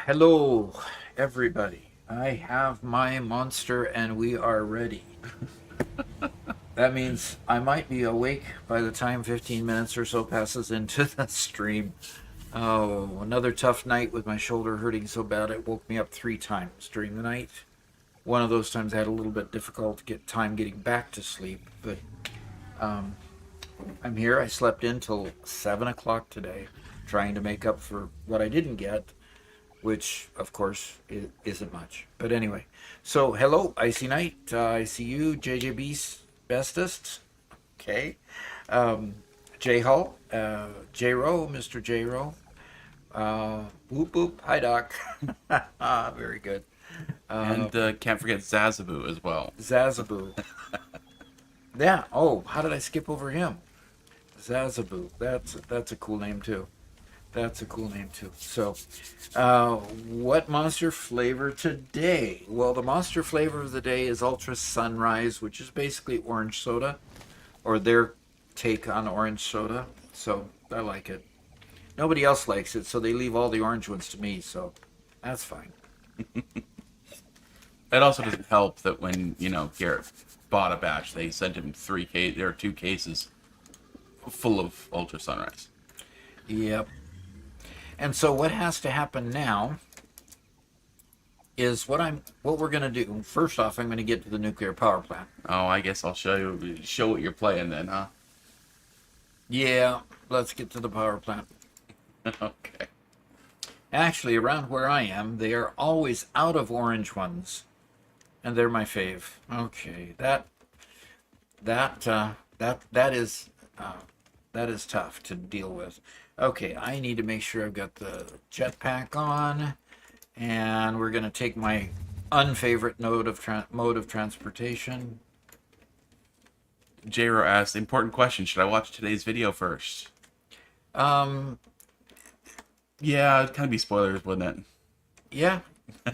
Hello, everybody. I have my monster and we are ready. That means I might be awake by the time 15 minutes or so passes into the stream. Oh, another tough night with my shoulder hurting so bad it woke me up 3 times during the night. One of those times I had a little bit difficult to get time getting back to sleep, but I'm here. I slept in till 7 o'clock today, trying to make up for what I didn't get, which of course isn't much. But anyway, so hello, Icy Knight. I see you, JJB Bestest. Okay. J Hull, J Row, Mr. J Row. Whoop whoop. Hi, Doc. Very good. And can't forget Zazaboo as well. Zazaboo. Yeah. Oh, how did I skip over him? Zazaboo. That's a cool name too. That's a cool name too. So, what monster flavor today? Well, the monster flavor of the day is Ultra Sunrise, which is basically orange soda, or their take on orange soda. So I like it. Nobody else likes it, so they leave all the orange ones to me. So that's fine. It also doesn't help that when, Garrett bought a batch, they sent him there are 2 cases full of Ultra Sunrise. Yep. And so what has to happen now is what we're going to do. First off, I'm going to get to the nuclear power plant. Oh, I guess I'll show what you're playing then, huh? Yeah, let's get to the power plant. Okay. Actually, around where I am, they are always out of orange ones, and they're my fave. Okay, that is tough to deal with. Okay, I need to make sure I've got the jetpack on, and we're going to take my unfavorite mode of transportation. J-Ro asked, important question, should I watch today's video first? Um, Yeah, it'd kind of be spoilers, wouldn't it? yeah,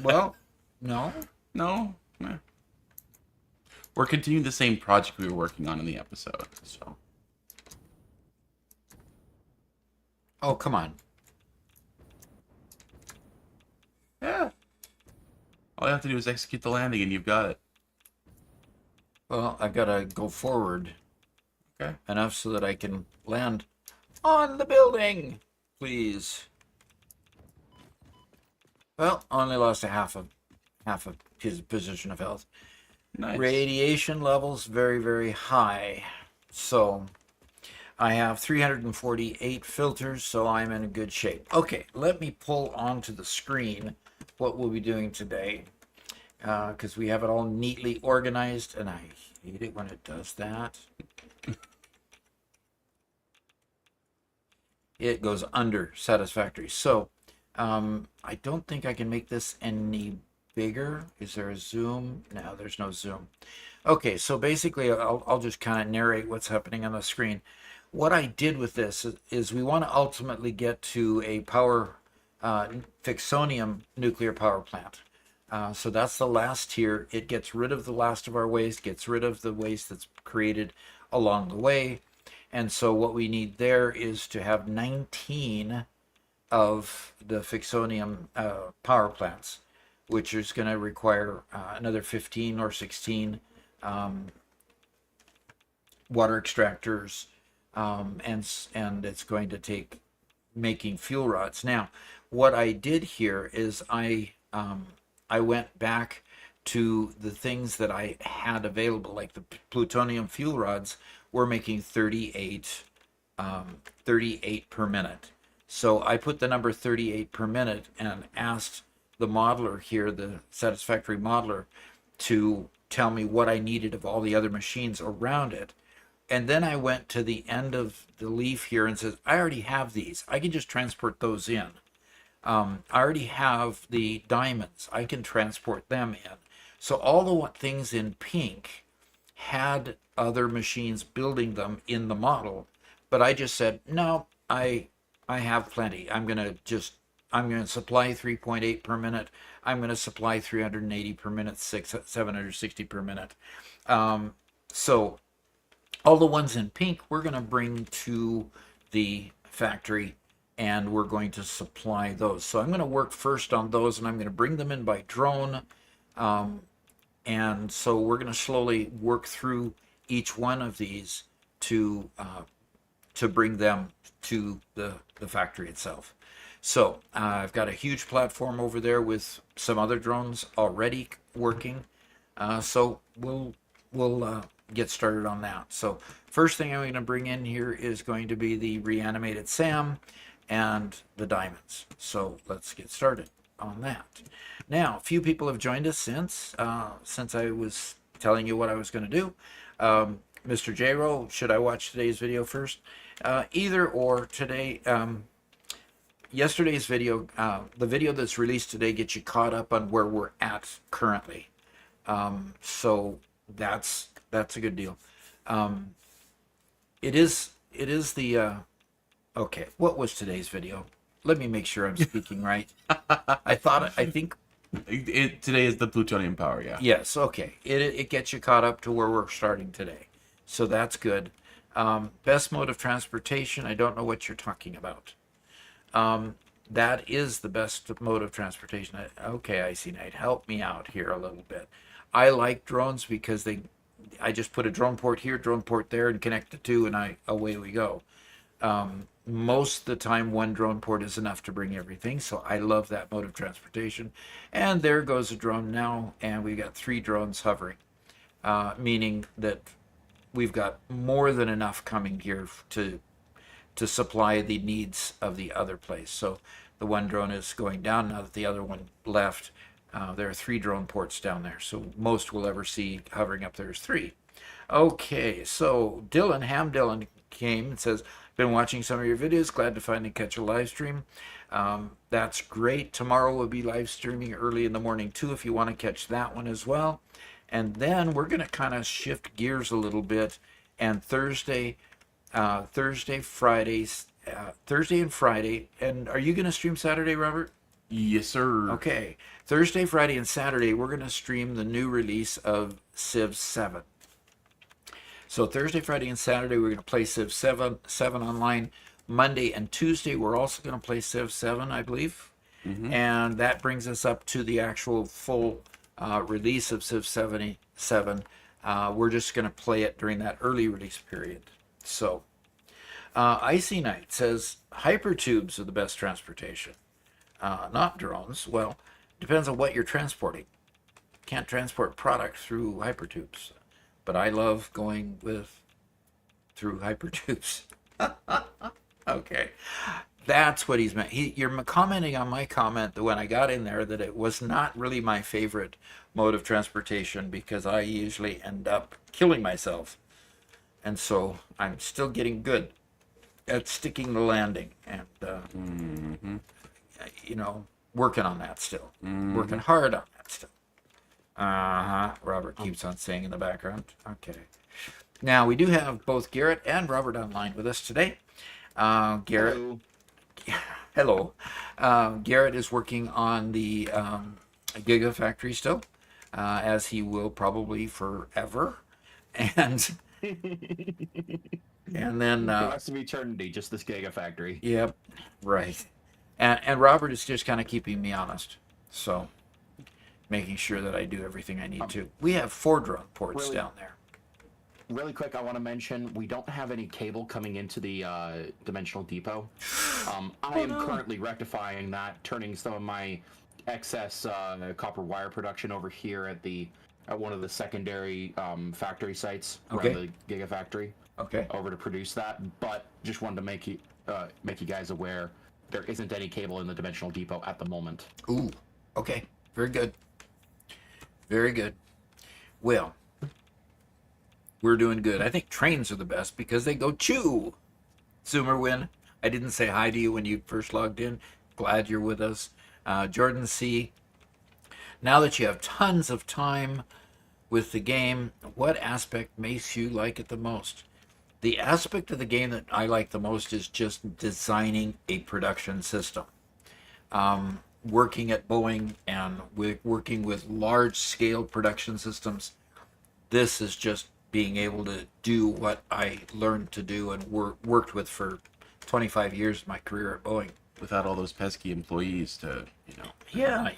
well, no. No? Eh. We're continuing the same project we were working on in the episode, so. Oh, come on. Yeah. All you have to do is execute the landing and you've got it. Well, I've got to go forward Okay. enough so that I can land on the building, please. Well, only lost half of his position of health. Nice. Radiation levels very, very high. So I have 348 filters, so I'm in good shape. Okay, let me pull onto the screen what we'll be doing today, because we have it all neatly organized, and I hate it when it does that. It goes under Satisfactory. So I don't think I can make this any bigger. Is there a zoom? No, there's no zoom. Okay, so basically I'll just kind of narrate what's happening on the screen. What I did with this is we want to ultimately get to a Ficsonium nuclear power plant. So that's the last tier. It gets rid of the last of our waste, gets rid of the waste that's created along the way. And so what we need there is to have 19 of the Ficsonium power plants, which is going to require another 15 or 16 water extractors, and it's going to take making fuel rods. Now, what I did here is I went back to the things that I had available, like the plutonium fuel rods. We're making 38 per minute. So I put the number 38 per minute and asked the modeler here, the Satisfactory modeler, to tell me what I needed of all the other machines around it. And then I went to the end of the leaf here and says, I already have these. I can just transport those in. I already have the diamonds. I can transport them in. So all the things in pink had other machines building them in the model, but I just said, no, I have plenty. I'm going to supply 3.8 per minute. I'm going to supply 380 per minute, 760 per minute. So all the ones in pink, we're going to bring to the factory, and we're going to supply those. So I'm going to work first on those, and I'm going to bring them in by drone. And so we're going to slowly work through each one of these to bring them to the factory itself. So I've got a huge platform over there with some other drones already working. So we'll get started on that. So first thing I'm going to bring in here is going to be the reanimated SAM and the diamonds. So let's get started on that. Now, a few people have joined us since I was telling you what I was going to do. Mr. J-Ro, should I watch today's video first? Either or. Today, yesterday's video, the video that's released today gets you caught up on where we're at currently. So that's a good deal. It is the okay. What was today's video? Let me make sure I'm speaking right. I think Today is the plutonium power, yeah. yes. Okay, it gets you caught up to where we're starting today, so that's good. Best mode of transportation. I don't know what you're talking about. That is the best mode of transportation. Okay, I see. Knight, help me out here a little bit. I like drones because I just put a drone port here, drone port there, and connect the two, and away we go. Most of the time, one drone port is enough to bring everything, so I love that mode of transportation. And there goes a drone now, and we've got 3 drones hovering, meaning that we've got more than enough coming here to supply the needs of the other place. So the one drone is going down now that the other one left. There are 3 drone ports down there, so most we'll ever see hovering up there is 3. Okay, so Ham Dylan came and says, been watching some of your videos, glad to finally catch a live stream. That's great. Tomorrow we'll be live streaming early in the morning too, if you want to catch that one as well. And then we're going to kind of shift gears a little bit, and Thursday and Friday, and are you going to stream Saturday, Robert? Yes, sir. Okay, Thursday, Friday, and Saturday we're going to stream the new release of Civ 7. So Thursday, Friday, and Saturday we're going to play Civ 7 online. Monday and Tuesday we're also going to play Civ 7, I believe. Mm-hmm. And that brings us up to the actual full release of Civ 77. We're just going to play it during that early release period. So Icy Knight says hypertubes are the best transportation, not drones. Well, depends on what you're transporting. Can't transport product through hypertubes, but I love going through hypertubes. Okay, that's what he's meant. You're commenting on my comment that when I got in there that it was not really my favorite mode of transportation because I usually end up killing myself, and so I'm still getting good at sticking the landing and working on that still, working hard on that still. Robert keeps on saying in the background. Okay. Now, we do have both Garrett and Robert online with us today. Garrett. Hello. Garrett is working on the Gigafactory still, as he will probably forever. And then... the rest of eternity, just this Gigafactory. Yep, right. And Robert is just kind of keeping me honest. So... making sure that I do everything I need to. We have 4 drone ports down there. Really quick, I want to mention we don't have any cable coming into the Dimensional Depot. I am currently rectifying that, turning some of my excess copper wire production over here at one of the secondary factory sites around the Gigafactory. Okay. Over to produce that, but just wanted to make you guys aware there isn't any cable in the Dimensional Depot at the moment. Ooh. Okay. Very good. Very good. Well, we're doing good. I think trains are the best because they go choo. Zoomerwin, I didn't say hi to you when you first logged in. Glad you're with us. Jordan C. Now that you have tons of time with the game, what aspect makes you like it the most? The aspect of the game that I like the most is just designing a production system. Working at Boeing and working with large-scale production systems, this is just being able to do what I learned to do and worked with for 25 years of my career at Boeing. Without all those pesky employees to, Yeah,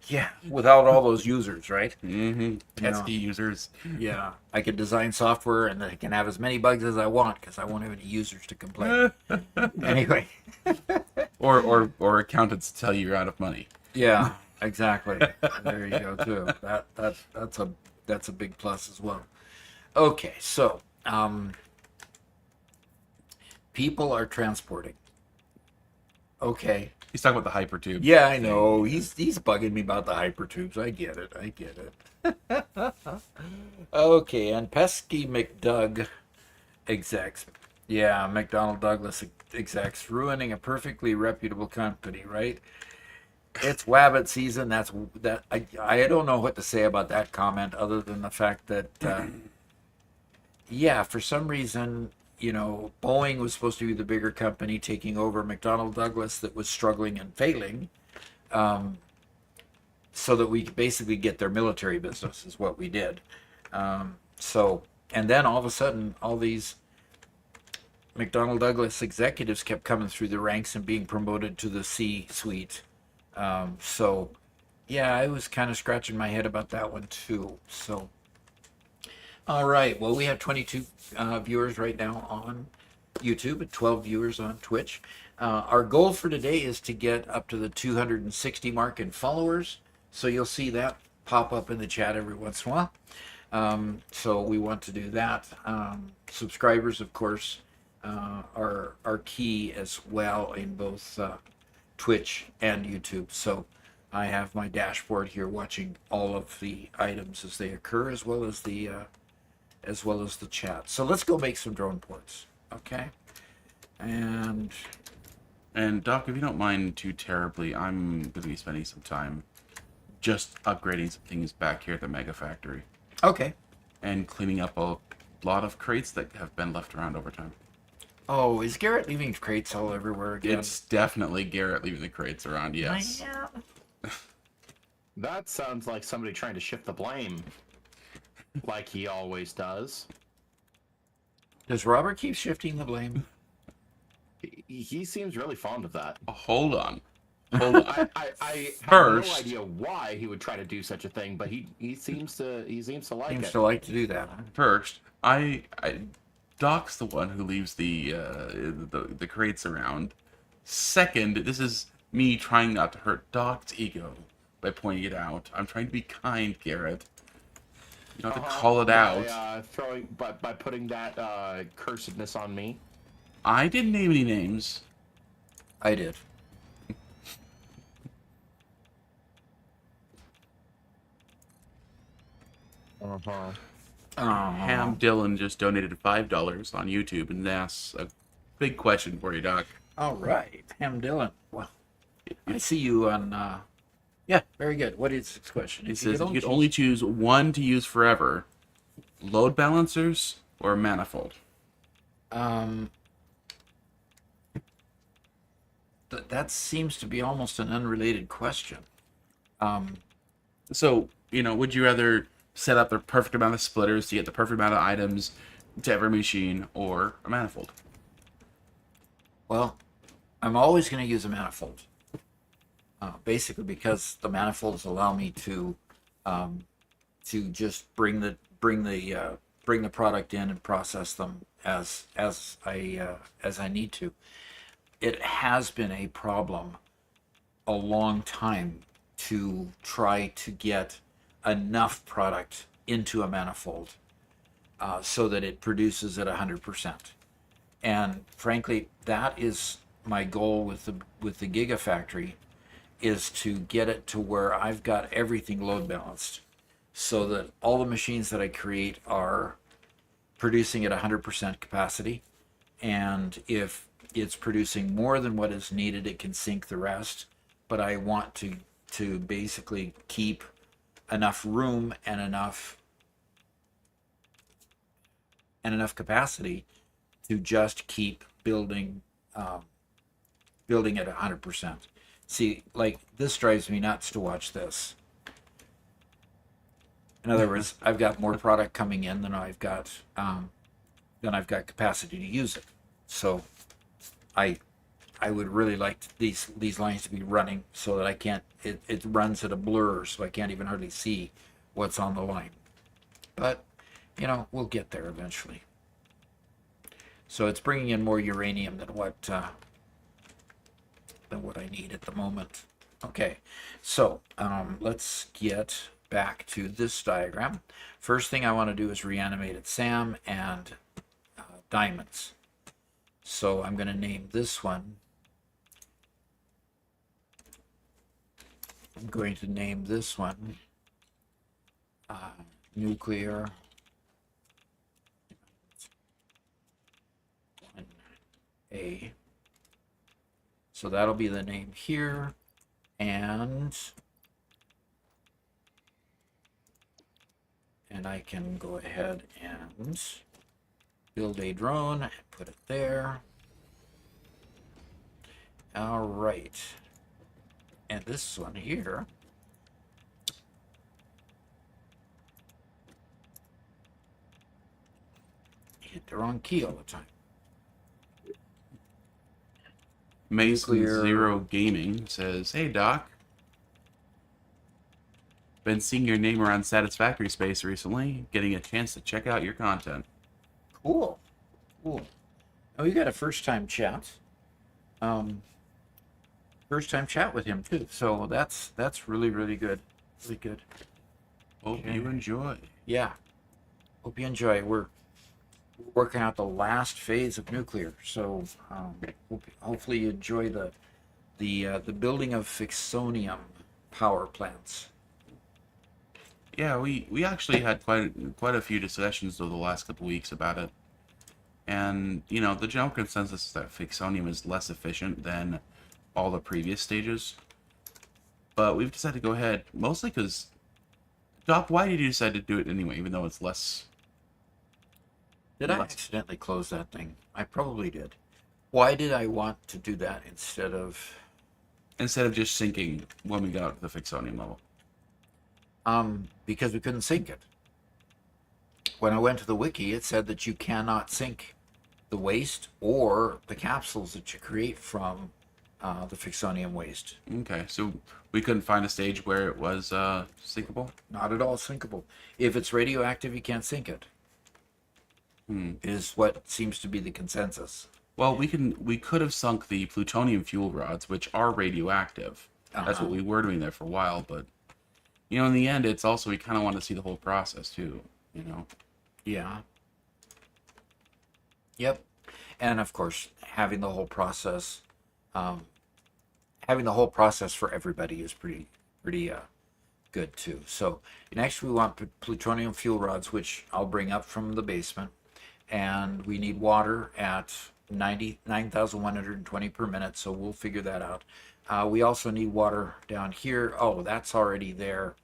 yeah, without all those users, right? Mm-hmm. Pesky users. Yeah, I can design software and I can have as many bugs as I want because I won't have any users to complain. Anyway. Or accountants tell you you're out of money. Yeah, exactly. There you go too. That's a big plus as well. Okay, so people are transporting. Okay. He's talking about the hypertube. Yeah, I know. He's bugging me about the hypertubes. I get it. Okay, and Pesky McDoug execs. Yeah, McDonnell Douglas execs ruining a perfectly reputable company, right? It's Wabbit season. I don't know what to say about that comment other than the fact that yeah, for some reason, Boeing was supposed to be the bigger company taking over McDonnell Douglas that was struggling and failing, so that we could basically get their military business is what we did. So, and then all of a sudden, all these McDonnell Douglas executives kept coming through the ranks and being promoted to the C-suite. So, yeah, I was kind of scratching my head about that one too. So, all right. Well, we have 22 viewers right now on YouTube and 12 viewers on Twitch. Our goal for today is to get up to the 260 mark in followers. So you'll see that pop up in the chat every once in a while. So we want to do that. Subscribers, of course, are key as well in both Twitch and YouTube. So I have my dashboard here watching all of the items as they occur, as well as the chat. So let's go make some drone ports. Okay. And Doc, if you don't mind too terribly, I'm going to be spending some time just upgrading some things back here at the Mega Factory. okay. And cleaning up a lot of crates that have been left around over time. Oh, is Garrett leaving crates all everywhere again? It's definitely Garrett leaving the crates around, yes. That sounds like somebody trying to shift the blame, like he always does. Does Robert keep shifting the blame? He seems really fond of that. Hold on. Hold on. I have First- no idea why he would try to do such a thing, but he seems to like Seems it. to like to do that. First, Doc's the one who leaves the crates around. Second, this is me trying not to hurt Doc's ego by pointing it out. I'm trying to be kind, Garrett. You don't have to call it out. By putting that cursedness on me. I didn't name any names. I did. Ham Dillon just donated $5 on YouTube and asks a big question for you, Doc. All right, Ham Dillon. Well, I see you on. Yeah, very good. What is his question? He says you could only choose one to use forever: load balancers or manifold. That seems to be almost an unrelated question. So, would you rather set up the perfect amount of splitters to get the perfect amount of items to every machine, or a manifold? Well, I'm always going to use a manifold, basically because the manifolds allow me to just bring the product in and process them as I need to. It has been a problem a long time to try to get enough product into a manifold so that it produces at 100%. And frankly, that is my goal with the Gigafactory, is to get it to where I've got everything load balanced so that all the machines that I create are producing at 100% capacity. And if it's producing more than what is needed, it can sink the rest. But I want to basically keep enough room and enough capacity to just keep building at 100%. See, like, this drives me nuts to watch this. In other words, I've got more product coming in than I've got capacity to use it. So I would really like these lines to be running so that I can't, it runs at a blur, so I can't even hardly see what's on the line. But, we'll get there eventually. So it's bringing in more uranium than what I need at the moment. Okay, so let's get back to this diagram. First thing I want to do is reanimated Sam and diamonds. So I'm going to name this one. I'm going to name this one nuclear. 1, A. So that'll be the name here. And I can go ahead and build a drone and put it there. All right. And this one here, hit the wrong key all the time. Mason Nuclear- Zero Gaming says, "Hey Doc, been seeing your name around Satisfactory space recently. Getting a chance to check out your content." Cool. Cool. Oh, you got a first time chat. First time chat with him too. So that's really, really good. Really good. Hope you enjoy. Yeah. Hope you enjoy. We're working out the last phase of nuclear. So hopefully you enjoy the building of Ficsonium power plants. Yeah, we actually had quite a few discussions over the last couple weeks about it, and you know the general consensus is that Ficsonium is less efficient than all the previous stages. But we've decided to go ahead, mostly because, Doc, why did you decide to do it anyway, even though it's less? Did I accidentally close that thing? I probably did. Why did I want to do that instead of just sinking when we got to the Ficsonium level? because we couldn't sync it. When I went to the wiki, it said that you cannot sync the waste or the capsules that you create from the Ficsonium waste. Okay, so we couldn't find a stage where it was syncable? Not at all syncable. If it's radioactive, you can't sync it. Is what seems to be the consensus. Well, we could have sunk the plutonium fuel rods, which are radioactive. That's what we were doing there for a while, but you know, in the end, it's also we kind of want to see the whole process too. You know. Yeah. Yep. And of course, having the whole process for everybody is pretty good too. So next we want plutonium fuel rods, which I'll bring up from the basement, and we need water at 99,120 per minute. So we'll figure that out. We also need water down here. Oh, that's already there.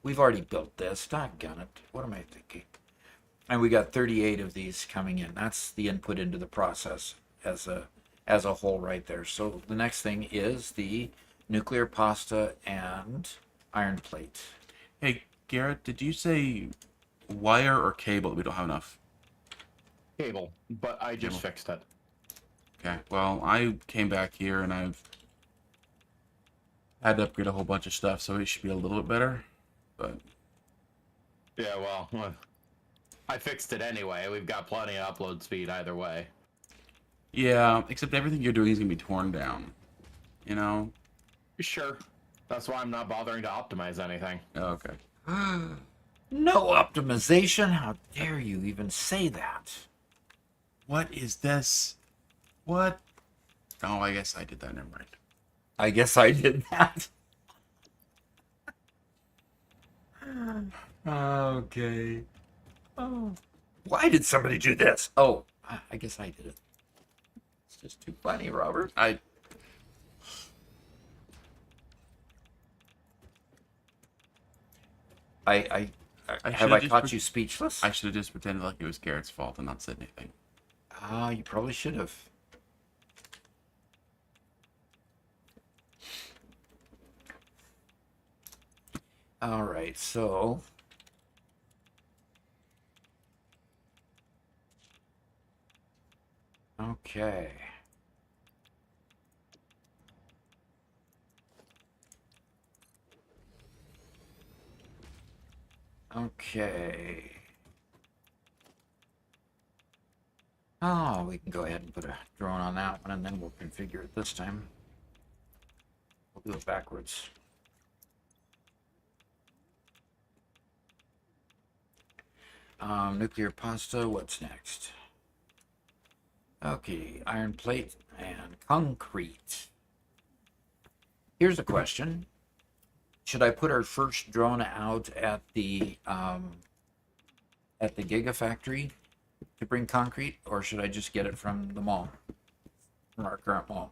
We've already built this. Doggone it. What am I thinking? And we got 38 of these coming in. That's the input into the process as a whole right there. So the next thing is the nuclear pasta and iron plate. Hey, Garrett, did you say wire or cable? We don't have enough. Cable, but I just fixed it. Okay, well, I came back here and I've had to upgrade a whole bunch of stuff, so it should be a little bit better. But Yeah, well, I fixed it anyway. We've got plenty of upload speed either way. yeah, except everything you're doing is gonna be torn down. You know? Sure. That's why I'm not bothering to optimize anything. Okay. No optimization? How dare you even say that? What is this? What? Oh, I guess I did that. Never mind. I guess I did that. Okay. Oh. Why did somebody do this? Oh, I guess I did it. It's just too funny, Robert. I Have I just caught you speechless? should have just pretended like it was Garrett's fault and not said anything. You probably should have. All right, so okay. Okay. Oh, we can go ahead and put a drone on that one, and then we'll configure it this time. We'll do it backwards. Nuclear pasta, what's next? Okay, iron plate and concrete. Here's a question. Should I put our first drone out at the Gigafactory to bring concrete, or should I just get it from the mall? from our current wall.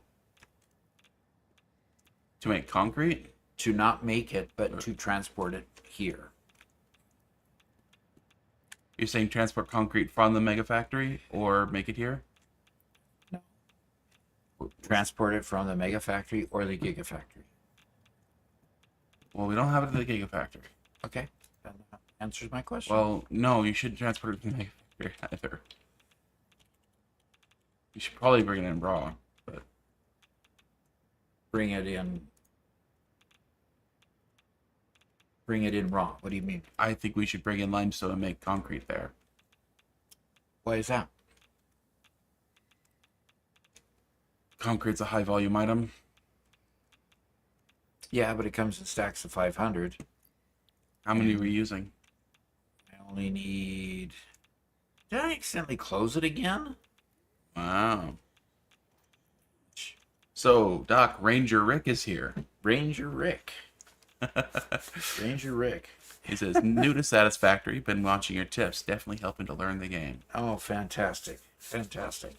To make concrete? To not make it, but to transport it here. You're saying transport concrete from the mega factory or make it here? No. Transport it from the mega factory or the gigafactory. Well, we don't have it at the gigafactory. Okay, that answers my question. Well, no, you shouldn't transport it to the mega factory either. You should probably bring it in raw, but Bring it in raw. What do you mean? I think we should bring in limestone and make concrete there. Why is that? Concrete's a high volume item. Yeah, but it comes in stacks of 500. How many are we using? I only need... Did I accidentally close it again? Wow. So, Doc, Ranger Rick is here. Ranger Rick. Ranger Rick. He says, new to Satisfactory, been watching your tips, definitely helping to learn the game. Oh, fantastic. Fantastic.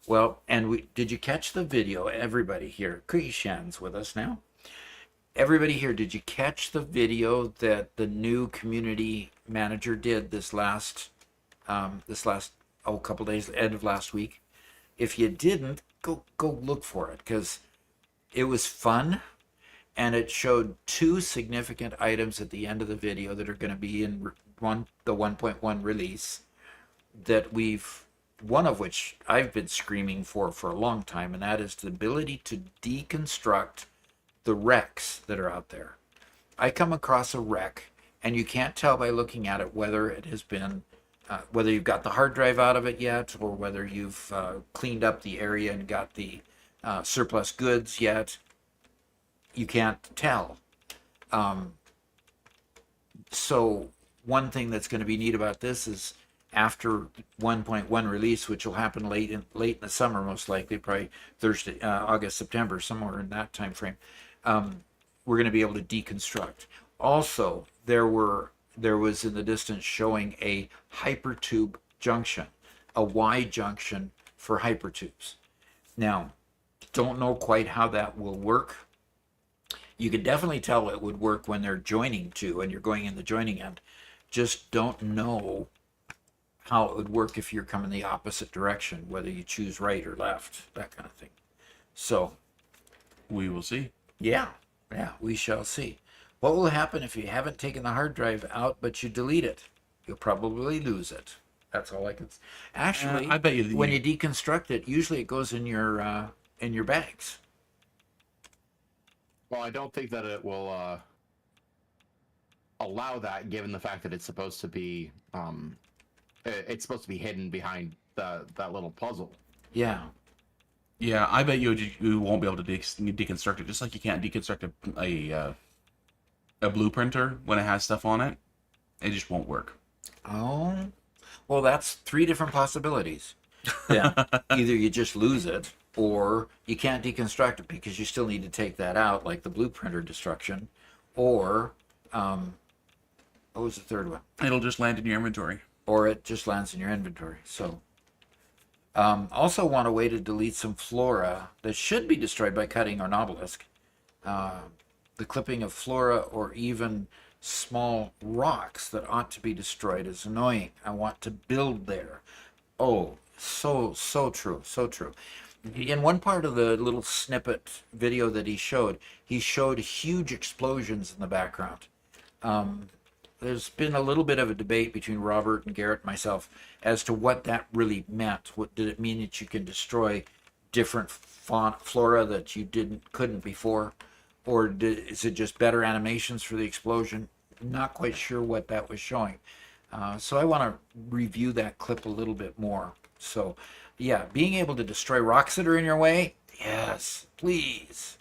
Well, and did you catch the video? Everybody here. Cookie Shan's with us now. Everybody here, did you catch the video that the new community manager did this last couple days, end of last week? If you didn't, go look for it, because it was fun, and it showed two significant items at the end of the video that are going to be in the 1.1 release that one of which I've been screaming for a long time, and that is the ability to deconstruct the wrecks that are out there. I come across a wreck, and you can't tell by looking at it whether it has been, whether you've got the hard drive out of it yet, or whether you've cleaned up the area and got the surplus goods yet. You can't tell. So one thing that's going to be neat about this is after 1.1 release, which will happen late in the summer, most likely, probably Thursday, August, September, somewhere in that time frame, we're going to be able to deconstruct. Also, there was in the distance showing a hypertube junction, a Y junction for hypertubes. Now, don't know quite how that will work. You can definitely tell it would work when they're joining two and you're going in the joining end. Just don't know how it would work if you're coming the opposite direction, whether you choose right or left, that kind of thing. So, We will see. yeah, we shall see. What will happen if you haven't taken the hard drive out, but you delete it? You'll probably lose it. That's all I can. Actually, I bet you when you deconstruct it, usually it goes in your bags. Well, I don't think that it will allow that, given the fact that it's supposed to be hidden behind that little puzzle. Yeah. Yeah, I bet you won't be able to deconstruct it, just like you can't deconstruct a blueprinter when it has stuff on it. It just won't work. Oh, well, that's three different possibilities. Yeah, either you just lose it, or you can't deconstruct it because you still need to take that out, like the blueprinter destruction, or what was the third one? It'll just land in your inventory. Or it just lands in your inventory. So, also want a way to delete some flora that should be destroyed by cutting an obelisk. The clipping of flora or even small rocks that ought to be destroyed is annoying. I want to build there. Oh, so true, so true. In one part of the little snippet video that he showed huge explosions in the background. There's been a little bit of a debate between Robert and Garrett and myself as to what that really meant. What did it mean that you can destroy different flora that you couldn't before, or is it just better animations for the explosion? Not quite sure what that was showing. So I want to review that clip a little bit more. So, yeah, being able to destroy rocks that are in your way, yes, please.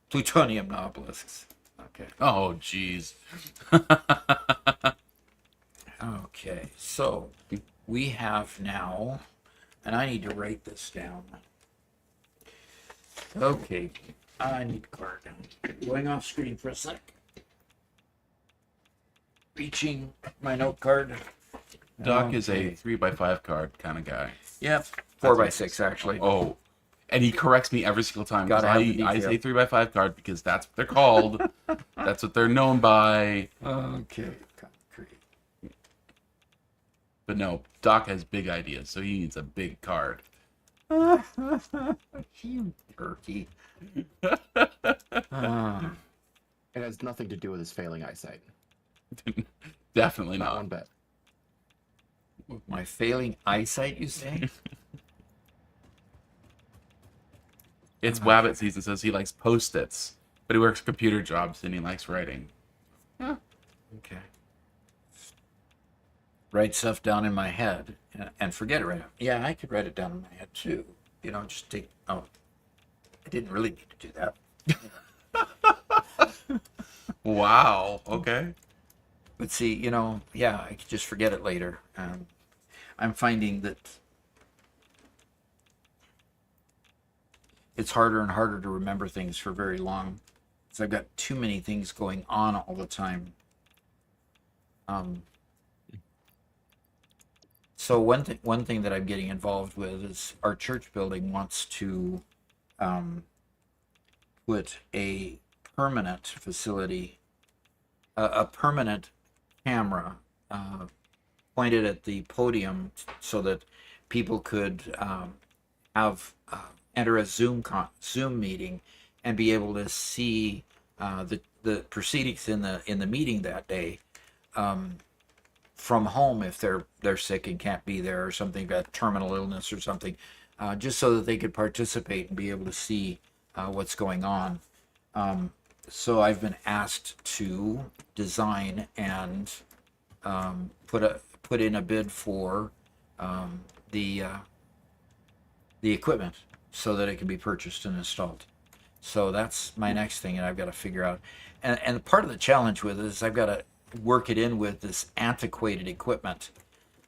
Plutonium obelisks. Okay. Oh, jeez. Okay, so we have now, and I need to write this down. Okay, I need a card. Going off screen for a sec. Reaching my note card. Doc is Okay. a 3x5 card kind of guy. Yep, 4 That's by what 6 it is. actually. Oh, and he corrects me every single time. 'Cause Gotta have the I detail. say 3x5 card because that's what they're called. That's what they're known by. Okay, concrete. But no, Doc has big ideas, so he needs a big card. You turkey. It has nothing to do with his failing eyesight. Definitely Not not. one bit. My failing eyesight, you say? It's Wabbit season, says he likes post-its, but he works computer jobs and he likes writing. Okay. Write stuff down in my head and forget it right. Yeah, I could write it down in my head too. You know, just take. Oh, I didn't really need to do that. Wow. Okay. But see, you know, yeah, I could just forget it later. I'm finding that it's harder and harder to remember things for very long. Because I've got too many things going on all the time. So one thing that I'm getting involved with is our church building wants to put a permanent facility, a permanent camera pointed at the podium so that people could have enter a Zoom meeting and be able to see the proceedings in the meeting that day. From home if they're sick and can't be there or something, got terminal illness or something, just so that they could participate and be able to see what's going on. So I've been asked to design and put in a bid for the equipment so that it can be purchased and installed. So that's my next thing, and I've got to figure out. And part of the challenge with it is I've got to work it in with this antiquated equipment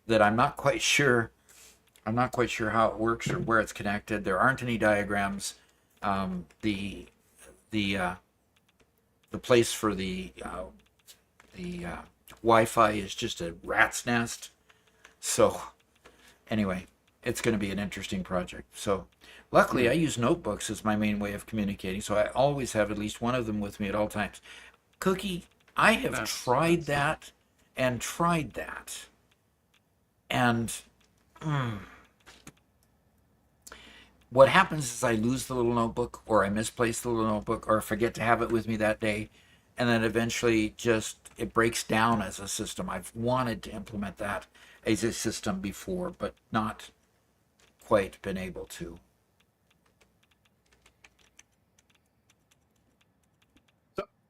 that I'm not quite sure how it works or where it's connected. There aren't any diagrams. The place for the Wi-Fi is just a rat's nest. So anyway, it's going to be an interesting project. So luckily I use notebooks as my main way of communicating, so I always have at least one of them with me at all times. Cookie, I have tried that and tried that. And what happens is I lose the little notebook, or I misplace the little notebook, or forget to have it with me that day. And then eventually just it breaks down as a system. I've wanted to implement that as a system before, but not quite been able to.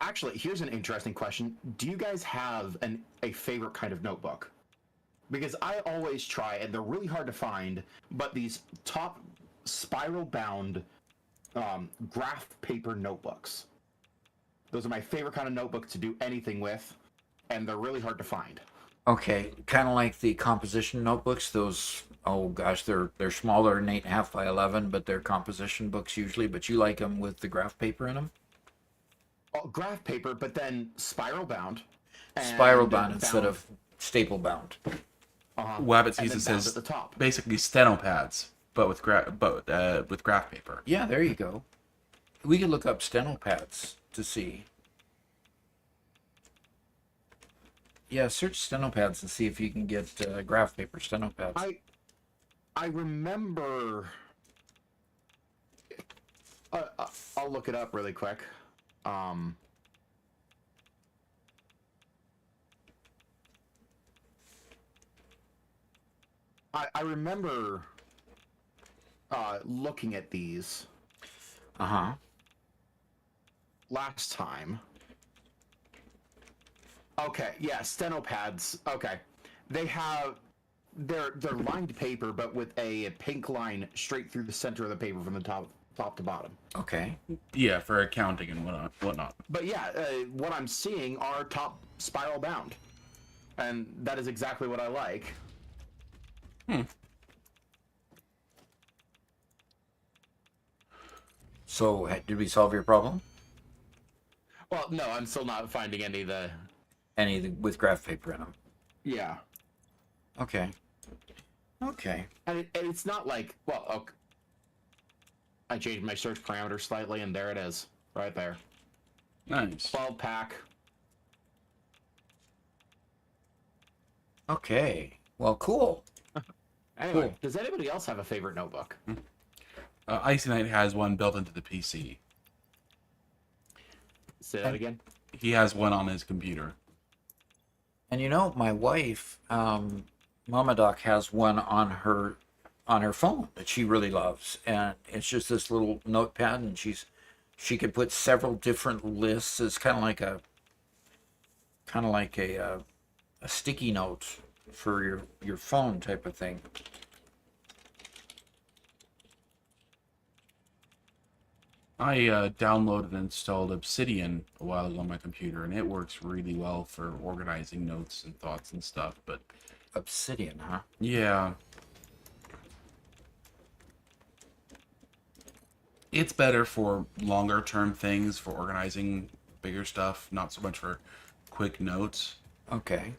Actually, here's an interesting question. Do you guys have a favorite kind of notebook? Because I always try, and they're really hard to find, but these top spiral-bound graph paper notebooks. Those are my favorite kind of notebook to do anything with, and they're really hard to find. Okay, kind of like the composition notebooks. Those, oh gosh, they're smaller than 8.5 by 11, but they're composition books usually. But you like them with the graph paper in them? Well, graph paper, but then spiral bound. Spiral bound instead of staple bound. Wabbit And season then bound says at the top. basically steno pads, but with graph paper. Yeah, there you go. We could look up steno pads to see. Yeah, search steno pads and see if you can get graph paper steno pads. I remember. I'll look it up really quick. I remember looking at these last time. Okay, yeah, steno pads. Okay, they're lined paper, but with a pink line straight through the center of the paper from the top to bottom. Okay. Yeah, for accounting and whatnot. But yeah, what I'm seeing are top spiral bound, and that is exactly what I like. So, did we solve your problem? Well, no, I'm still not finding any of the. Any with graph paper in them? Yeah. Okay. Okay. And it's not like, well, okay, I changed my search parameter slightly, and there it is, right there. Nice. 12 pack. Okay. Well, cool. Anyway, Cool. does anybody else have a favorite notebook? Icy Knight has one built into the PC. Say that again. He has one on his computer. And you know, my wife, Mama Doc, has one on her phone that she really loves, and it's just this little notepad, and she could put several different lists. It's kind of like a sticky note for your phone type of thing. I downloaded and installed Obsidian a while ago on my computer, and it works really well for organizing notes and thoughts and stuff. But Obsidian, huh? yeah, it's better for longer term things, for organizing bigger stuff, not so much for quick notes. Okay.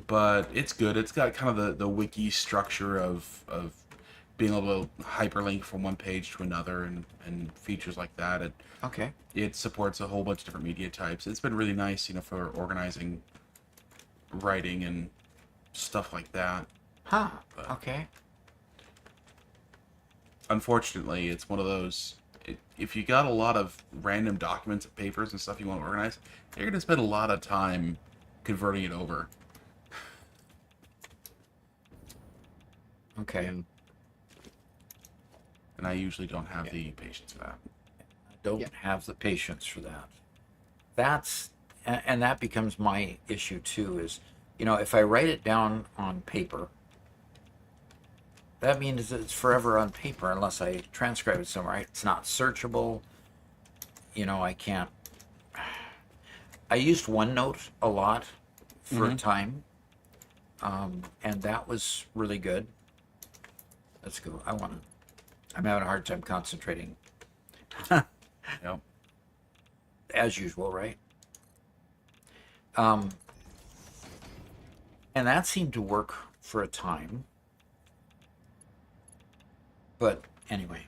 But it's good. It's got kind of the wiki structure of being able to hyperlink from one page to another and features like that. Okay. It supports a whole bunch of different media types. It's been really nice, for organizing writing and stuff like that. Huh. But Okay. unfortunately, it's one of those. If you got a lot of random documents and papers and stuff you want to organize, you're going to spend a lot of time converting it over. Okay. And I usually don't have the patience for that. I don't have the patience for that. And that becomes my issue too, is, if I write it down on paper, that means it's forever on paper unless I transcribe it somewhere. It's not searchable. I can't. I used OneNote a lot for a time, and that was really good. Let's go. I'm having a hard time concentrating. Yep. As usual, right? And that seemed to work for a time. But anyway.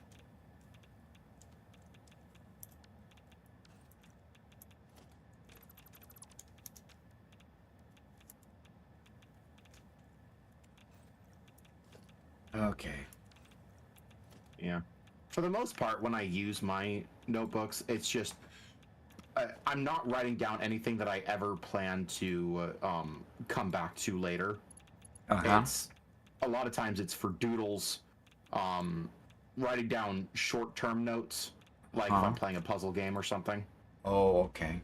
Okay. Yeah. For the most part, when I use my notebooks, it's just I'm not writing down anything that I ever plan to come back to later. Uh-huh. It's a lot of times it's for doodles, writing down short-term notes, like if I'm playing a puzzle game or something. Oh, okay.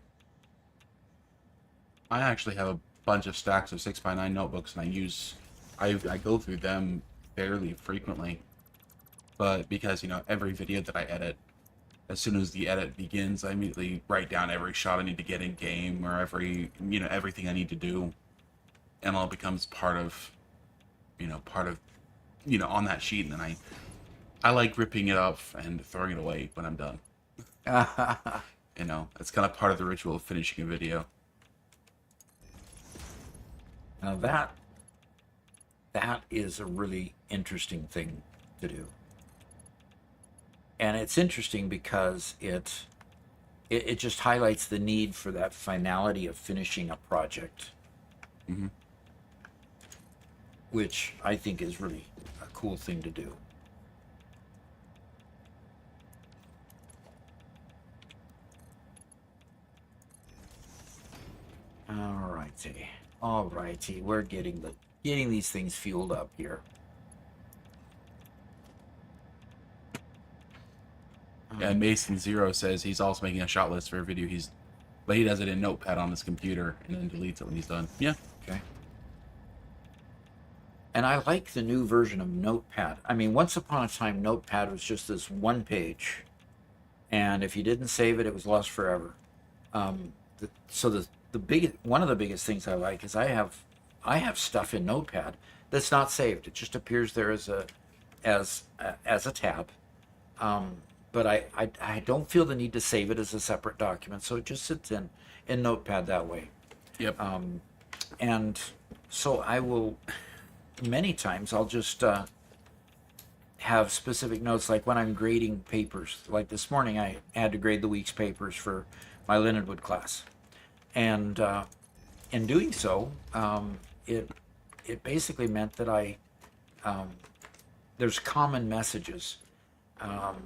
I actually have a bunch of stacks of 6x9 notebooks, and I go through them fairly frequently. But because, every video that I edit, as soon as the edit begins, I immediately write down every shot I need to get in game, or everything I need to do. And all becomes part of on that sheet. And then I like ripping it up and throwing it away when I'm done. It's kind of part of the ritual of finishing a video. Now that is a really interesting thing to do. And it's interesting because it just highlights the need for that finality of finishing a project. Mm-hmm. Which I think is really a cool thing to do. Alrighty, we're getting these things fueled up here. And Mason Zero says he's also making a shot list for a video but he does it in Notepad on his computer and then deletes it when he's done. Yeah. Okay. And I like the new version of Notepad. I mean, once upon a time, Notepad was just this one page, and if you didn't save it, it was lost forever. So one of the biggest things I like is I have stuff in Notepad that's not saved. It just appears there as a tab. But I don't feel the need to save it as a separate document, so it just sits in Notepad that way. Yep. And so I will many times I'll just have specific notes, like when I'm grading papers. Like this morning, I had to grade the week's papers for my Lindenwood class, and in doing so, it basically meant that there's common messages. Um,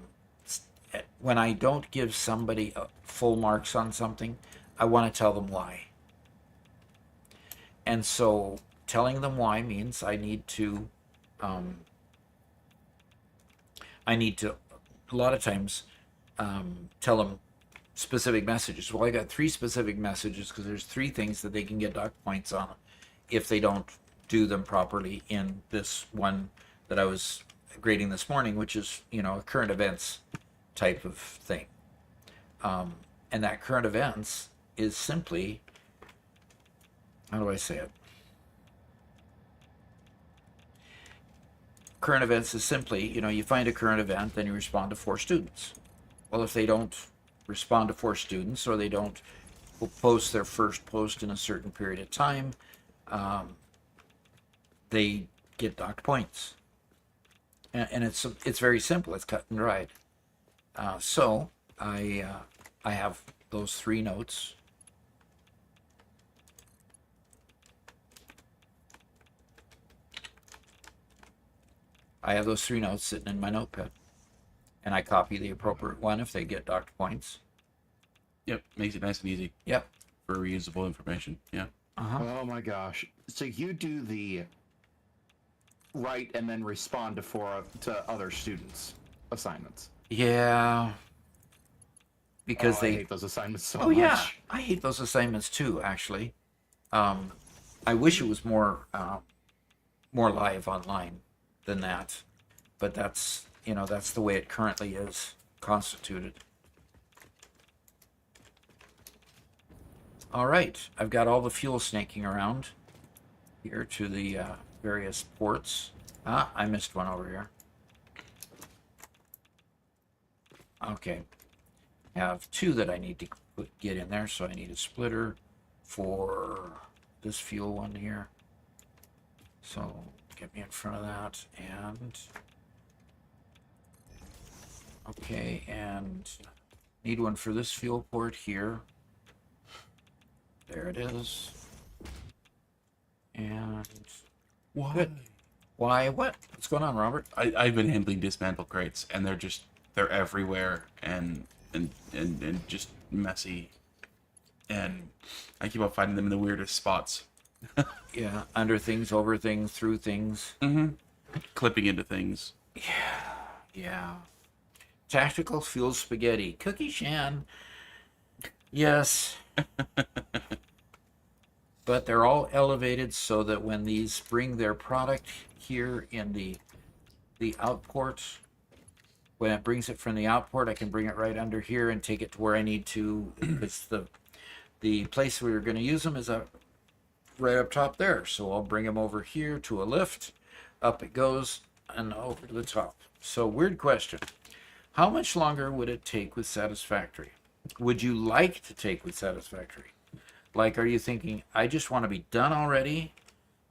when I don't give somebody full marks on something, I want to tell them why. And so telling them why means I need to a lot of times tell them specific messages. Well, I got 3 specific messages because there's 3 things that they can get dock points on if they don't do them properly in this one that I was grading this morning, which is, a current events type of thing. And that current events is simply, how do I say it? Current events is simply, you find a current event, then you respond to 4 students. Well, if they don't respond to 4 students, or they don't post their first post in a certain period of time, they get docked points. And it's very simple. It's cut and dried. So I have those 3 notes. I have those 3 notes sitting in my notepad, and I copy the appropriate one if they get docked points. Yep, makes it nice and easy. Yep. For reusable information. Yeah. Oh my gosh! So you do the write and then respond to other students' assignments. Yeah. Because I hate those assignments so much. Oh yeah, I hate those assignments too. Actually, I wish it was more live online than that, but that's the way it currently is constituted. All right, I've got all the fuel snaking around here to the various ports. I missed one over here. Okay, I have 2 that I need to get in there, so I need a splitter for this fuel one here. So get me in front of that, and okay, and need one for this fuel port here. There it is. And Why? good. Why? What? What's going on, Robert? I've been handling dismantle crates, and they're everywhere and just messy, and I keep on finding them in the weirdest spots. Yeah, under things, over things, through things. Clipping into things. Yeah. Tactical fuel spaghetti. Cookie Shan. Yes. But they're all elevated so that when these bring their product here in the outport, when it brings it from the outport, I can bring it right under here and take it to where I need to. It's the place we were going to use them is right up top there. So I'll bring them over here to a lift. Up it goes and over to the top. So weird question. How much longer would it take with Satisfactory? Would you like to take with Satisfactory? Like, are you thinking, I just want to be done already?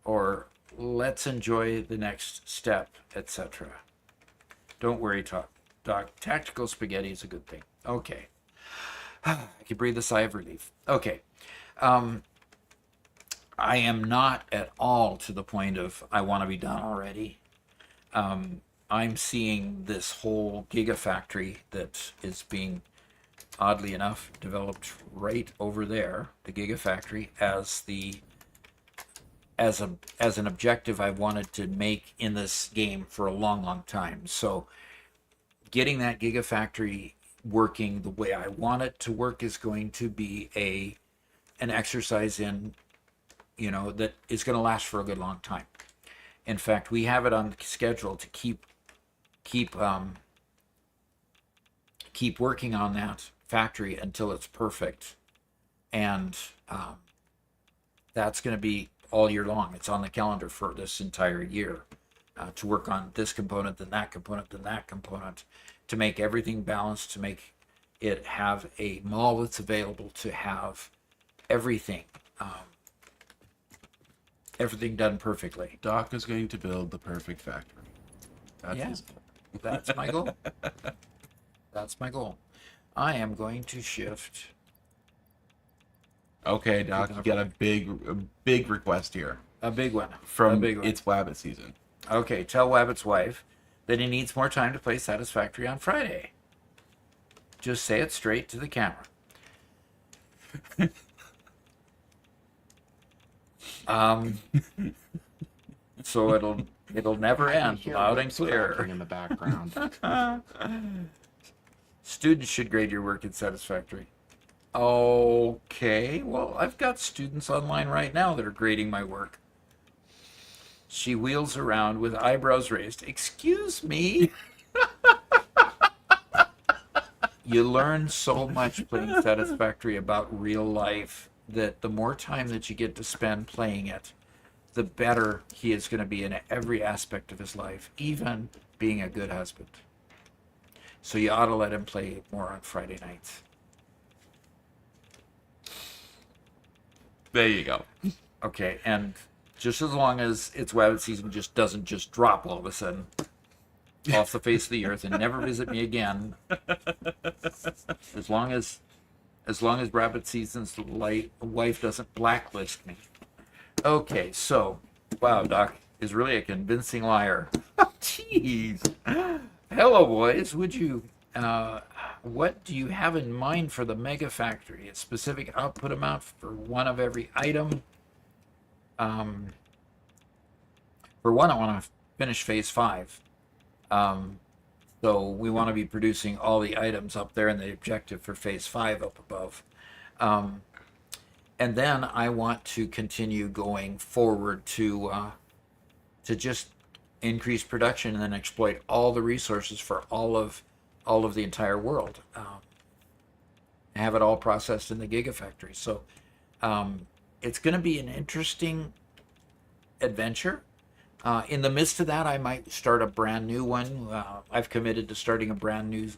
Or let's enjoy the next step, etc.? Don't worry, Doc. Tactical spaghetti is a good thing. Okay. I can breathe a sigh of relief. Okay. I am not at all to the point of I want to be done already. I'm seeing this whole gigafactory that is being, oddly enough, developed right over there, the gigafactory, as an objective I wanted to make in this game for a long, long time. So getting that gigafactory working the way I want it to work is going to be an exercise in, that is going to last for a good long time. In fact, we have it on schedule to keep working on that factory until it's perfect, and that's going to be all year long. It's on the calendar for this entire year to work on this component, then that component, then that component, to make everything balanced, to make it have a mall that's available to have everything everything done perfectly. Doc is going to build the perfect factory. That's Yeah. his goal. That's my goal. That's my goal. I am going to shift. Okay, Doc, you got a big request here A big one. from a big one. It's Wabbit season. Okay, tell Wabbit's wife that he needs more time to play Satisfactory on Friday. Just say it straight to the camera. So it'll never I can end, hear loud and whips clear. cracking in the background. Students should grade your work in Satisfactory. Okay, well, I've got students online right now that are grading my work. She wheels around with eyebrows raised. Excuse me? You learn so much playing Satisfactory about real life that the more time that you get to spend playing it, the better he is going to be in every aspect of his life, even being a good husband. So you ought to let him play more on Friday nights. There you go. Okay, and just as long as It's Wabbit season just doesn't just drop all of a sudden off the face of the earth and never visit me again. As long as Rabbit season's wife doesn't blacklist me. Okay, so wow, Doc is really a convincing liar. Jeez. Hello, boys. Would you what do you have in mind for the Mega Factory? A specific output amount for one of every item? For one, I want to finish phase 5. So we want to be producing all the items up there, and the objective for phase 5 up above. And then I want to continue going forward to just increase production and then exploit all the resources for all of the entire world. Have it all processed in the Gigafactory. So it's going to be an interesting adventure. In the midst of that, I might start a brand new one. I've committed to starting a brand new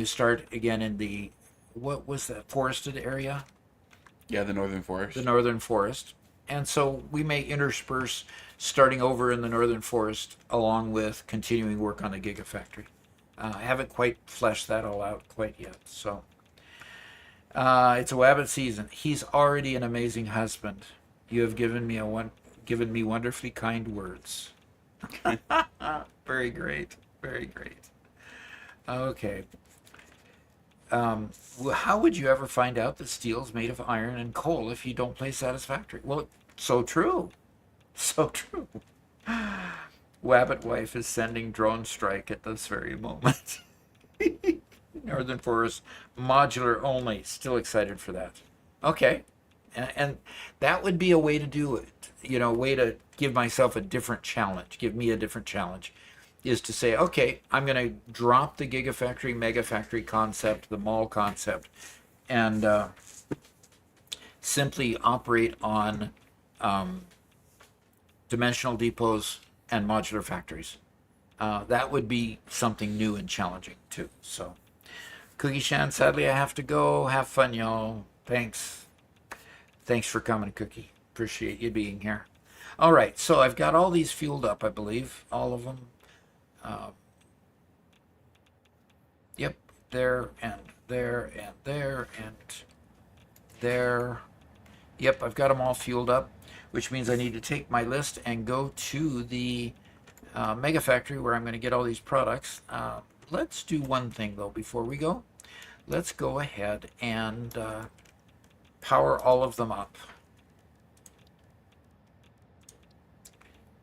start again in the, what was that, forested area? Yeah, the Northern Forest. The Northern Forest. And so we may intersperse starting over in the Northern Forest along with continuing work on the Gigafactory. I haven't quite fleshed that all out quite yet. So it's a Wabbit season. He's already an amazing husband. You have given me wonderfully kind words. Very great. Very great. Okay. How would you ever find out that steel's made of iron and coal if you don't play Satisfactory? Well, so true. So true. Wabbit wife is sending drone strike at this very moment. Northern Forest modular only. Still excited for that. Okay. And that would be a way to do it. You know, a way to give myself a different challenge. Give me a different challenge. Is to say, okay, I'm going to drop the Gigafactory, Mega Factory concept, the mall concept, and simply operate on dimensional depots and modular factories. That would be something new and challenging too. So, Cookie Shan, sadly I have to go. Have fun, y'all. Thanks for coming, Cookie. Appreciate you being here. All right, so I've got all these fueled up, I believe, all of them. Yep, there and there and there and there. Yep, I've got them all fueled up, which means I need to take my list and go to the Mega Factory where I'm going to get all these products. Let's do one thing though before we go. Let's go ahead and power all of them up,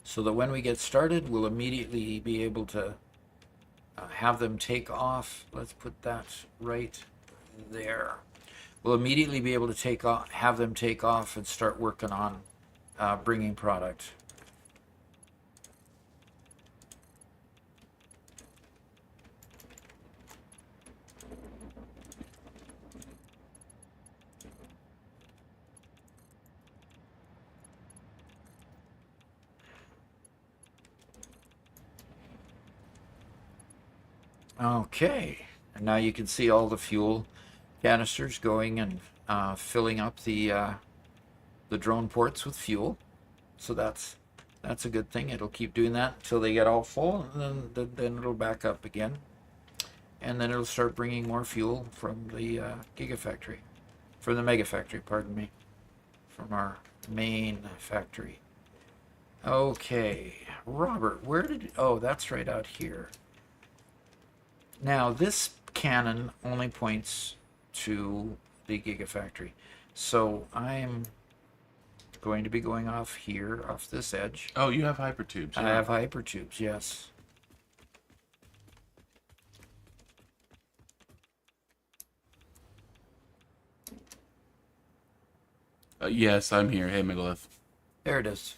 so that when we get started, we'll immediately be able to have them take off. Let's put that right there. We'll immediately be able to have them take off and start working on bringing product. Okay, and now you can see all the fuel canisters going and filling up the the drone ports with fuel. So that's a good thing. It'll keep doing that until they get all full, and then it'll back up again. And then it'll start bringing more fuel from the Gigafactory. From the Mega Factory, pardon me. From our main factory. Okay, Robert, where did... Oh, that's right out here. Now, this cannon only points to the Gigafactory. So I'm going to be going off here, off this edge. Oh, you have hypertubes. I have hypertubes, yes. Yes, I'm here. Hey, Megalith. There it is.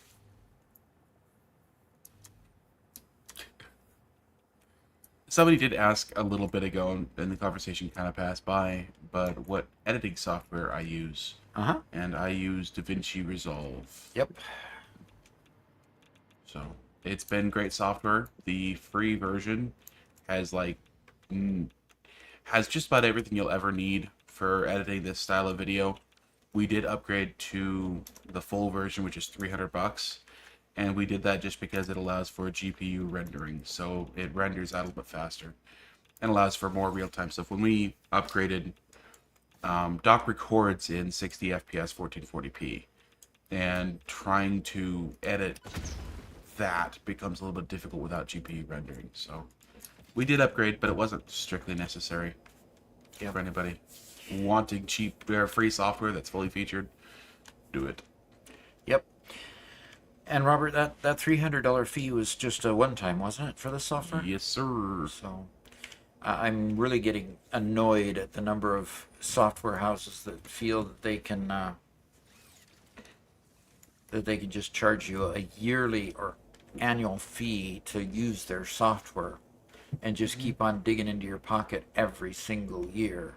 Somebody did ask a little bit ago, and the conversation kind of passed by, but what editing software I use. Uh-huh. And I use DaVinci Resolve. Yep. So, it's been great software. The free version has has just about everything you'll ever need for editing this style of video. We did upgrade to the full version, which is $300, and we did that just because it allows for GPU rendering, so it renders out a little bit faster and allows for more real-time stuff. When we upgraded, Doc records in 60 FPS 1440p, and trying to edit that becomes a little bit difficult without GPU rendering. So we did upgrade, but it wasn't strictly necessary for anybody wanting cheap or free software that's fully featured. Do it. Yep. And Robert, that $300 fee was just a one-time, wasn't it, for the software? Yes, sir. So I'm really getting annoyed at the number of software houses that feel that they can just charge you a yearly or annual fee to use their software and just keep on digging into your pocket every single year.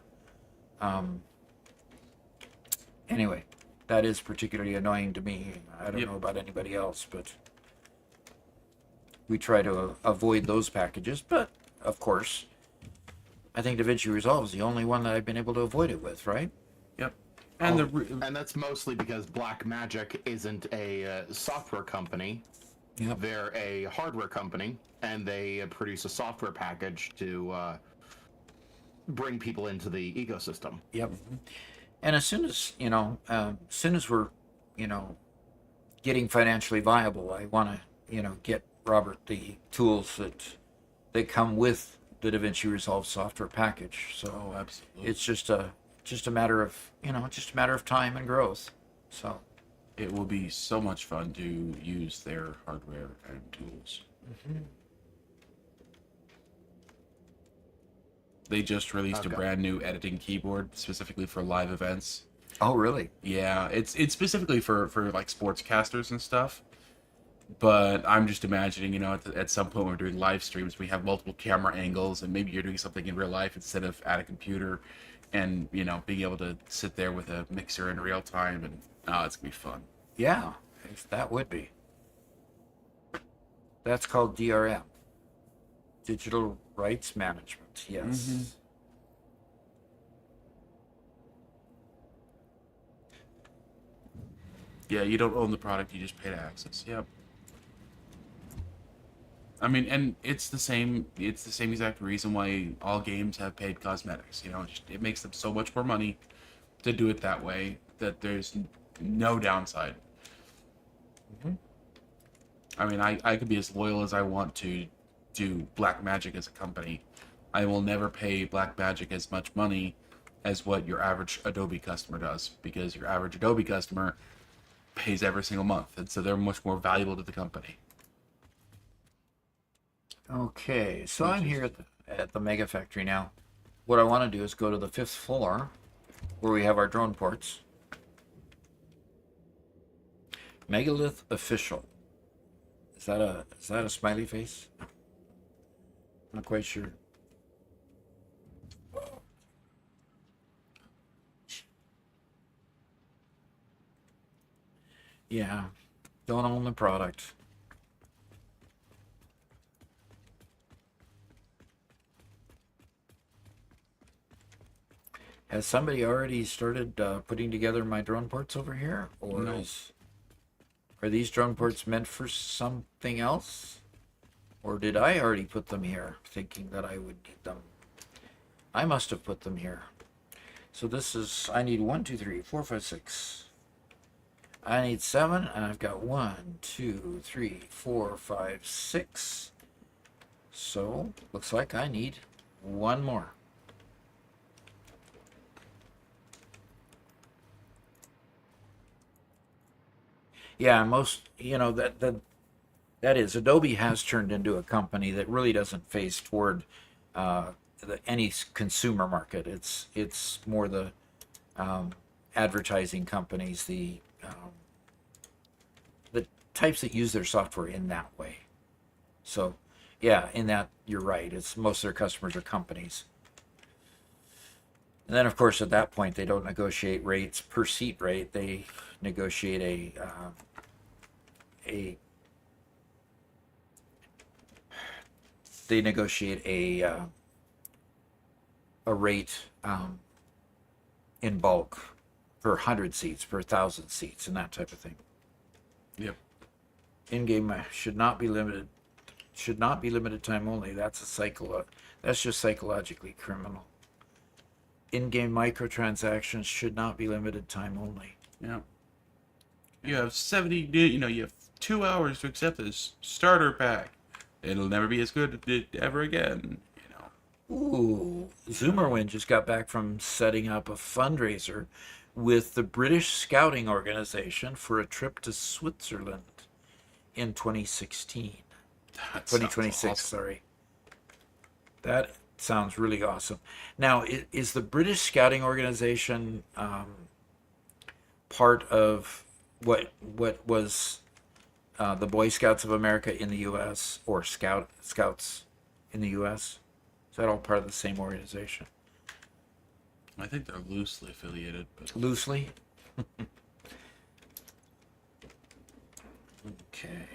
Anyway, that is particularly annoying to me. I don't know about anybody else, but we try to avoid those packages. But, of course, I think DaVinci Resolve is the only one that I've been able to avoid it with, right? Yep. And and that's mostly because Blackmagic isn't a software company. Yep. They're a hardware company, and they produce a software package to bring people into the ecosystem. Yep. And as soon as, we're, getting financially viable, I want to, get Robert the tools that come with the DaVinci Resolve software package. So absolutely. it's just a matter of time and growth. So it will be so much fun to use their hardware and tools. Mm-hmm. They just released a brand new editing keyboard specifically for live events. Oh, really? Yeah, it's specifically for like sportscasters and stuff. But I'm just imagining, at some point when we're doing live streams, we have multiple camera angles, and maybe you're doing something in real life instead of at a computer, and being able to sit there with a mixer in real time, and it's gonna be fun. Yeah, that would be. That's called DRM, Digital Rights Management. Yes. Mm-hmm. Yeah, you don't own the product; you just pay to access. Yep. I mean, and it's the same exact reason why all games have paid cosmetics. It makes them so much more money to do it that way that there's no downside. Mm-hmm. I mean, I could be as loyal as I want to Blackmagic as a company. I will never pay Blackmagic as much money as what your average Adobe customer does, because your average Adobe customer pays every single month, and so they're much more valuable to the company. Okay, so I'm here at the Mega Factory now. What I want to do is go to the 5th floor, where we have our drone ports. Megalith official. Is that a smiley face? Not quite sure. Yeah, don't own the product. Has somebody already started putting together my drone ports over here? Or No. are these drone ports meant for something else? Or did I already put them here, thinking that I would need them? I must have put them here. So this is, I need 1, 2, 3, 4, 5, 6. I need 7, and I've got 1, 2, 3, 4, 5, 6. So, looks like I need one more. Yeah, most, that is, Adobe has turned into a company that really doesn't face toward any consumer market. It's more the advertising companies, the types that use their software in that way. So, yeah, in that you're right. It's most of their customers are companies. And then, of course, at that point, they don't negotiate rates per seat rate. They negotiate a rate in bulk per 100 seats, per 1,000 seats, and that type of thing. Yep. In-game should not be limited time only. That's that's just psychologically criminal. In-game microtransactions should not be limited time only. Yeah. You have 70, you have 2 hours to accept this starter pack. It'll never be as good ever again, Ooh, Zoomerwin just got back from setting up a fundraiser with the British Scouting Organization for a trip to Switzerland in 2016. That 2026, sounds awesome. sorry. That sounds really awesome. Now, is the British Scouting Organization part of what was the Boy Scouts of America in the U.S. or Scouts in the U.S.? Is that all part of the same organization? I think they're loosely affiliated. But... Loosely? Okay.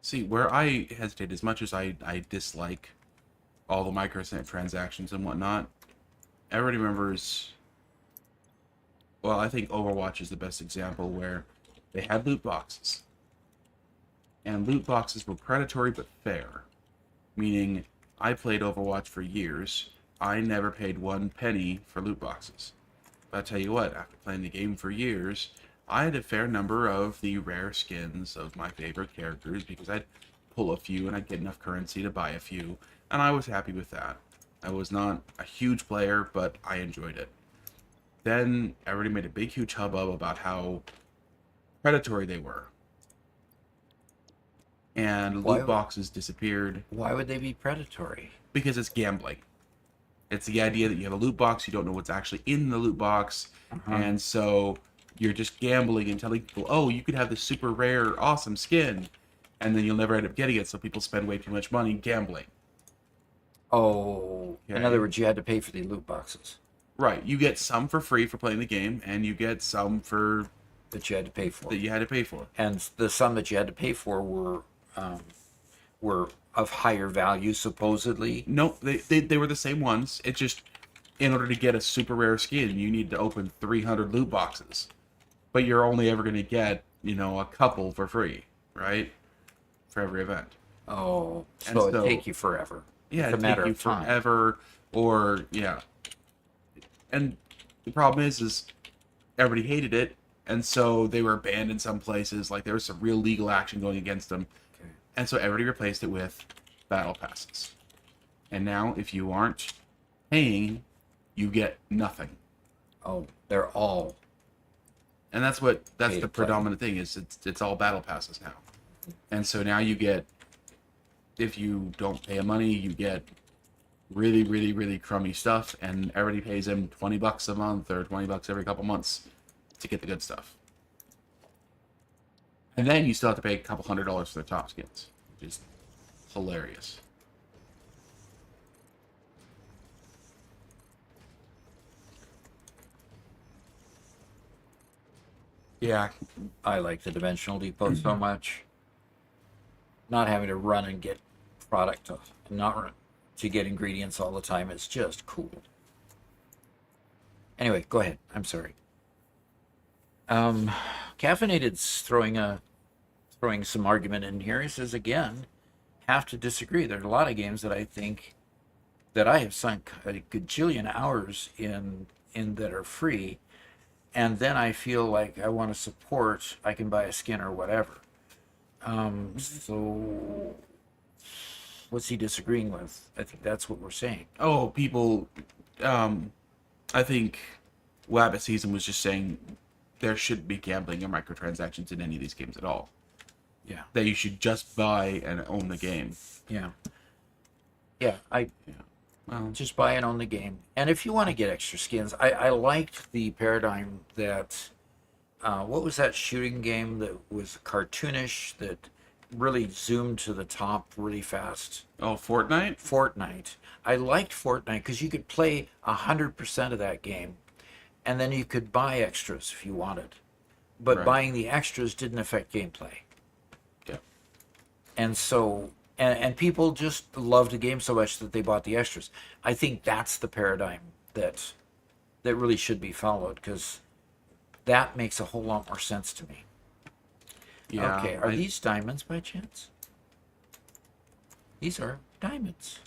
See, where I hesitate, as much as I dislike all the microtransactions and whatnot, everybody remembers... Well, I think Overwatch is the best example where they had loot boxes. And loot boxes were predatory but fair. Meaning, I played Overwatch for years. I never paid 1 penny for loot boxes. But I tell you what, after playing the game for years, I had a fair number of the rare skins of my favorite characters because I'd pull a few and I'd get enough currency to buy a few. And I was happy with that. I was not a huge player, but I enjoyed it. Then everybody made a big, huge hubbub about how predatory they were. And loot boxes disappeared. Why would they be predatory? Because it's gambling. It's the idea that you have a loot box, you don't know what's actually in the loot box, and so you're just gambling and telling people, oh, you could have this super rare, awesome skin, and then you'll never end up getting it, so people spend way too much money gambling. Oh, Okay. in other words, you had to pay for the loot boxes. Right. You get some for free for playing the game, and you get some for... That you had to pay for. That you had to pay for. And the some that you had to pay for were of higher value, supposedly. No, they were the same ones. It's just, in order to get a super rare skin, you need to open 300 loot boxes. But you're only ever going to get, a couple for free, right? For every event. Oh, so it'd take you forever. Yeah, it's a matter of time. Forever, or, yeah. And the problem is everybody hated it, and so they were banned in some places. Like, there was some real legal action going against them. Okay. And so everybody replaced it with battle passes. And now, if you aren't paying, you get nothing. Oh, they're all. And that's the predominant thing, is it's all battle passes now. And so now you get, if you don't pay money, you get really, really, really crummy stuff, and everybody pays them $20 a month or $20 every couple months to get the good stuff. And then you still have to pay a couple $100 for the top skins, which is hilarious. Yeah, I like the Dimensional Depot so much. Not having to run and get product not to get ingredients all the time is just cool. Anyway, go ahead. I'm sorry. Caffeinated's throwing some argument in here. He says again, have to disagree. There's a lot of games that I think that I have sunk a gajillion hours in that are free, and then I feel like I want to support. I can buy a skin or whatever. So what's he disagreeing with? I think that's what we're saying. Oh, people. I think Wabbit Season was just saying there shouldn't be gambling or microtransactions in any of these games at all. Yeah. That you should just buy and own the game. Yeah. Yeah. Well, Just buy and own the game. And if you want to get extra skins, I liked the paradigm that what was that shooting game that was cartoonish that really zoomed to the top really fast? oh, Fortnite? Fortnite. I liked Fortnite because you could play 100% of that game, and then you could buy extras if you wanted. But Right. buying the extras didn't affect gameplay. Yeah. And so, and people just loved the game so much that they bought the extras. I think that's the paradigm that really should be followed, because that makes a whole lot more sense to me. Yeah. Okay, are these diamonds by chance? These are diamonds.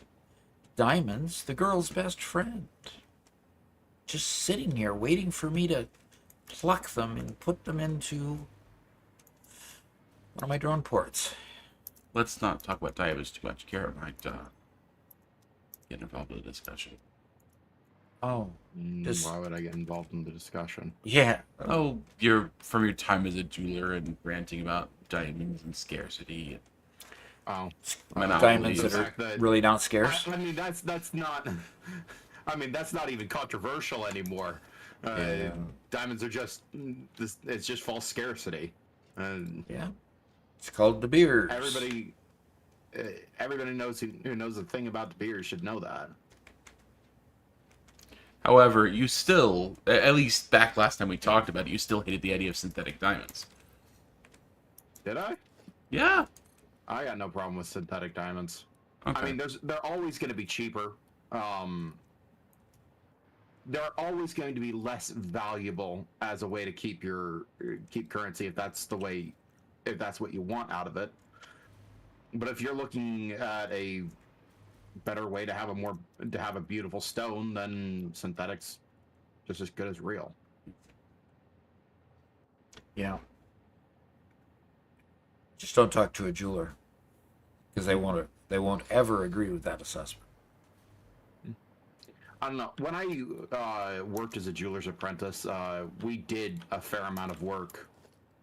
Diamonds, the girl's best friend. Just sitting here waiting for me to pluck them and put them into one of my drone ports. Let's not talk about diamonds too much. Kara might get involved in the discussion. Oh, Just- Why would I get involved in the discussion? yeah. Oh, from your time as a jeweler and ranting about diamonds and scarcity. Oh, Diamonds that the are fact that- really not scarce. I mean, that's not. I mean, that's not even controversial anymore. Yeah. Diamonds are just. It's just false scarcity. Yeah. It's called De Beers. Everybody knows who knows the thing about the beers should know that. However, you still, at least back last time we talked about it, you still hated the idea of synthetic diamonds. Did I? Yeah. I got no problem with synthetic diamonds. Okay. I mean, they're always going to be cheaper. They're always going to be less valuable as a way to keep currency if that's what you want out of it. But if you're looking at a better way to have a beautiful stone, then synthetics just as good as real. Yeah. Just don't talk to a jeweler, because they won't ever agree with that assessment. I don't know. When I worked as a jeweler's apprentice, we did a fair amount of work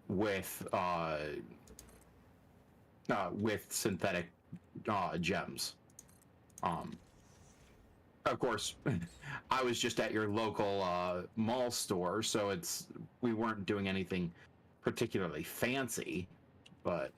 with synthetic gems. Of course, I was just at your local mall store, so we weren't doing anything particularly fancy, but.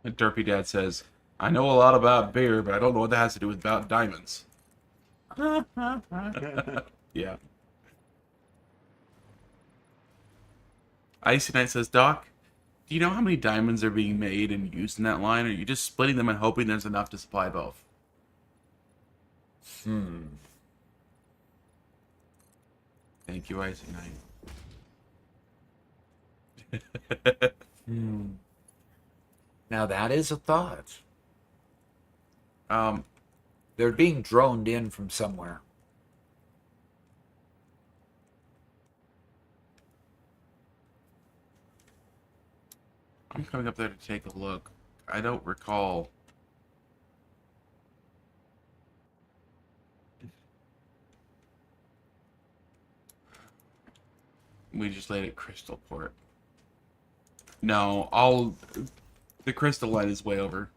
Derpy Dad says, I know a lot about beer, but I don't know what that has to do with about diamonds. Yeah. Icy Knight says, Doc, do you know how many diamonds are being made and used in that line, or are you just splitting them and hoping there's enough to supply both? Thank you, Icy Knight. Now that is a thought. Um, They're being droned in from somewhere. I'm coming up there to take a look. I don't recall. We just laid at Crystal Port. No, the Crystal line is way over.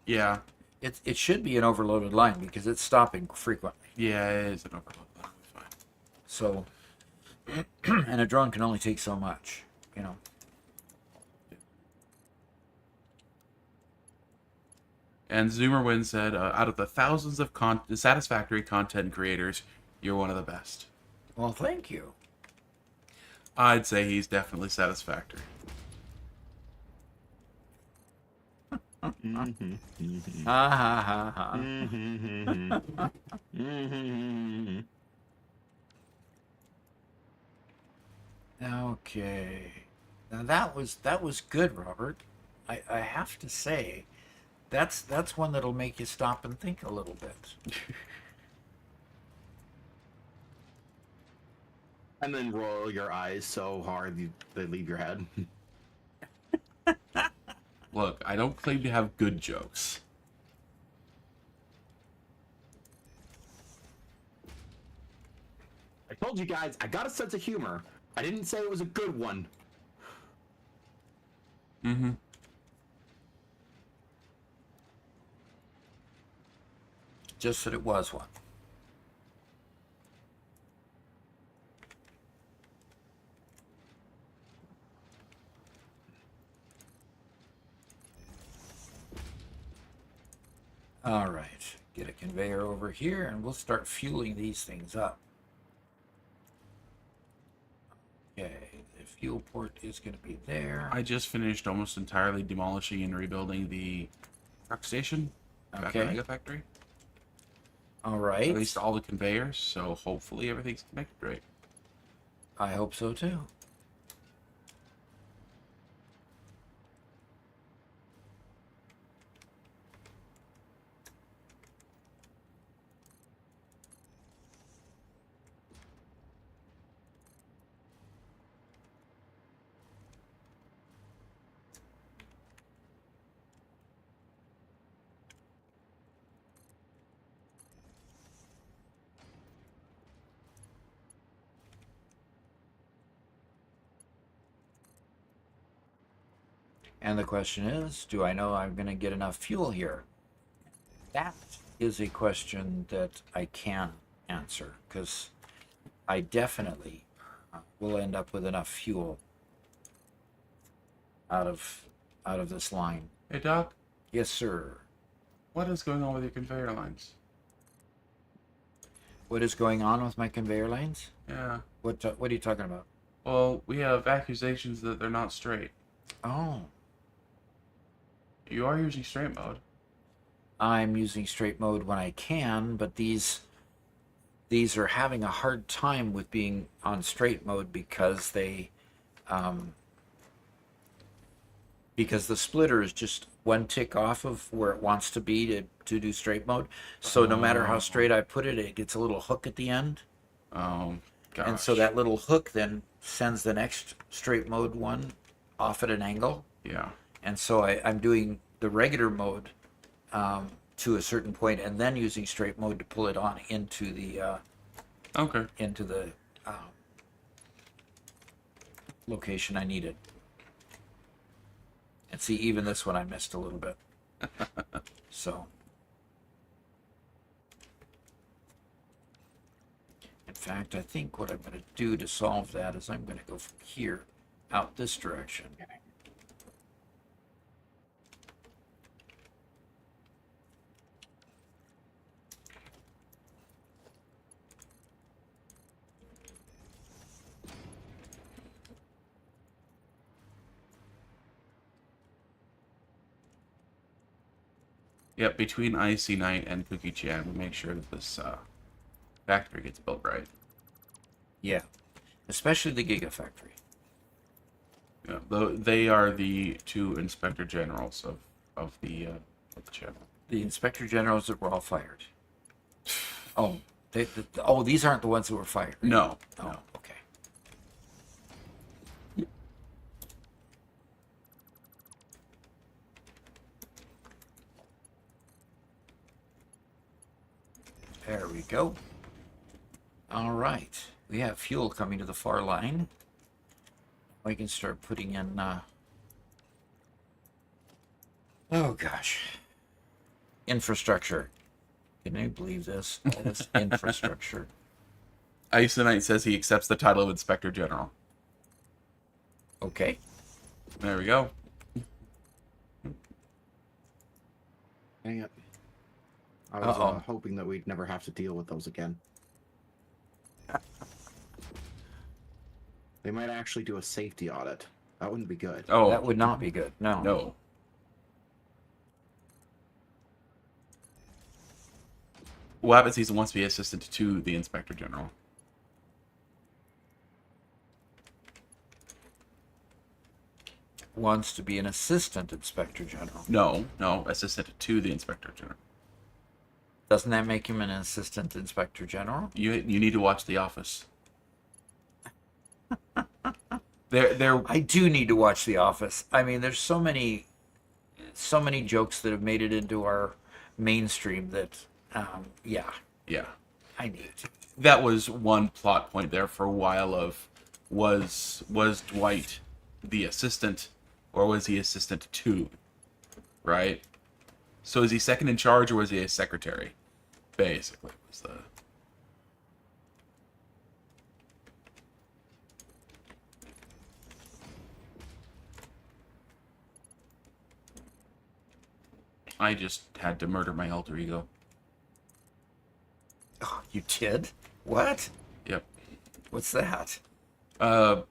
Yeah. It should be an overloaded line because it's stopping frequently. Yeah, it is an overload line. Fine. So, and a drone can only take so much, you know. And Zoomerwin said, out of the thousands of satisfactory content creators, you're one of the best. Well, thank you. I'd say he's definitely satisfactory. Mm-hmm. Ha ha ha ha. Mm-hmm. Mm-hmm. Okay. Now that was good, Robert. I have to say, that's one that'll make you stop and think a little bit. And then roll your eyes so hard they leave your head. Look, I don't claim to have good jokes. I told you guys, I got a sense of humor. I didn't say it was a good one. Mm-hmm. Just that it was one. All right, get a conveyor over here and we'll start fueling these things up. Okay, the fuel port is going to be there. I just finished almost entirely demolishing and rebuilding the truck station back Okay. at Mega Factory. All right. At least all the conveyors, so hopefully everything's connected right. I hope so too. And the question is, do I know I'm going to get enough fuel here? That is a question that I can answer, because I definitely will end up with enough fuel out of this line. Hey Doc, Yes, sir. what is going on with your conveyor lines? What is going on with my conveyor lines? Yeah. What are you talking about? Well, we have accusations that they're not straight. Oh, You are using straight mode. I'm using straight mode when I can, but these are having a hard time with being on straight mode because because the splitter is just one tick off of where it wants to be to do straight mode. So no matter how straight I put it, it gets a little hook at the end. Oh, gosh. And so that little hook then sends the next straight mode one off at an angle. Yeah. And so I'm doing the regular mode to a certain point, and then using straight mode to pull it on into the Okay. location I needed. And see, even this one I missed a little bit. So, in fact, I think what I'm going to do to solve that is I'm going to go from here out this direction. Yep, between Icy Night and Cookie Chan, we make sure that this factory gets built right. Yeah, especially the Gigafactory. Yeah, they are the two inspector generals of the channel. The inspector generals that were all fired. Oh, these aren't the ones that were fired. Right? No. Oh, No. okay. There we go. All right. We have fuel coming to the far line. We can start putting in, oh gosh, infrastructure. Can you believe this? All this infrastructure. Icy Night says he accepts the title of Inspector General. Okay. There we go. Dang it. I was Uh-oh. hoping that we'd never have to deal with those again. They might actually do a safety audit. That wouldn't be good. Oh, That would not be good. No. no. What happens is he wants to be assistant to the Inspector General. Wants to be an assistant inspector general. No, assistant to the Inspector General. Doesn't that make him an assistant inspector general? You need to watch The Office. There. I do need to watch The Office. I mean, there's so many jokes that have made it into our mainstream that, yeah, Yeah. I need to. That was one plot point there for a while of was Dwight the assistant or was he assistant to, right? So is he second in charge or was he a secretary? Basically was the I just had to murder my alter ego. Oh, you did? What? Yep. What's that? My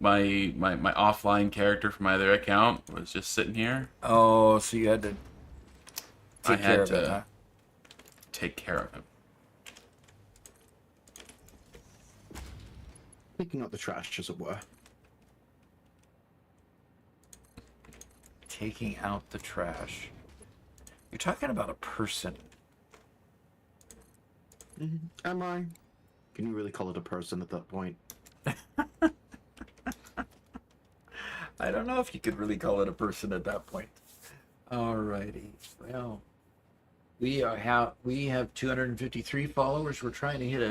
offline character from my other account was just sitting here. Oh, so you had to I take care had of it, to huh? take care of him. Picking up the trash, as it were. Taking out the trash. You're talking about a person. Am I? Can you really call it a person at that point? I don't know if you could really call it a person at that point. Alrighty. Well, we have 253 followers. We're trying to hit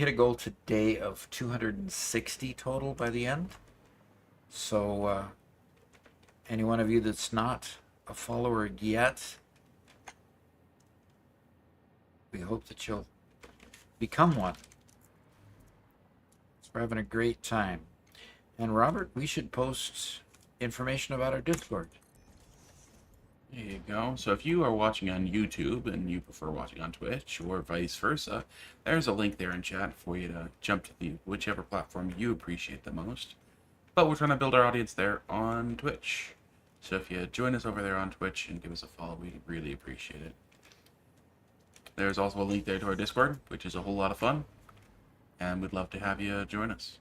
a goal today of 260 total by the end. So, any one of you that's not a follower yet, we hope that you'll become one. We're having a great time. And Robert, we should post information about our Discord. There you go. So if you are watching on YouTube and you prefer watching on Twitch or vice versa, there's a link there in chat for you to jump to the whichever platform you appreciate the most. But we're trying to build our audience there on Twitch. So if you join us over there on Twitch and give us a follow, we'd really appreciate it. There's also a link there to our Discord, which is a whole lot of fun. And we'd love to have you join us.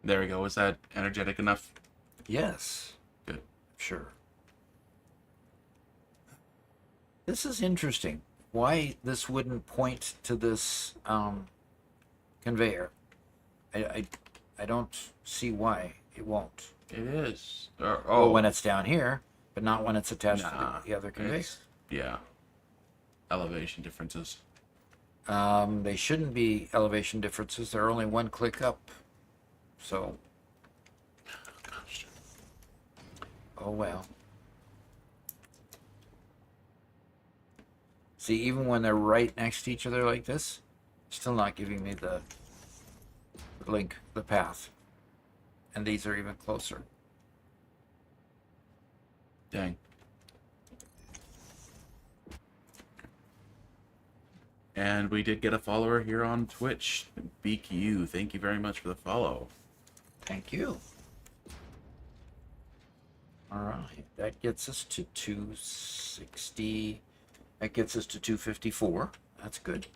There we go. Was that energetic enough? Yes, Good. sure. This is interesting. Why this wouldn't point to this conveyor? I don't see why it won't. It is. Well, when it's down here, but not when it's attached Nah, to the other conveyor. Yeah. Elevation differences. They shouldn't be elevation differences. They're only one click up. So, Gosh. oh well. See, even when they're right next to each other like this, still not giving me the link, the path. And these are even closer. Dang. And we did get a follower here on Twitch. BQ, thank you very much for the follow. Thank you. All right, that gets us to 260. That gets us to 254. That's good.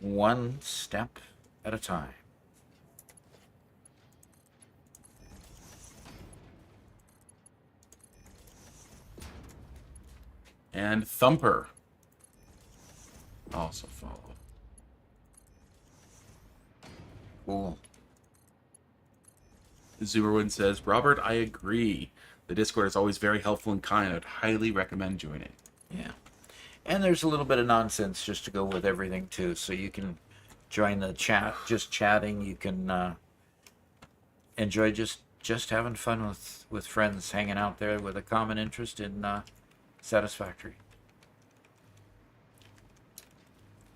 One step at a time. And Thumper also follow. Cool. Zuberwin says, Robert, I agree. The Discord is always very helpful and kind. I'd highly recommend joining. Yeah. And there's a little bit of nonsense just to go with everything too. So you can join the chat, just chatting. You can enjoy just having fun with friends, hanging out there with a common interest in Satisfactory.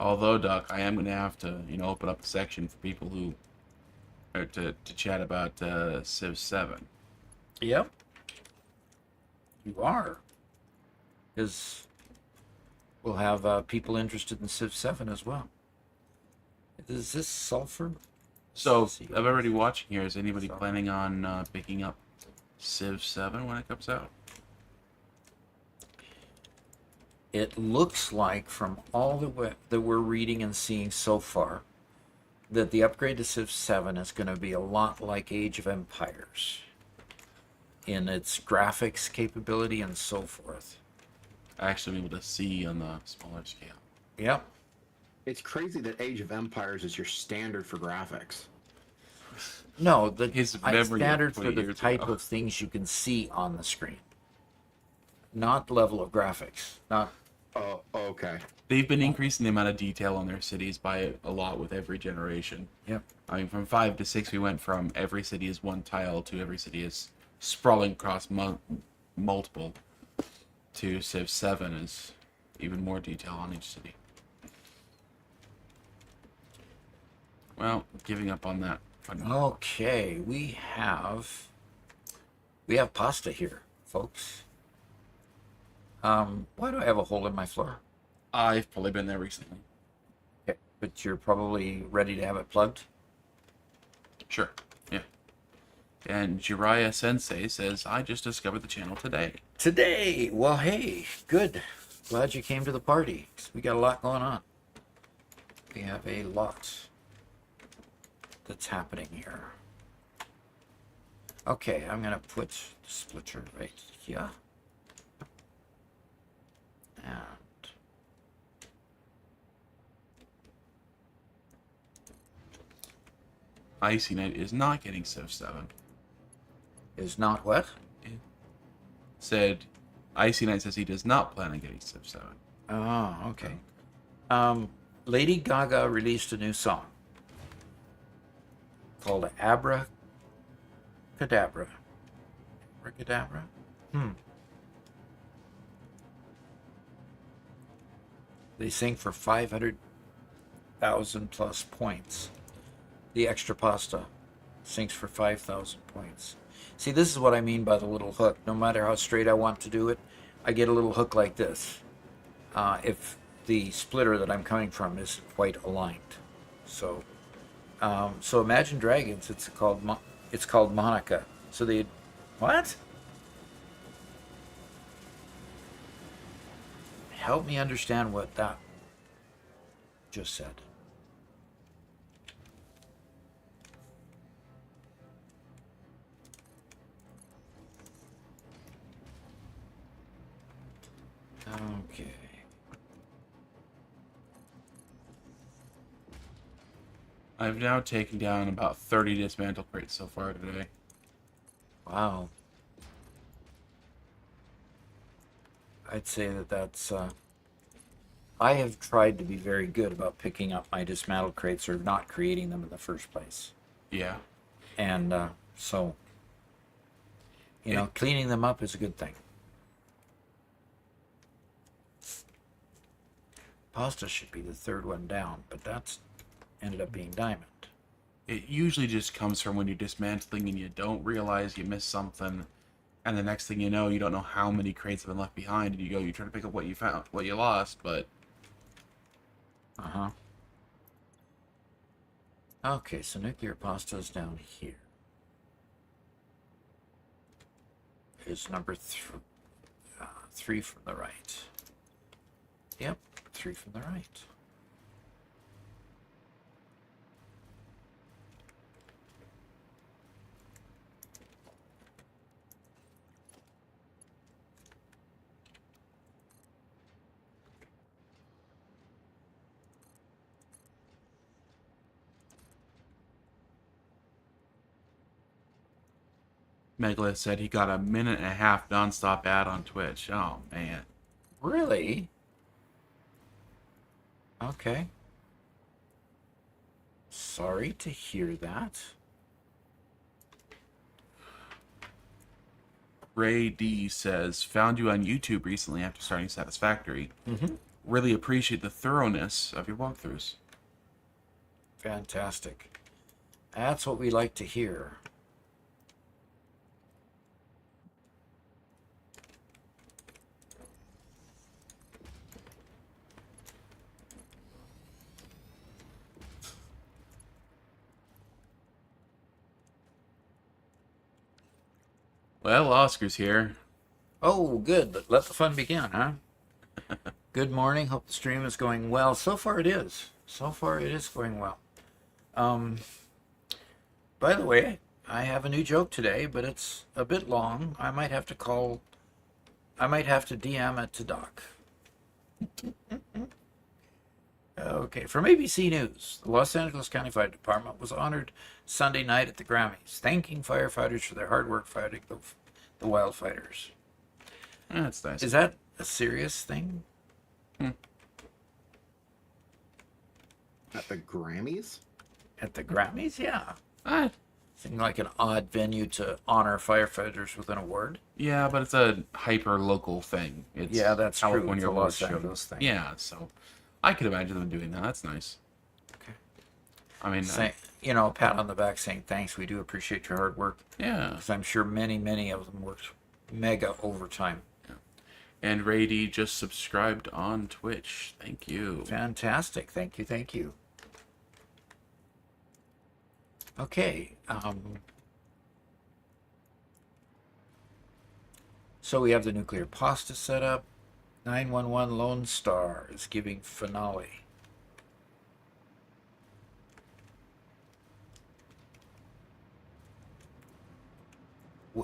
Although, Doc, I am going to have to, open up a section for people who, or to chat about Civ 7. Yep. You are. Because we'll have people interested in Civ 7 as well. Is this sulfur? So, Let's see. I'm already watching here. Is anybody planning on picking up Civ 7 when it comes out? It looks like, from all that we're reading and seeing so far, that the upgrade to Civ 7 is going to be a lot like Age of Empires in its graphics capability and so forth. Actually, be able to see on the smaller scale. Yep. It's crazy that Age of Empires is your standard for graphics. No, His it's memory of standard for 20 the years type ago. of things you can see on the screen. Not level of graphics. Not. Oh, okay. They've been increasing the amount of detail on their cities by a lot with every generation. Yep. I mean, from 5 to 6, we went from every city is one tile to every city is sprawling across multiple, to Civ 7 is even more detail on each city. Well, giving up on that for now. Okay, we have pasta here, folks. Why do I have a hole in my floor? I've probably been there recently. Okay, but you're probably ready to have it plugged? Sure, yeah. And Jiraiya Sensei says, I just discovered the channel today. Today! Well, hey, good. Glad you came to the party. 'Cause we got a lot going on. We have a lot that's happening here. Okay, I'm going to put the splitter right here. And Icy Knight is not getting Civ 7. is not what? Said, Icy Knight says he does not plan on getting Civ 7. Oh, okay. Lady Gaga released a new song called Abra Cadabra. Abracadabra? They sing for 500,000 plus points. The extra pasta sings for 5,000 points. See, this is what I mean by the little hook. No matter how straight I want to do it, I get a little hook like this. If the splitter that I'm coming from isn't quite aligned. So Imagine Dragons, it's called Monica. So they, what? Help me understand what that just said. Okay. I've now taken down about 30 dismantle crates so far today. Wow. I'd say that's I have tried to be very good about picking up my dismantled crates or not creating them in the first place. Yeah. And so, cleaning them up is a good thing. Pasta should be the third one down, but that's ended up being diamond. It usually just comes from when you're dismantling and you don't realize you missed something, and the next thing you know, you don't know how many crates have been left behind, and you try to pick up what you found, what you lost, but... Okay, so nuclear pasta is down here. Here's number 3 from the right. Yep, 3 from the right. Megalith said he got a minute and a half nonstop ad on Twitch. Oh, man. Really? Okay. Sorry to hear that. Ray D says, found you on YouTube recently after starting Satisfactory. really appreciate the thoroughness of your walkthroughs. Fantastic. That's what we like to hear. Well, Oscar's here. Oh, good. Let the fun begin, huh? Good morning. Hope the stream is going well. So far it is. So far it is going well. By the way, I have a new joke today, but it's a bit long. I might have to DM it to Doc. Okay, from ABC News, the Los Angeles County Fire Department was honored Sunday night at the Grammys, thanking firefighters for their hard work fighting the wildfires. That's nice. Is that a serious thing? At the Grammys? At the Grammys, yeah. Ah, Seemed like an odd venue to honor firefighters with an award. yeah, but it's a hyper-local thing. It's Yeah, that's true. California It's a Awards Los show. Angeles thing. Yeah, so I could imagine them doing that. That's nice. Okay. I mean, Say, you know, a pat on the back saying thanks. We do appreciate your hard work. yeah. Because I'm sure many of them worked mega overtime. And Rady just subscribed on Twitch. Thank you. Fantastic. Thank you. Okay. So we have the nuclear pasta set up. 911 Lone Star is giving finale.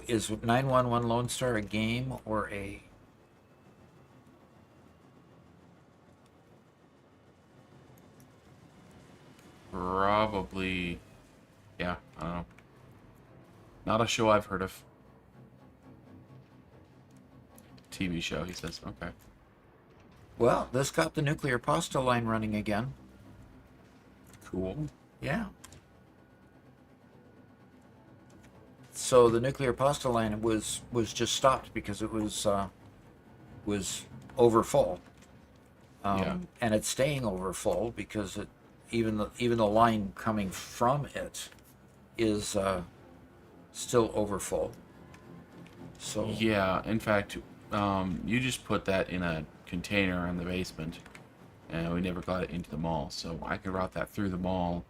Is 911 Lone Star a game or a... Probably, yeah, I don't know. Not a show I've heard of. TV show, he says. Okay. Well, this got the nuclear pasta line running again. Cool. Yeah. So the nuclear pasta line was just stopped because it was over full. Yeah. And it's staying over full because even the line coming from it is still over full. So Yeah, in fact, you just put that in a container in the basement, and we never got it into the mall, so I could route that through the mall.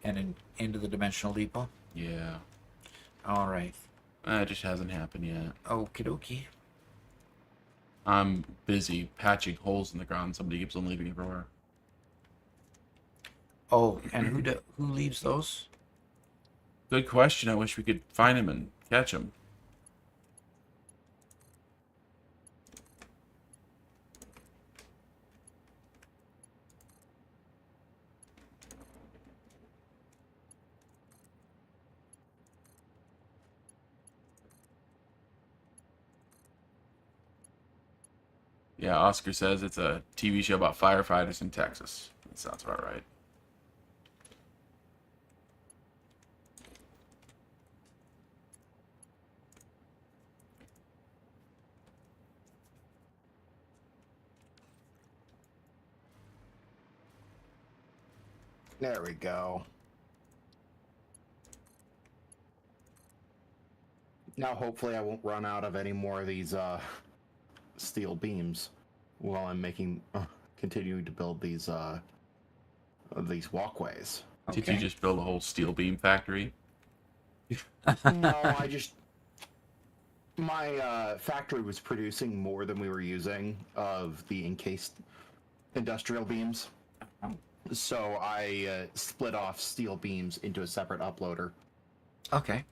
and into the dimensional depot. Yeah. All right. It just hasn't happened yet. Okie dokie. I'm busy patching holes in the ground. Somebody keeps on leaving everywhere. Oh, and who leaves those? Good question. I wish we could find him and catch him. Yeah, Oscar says it's a TV show about firefighters in Texas. That sounds about right. There we go. Now, hopefully, I won't run out of any more of these steel beams while I'm continuing to build these walkways. Did you just build a whole steel beam factory? No, my factory was producing more than we were using of the encased industrial beams. So I split off steel beams into a separate uploader. Okay.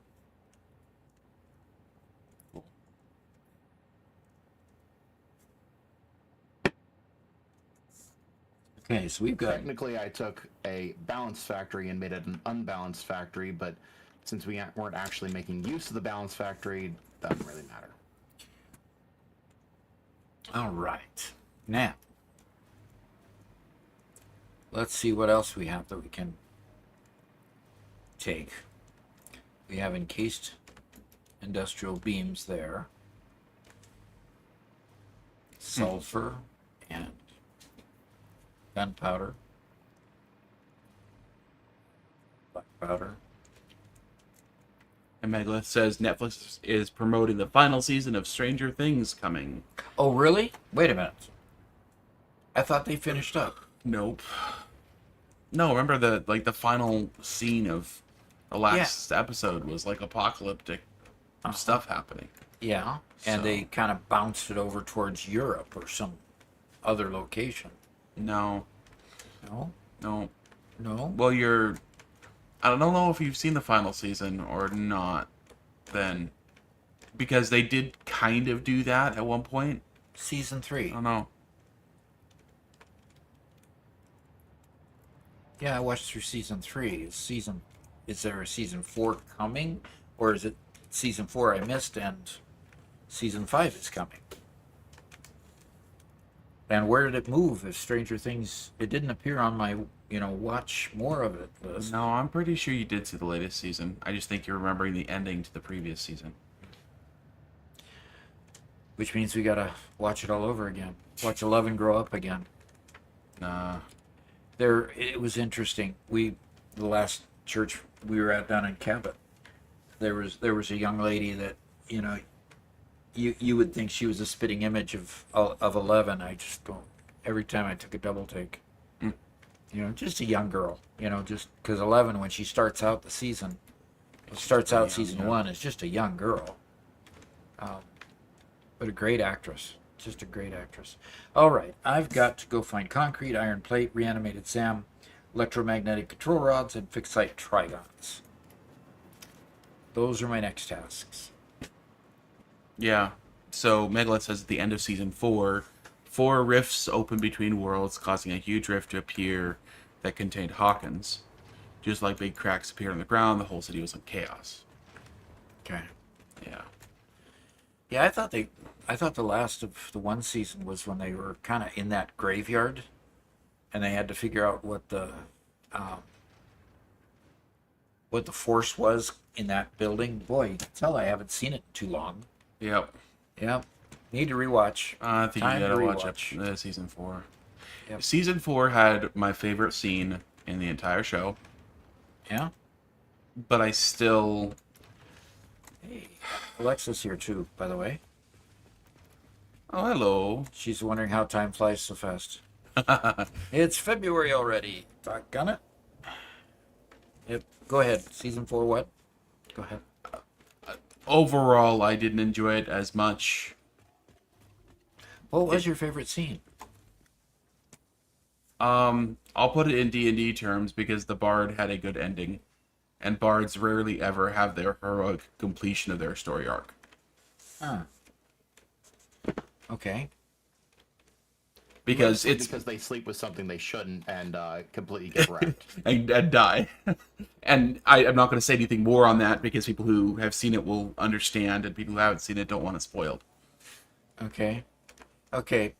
Okay, so we've got... Technically, I took a balanced factory and made it an unbalanced factory, but since we weren't actually making use of the balanced factory, it doesn't really matter. All right. Now, let's see what else we have that we can take. We have encased industrial beams there. Sulfur and Gunpowder. Black powder. And Megalith says Netflix is promoting the final season of Stranger Things coming. Oh, really? Wait a minute. I thought they finished up. Nope. No, remember the final scene of the last episode was like apocalyptic stuff happening. Yeah, and So- they kind of bounced it over towards Europe or some other location. No, No? no. No? Well, I don't know if you've seen the final season or not. Then, because they did kind of do that at one point. Season I 3. don't know. Yeah, I watched through season 3. Is there a season 4 coming? Or is it season 4 I missed and season 5 is coming? And where did it move? If Stranger Things, it didn't appear on my, watch more of it list. No, I'm pretty sure you did see the latest season. I just think you're remembering the ending to the previous season. Which means we gotta watch it all over again. Watch 11 grow up again. Nah. It was interesting. The last church we were at down in Cabot, there was a young lady that, you would think she was a spitting image of 11. I just don't. Every time I took a double take, just a young girl. Just because 11, when she starts out the season, season 1 is just a young girl. But a great actress. Just a great actress. All right, I've got to go find concrete, iron plate, reanimated SAM, electromagnetic control rods, and fixite trigons. Those are my next tasks. Yeah. So Megalith says at the end of season 4, 4 rifts open between worlds, causing a huge rift to appear that contained Hawkins. Just like big cracks appeared on the ground, the whole city was in chaos. Okay. Yeah. Yeah, I thought the last of the one season was when they were kind of in that graveyard, and they had to figure out what the force was in that building. Boy, you can tell I haven't seen it in too long. Yep. Yeah, need to rewatch. I think Time you gotta to watch rewatch. it. Season 4. Yep. Season 4 had my favorite scene in the entire show, Yeah. but I still... Hey, Alexa's here too, by the way. Oh, hello. She's wondering how time flies so fast. It's February already. Doggone it. Yep. Go ahead. Season 4, what? Go ahead. Overall, I didn't enjoy it as much. What was your favorite scene? I'll put it in D&D terms because the Bard had a good ending. And Bards rarely ever have their heroic completion of their story arc. Huh. Okay. Because Mostly it's... because they sleep with something they shouldn't and completely get wrecked. and die. And I'm not going to say anything more on that because people who have seen it will understand, and people who haven't seen it don't want it spoiled. Okay. Okay.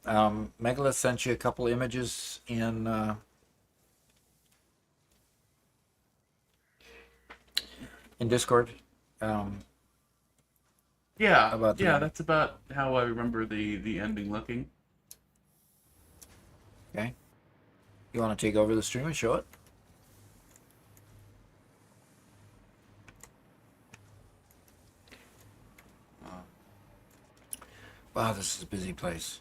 Megalith sent you a couple images in Discord. Yeah, About the yeah, end. that's about how I remember the ending looking. Okay. You want to take over the stream and show it? Wow, this is a busy place.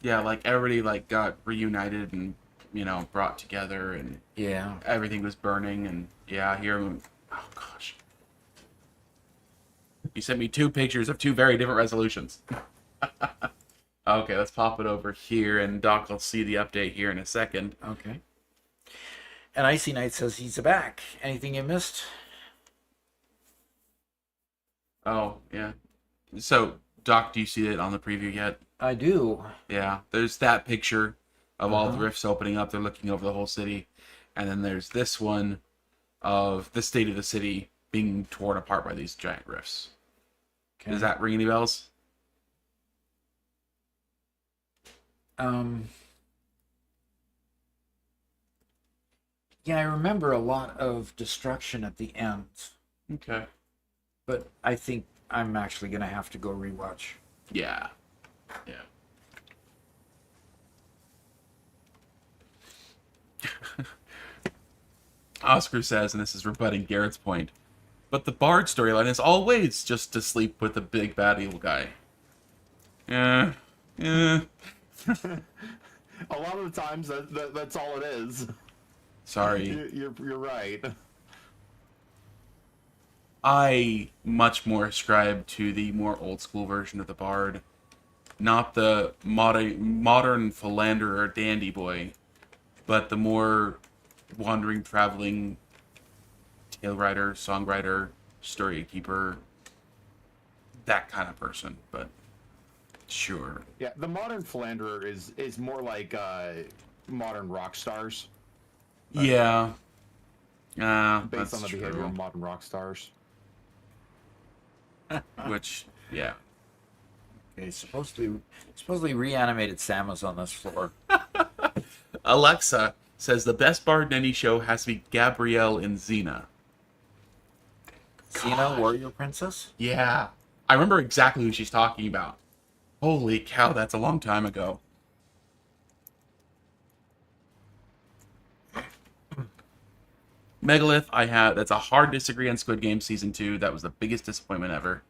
Yeah, like everybody got reunited and brought together, and Yeah. everything was burning, and yeah, here. Oh gosh. You sent me 2 pictures of 2 very different resolutions. Okay, let's pop it over here, and Doc will see the update here in a second. Okay. And Icy Knight says he's back. Anything you missed? Oh, yeah. So, Doc, do you see it on the preview yet? I do. Yeah, there's that picture of all the Uh-huh. rifts opening up. They're looking over the whole city. And then there's this one of the state of the city being torn apart by these giant rifts. Okay. Does that ring any bells? Yeah, I remember a lot of destruction at the end, Okay. but I think I'm actually gonna have to go rewatch. Yeah. Yeah. Oscar says, and this is rebutting Garrett's point, but the Bard storyline is always just to sleep with the big bad evil guy. Yeah. Yeah. A lot of the times, that's all it is. Sorry. You're right. I much more ascribe to the more old school version of the Bard. Not the modern philanderer dandy boy, but the more wandering, traveling tale writer, songwriter, story keeper, that kind of person. But sure. Yeah, the modern philanderer is more like modern rock stars. Yeah. Based That's on the true. behavior of modern rock stars. Which, yeah. Okay, supposedly reanimated Sam was on this floor. Alexa says the best bard in any show has to be Gabrielle in Xena. Xena, Warrior Princess? Yeah. I remember exactly who she's talking about. Holy cow, that's a long time ago. Megalith, that's a hard disagree on Squid Game Season 2. That was the biggest disappointment ever.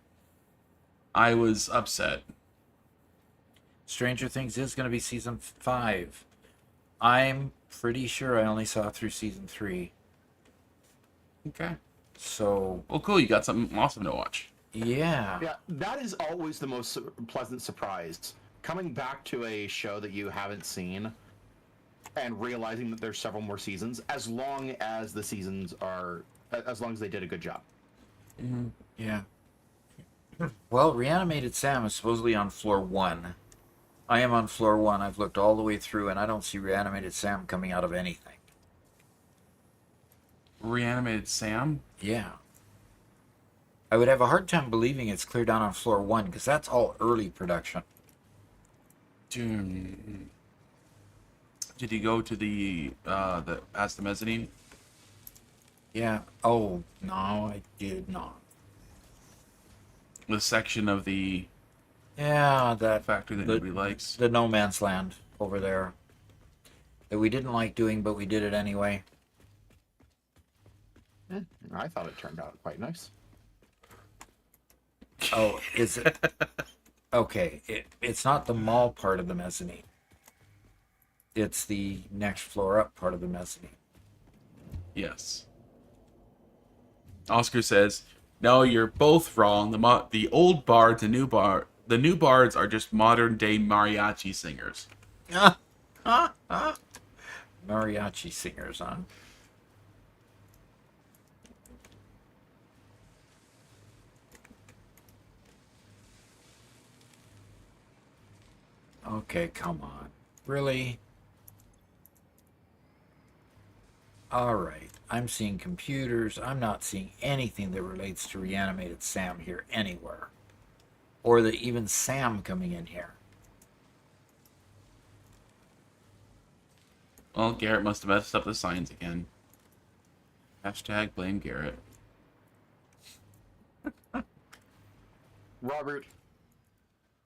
I was upset. Stranger Things is going to be season 5. I'm pretty sure I only saw through season 3. Okay. So, Well, cool, you got something awesome to watch. yeah. Yeah, that is always the most pleasant surprise. Coming back to a show that you haven't seen and realizing that there's several more seasons, as long as the seasons are, as long as they did a good job. Yeah. Well, Reanimated Sam is supposedly on floor 1. I am on floor 1. I've looked all the way through, and I don't see Reanimated Sam coming out of anything. Reanimated Sam? Yeah. I would have a hard time believing it's clear down on floor 1, because that's all early production. Did you go to the past the mezzanine? Yeah. Oh, no, I did not. The section of the Yeah, that factory that nobody likes. the no man's land over there that we didn't like doing, but we did it anyway. I thought it turned out quite nice. Oh, is it? Okay, it's not the mall part of the mezzanine. It's the next floor up part of the mezzanine. Yes. Oscar says, "No, you're both wrong. The old bards, the new bards are just modern day mariachi singers." Mariachi singers, huh? Okay, come on. Really? Alright, I'm seeing computers. I'm not seeing anything that relates to Reanimated Sam here anywhere. Or even Sam coming in here. Well, Garrett must have messed up the signs again. Hashtag blame Garrett. Robert,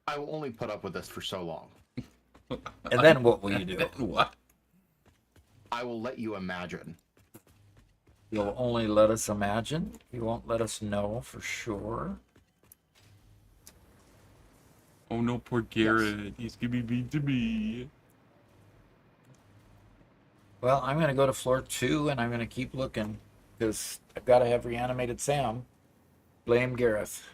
I will only put up with this for so long. And then what will you do? What? I will let you imagine. You'll only let us imagine? You won't let us know for sure? Oh no, poor Garrett. He's gonna be mean to me. Well, I'm going to go to floor 2 and I'm going to keep looking because I've got to have Reanimated Sam. Blame Gareth.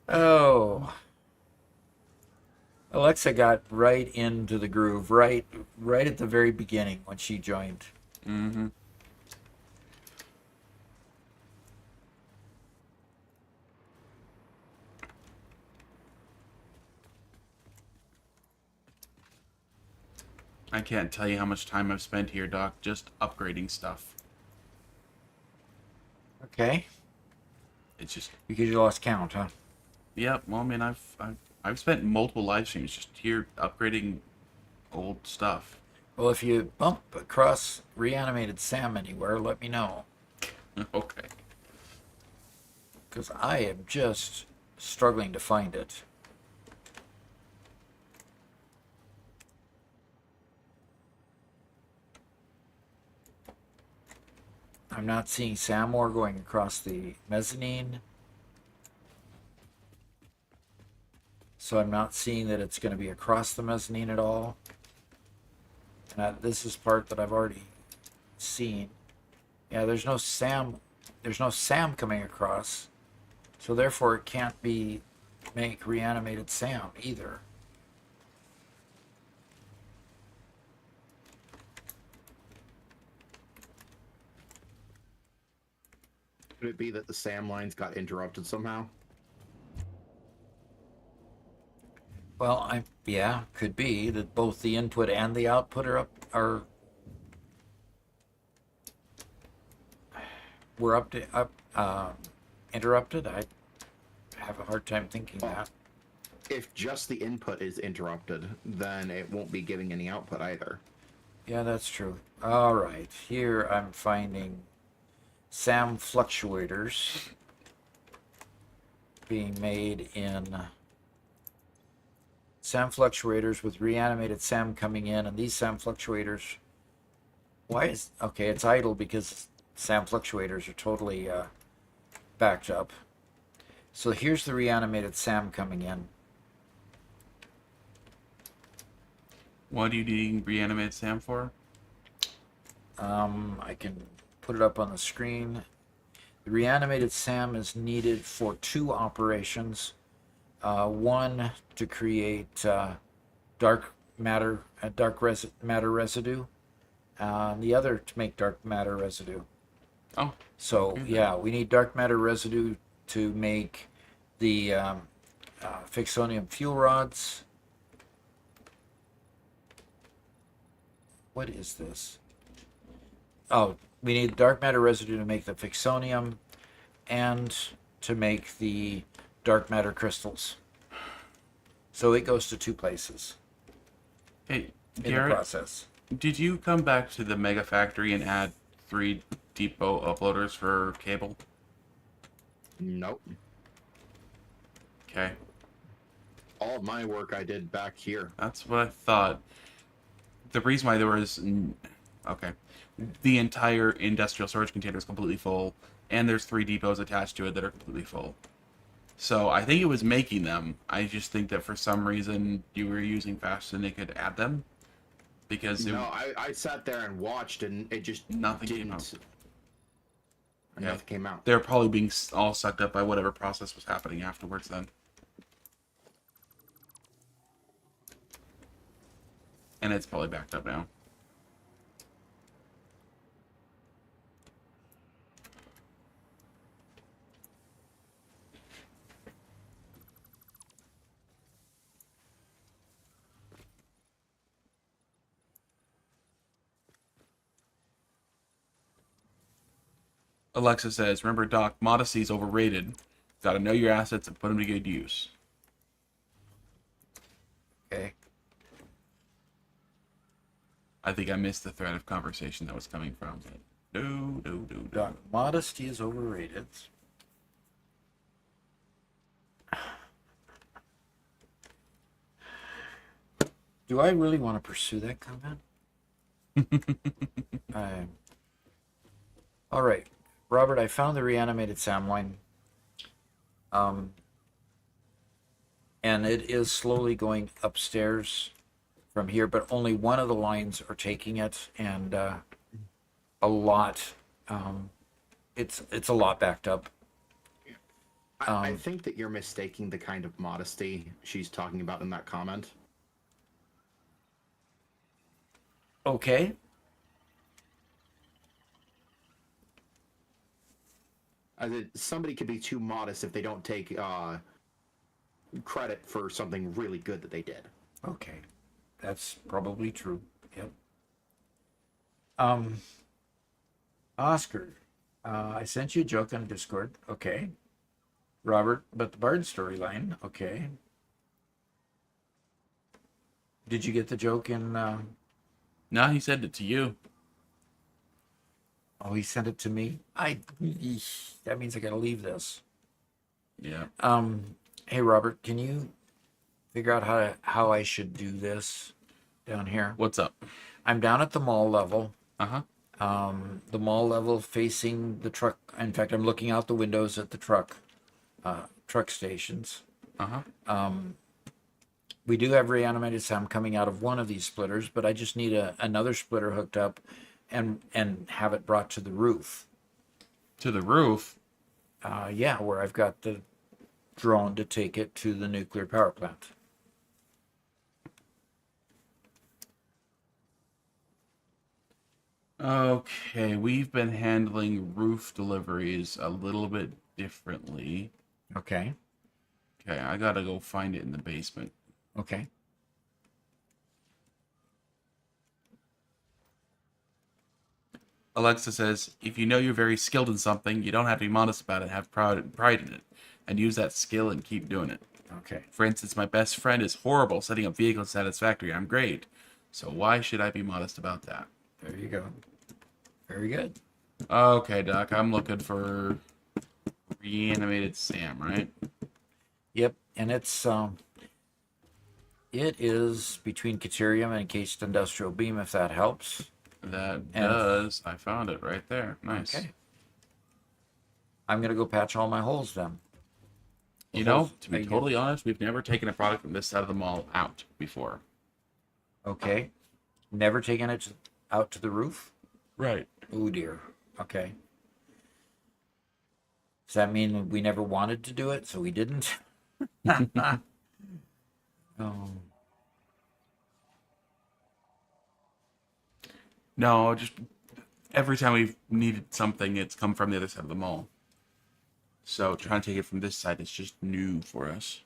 Oh. Alexa got right into the groove, right at the very beginning when she joined. Mm-hmm. I can't tell you how much time I've spent here, Doc, just upgrading stuff. Okay. It's just, Because you lost count, huh? yeah. Well, I mean, I've spent multiple live streams just here upgrading old stuff. Well, if you bump across Reanimated Sam anywhere, let me know. Okay. Because I am just struggling to find it. I'm not seeing SAM ore going across the mezzanine. So I'm not seeing that it's going to be across the mezzanine at all. And this is part that I've already seen. Yeah, there's no SAM coming across. So therefore it can't make reanimated SAM either. Could it be that the SAM lines got interrupted somehow? Well, yeah, could be that both the input and the output are interrupted. I have a hard time thinking that. If just the input is interrupted, then it won't be giving any output either. Yeah, that's true. All right, here I'm finding SAM fluctuators being made in SAM fluctuators with reanimated SAM coming in, and these SAM fluctuators, okay, it's idle because SAM fluctuators are totally backed up. So here's the reanimated SAM coming in. What do you need reanimated SAM for? I can put it up on the screen. The reanimated SAM is needed for two operations. One to create dark matter residue, and the other to make dark matter residue. Oh. So yeah, we need dark matter residue to make the Ficsonium fuel rods. What is this? Oh, we need dark matter residue to make the Ficsonium and to make the dark matter crystals. So it goes to two places Hey, in the Garrett, process. did you come back to the Mega Factory and add 3 depot uploaders for cable? Nope. Okay. All of my work I did back here. That's what I thought. The reason why there was... Okay. The entire industrial storage container is completely full, and there's 3 depots attached to it that are completely full. So I think it was making them. I just think that for some reason you were using faster than it could add them. Because No, I sat there and watched, and it just Nothing didn't. came out. And nothing came out. they're probably being all sucked up by whatever process was happening afterwards then. And it's probably backed up now. Alexa says, remember, Doc, modesty is overrated. Gotta know your assets and put them to good use. Okay. I think I missed the thread of conversation that was coming from. No. Doc, modesty is overrated. Do I really want to pursue that comment? All right, Robert, I found the reanimated SAM line. And it is slowly going upstairs from here, but only one of the lines are taking it, and a lot. It's a lot backed up. I think that you're mistaking the kind of modesty she's talking about in that comment. Okay. Somebody could be too modest if they don't take credit for something really good that they did. Okay. That's probably true. Yep. Oscar, I sent you a joke on Discord. Okay. Robert, but the Bard storyline. Okay. Did you get the joke in? No, he said it to you. Oh, he sent it to me. That means I gotta leave this. Yeah. Hey Robert, can you figure out how I should do this down here? What's up? I'm down at the mall level. Uh-huh. The mall level facing the truck. In fact, I'm looking out the windows at the truck stations. Uh-huh. We do have reanimated sound coming out of one of these splitters, but I just need another splitter hooked up and have it brought to the roof. To the roof? Yeah, where I've got the drone to take it to the nuclear power plant. Okay, we've been handling roof deliveries a little bit differently. Okay. Okay, I gotta go find it in the basement. Okay. Alexa says, if you know you're very skilled in something, you don't have to be modest about it, have pride in it, and use that skill and keep doing it. Okay. For instance, my best friend is horrible setting up vehicles Satisfactory. I'm great. So why should I be modest about that? There you go. Very good. Okay, Doc, I'm looking for reanimated Sam, right? Yep, and it is between Caterium and Encased Industrial Beam, if that helps. That And- does. I found it right there. Nice. Okay. I'm gonna go patch all my holes then. You know, Holes- to be I get- totally honest, we've never taken a product from this side of the mall out before. Okay. Never taken it out to the roof? Right. Oh dear. Okay. Does that mean we never wanted to do it, so we didn't? Oh. No, just every time we've needed something, it's come from the other side of the mall. So trying to take it from this side is just new for us.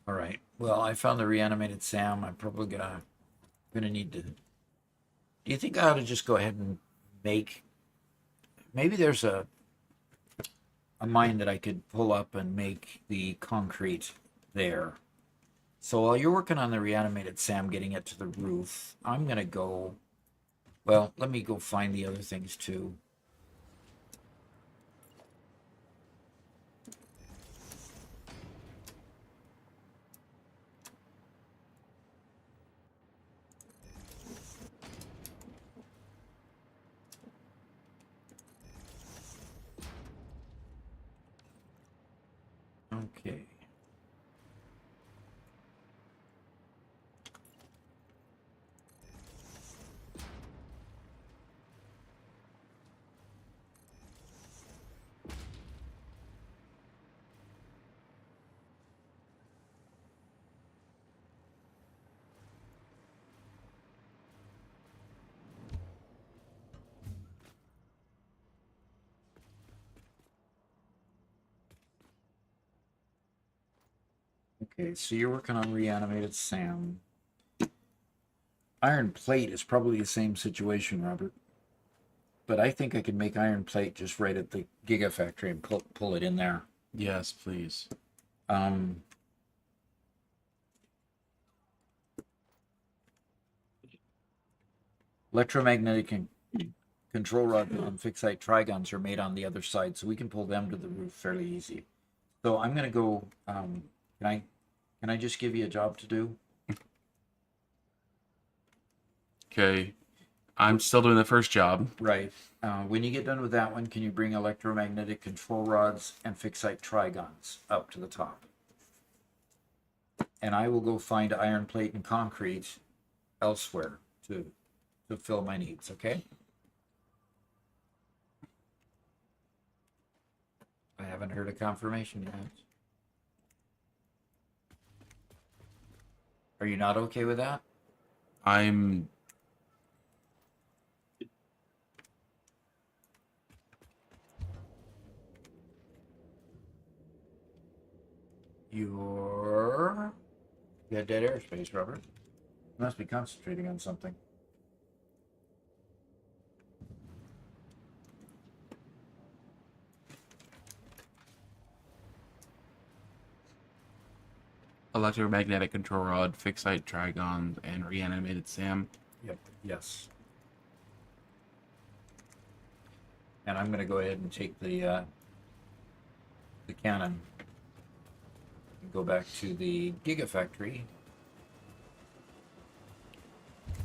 All right. Well, I found the reanimated Sam. I'm probably gonna need to. Do you think I ought to just go ahead and make? Maybe there's a mine that I could pull up and make the concrete there. So while you're working on the reanimated Sam, getting it to the roof, I'm gonna go. Well, let me go find the other things too. Okay. Okay, so you're working on reanimated Sam. Iron plate is probably the same situation, Robert. But I think I can make iron plate just right at the Gigafactory and pull it in there. Yes, please. Um, Electromagnetic control rod and Fixite trigons are made on the other side, so we can pull them to the roof fairly easy. So I'm gonna go. Can I just give you a job to do? Okay. I'm still doing the first job. Right. When you get done with that one, can you bring electromagnetic control rods and Fixite trigons up to the top? And I will go find iron plate and concrete elsewhere to fill my needs, okay? I haven't heard a confirmation yet. Are you not okay with that? I'm You had dead airspace, Robert. You must be concentrating on something. electromagnetic control rod, Fixite Trigon, and reanimated Sam. Yep. Yes. And I'm going to go ahead and take the cannon and go back to the Gigafactory.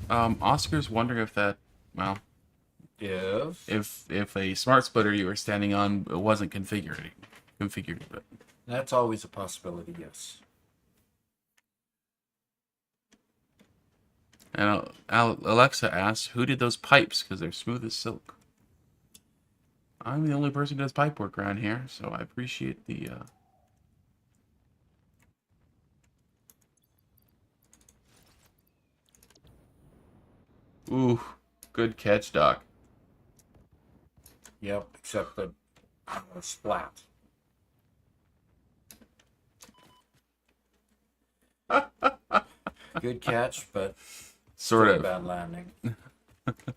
Oscar's wondering if that, well, if a smart splitter you were standing on wasn't configured, but That's always a possibility, yes. and Alexa asks, "Who did those pipes? Because they're smooth as silk." I'm the only person who does pipe work around here, so I appreciate the. Ooh, good catch, Doc. Yep, except the splat. Good catch, but Sort still a of. bad landing. Okay.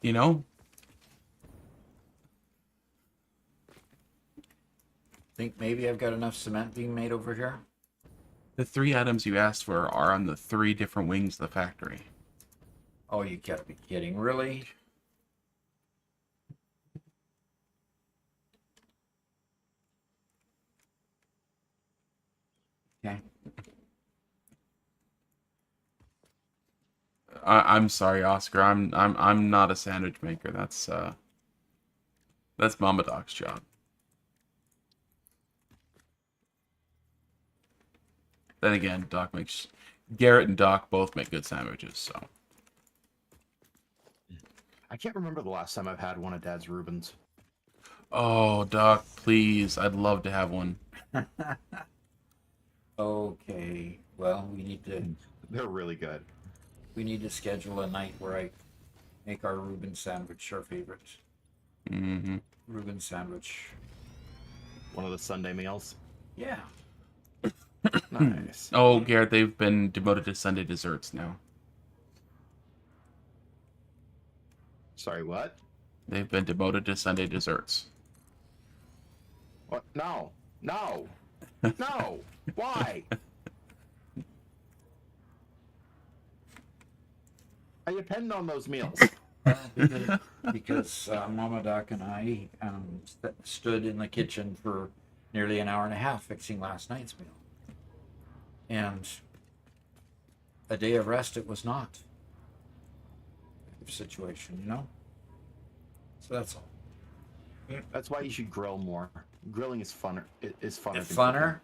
You know, Think maybe I've got enough cement being made over here? the 3 items you asked for are on the 3 different wings of the factory. Oh, you gotta be kidding. Really? Okay. I'm sorry, Oscar. I'm not a sandwich maker. That's Mama Doc's job. Then again, Garrett and Doc both make good sandwiches, so. I can't remember the last time I've had one of Dad's Reubens. Oh, Doc, please. I'd love to have one. Okay. Well, They're really good. we need to schedule a night where I make our Reuben sandwich our favorite. Mm-hmm. Reuben sandwich. One of the Sunday meals. Yeah. Nice. Oh, Garrett, they've been demoted to Sunday desserts now. Sorry, what? They've been demoted to Sunday desserts. What? No. No. No. Why? I depend on those meals. Because Mama Doc and I stood in the kitchen for nearly an hour and a half fixing last night's meal. And a day of rest it was not. Situation, you know? So that's all. That's why you should grill more. Grilling is funner. Is funner. Funner?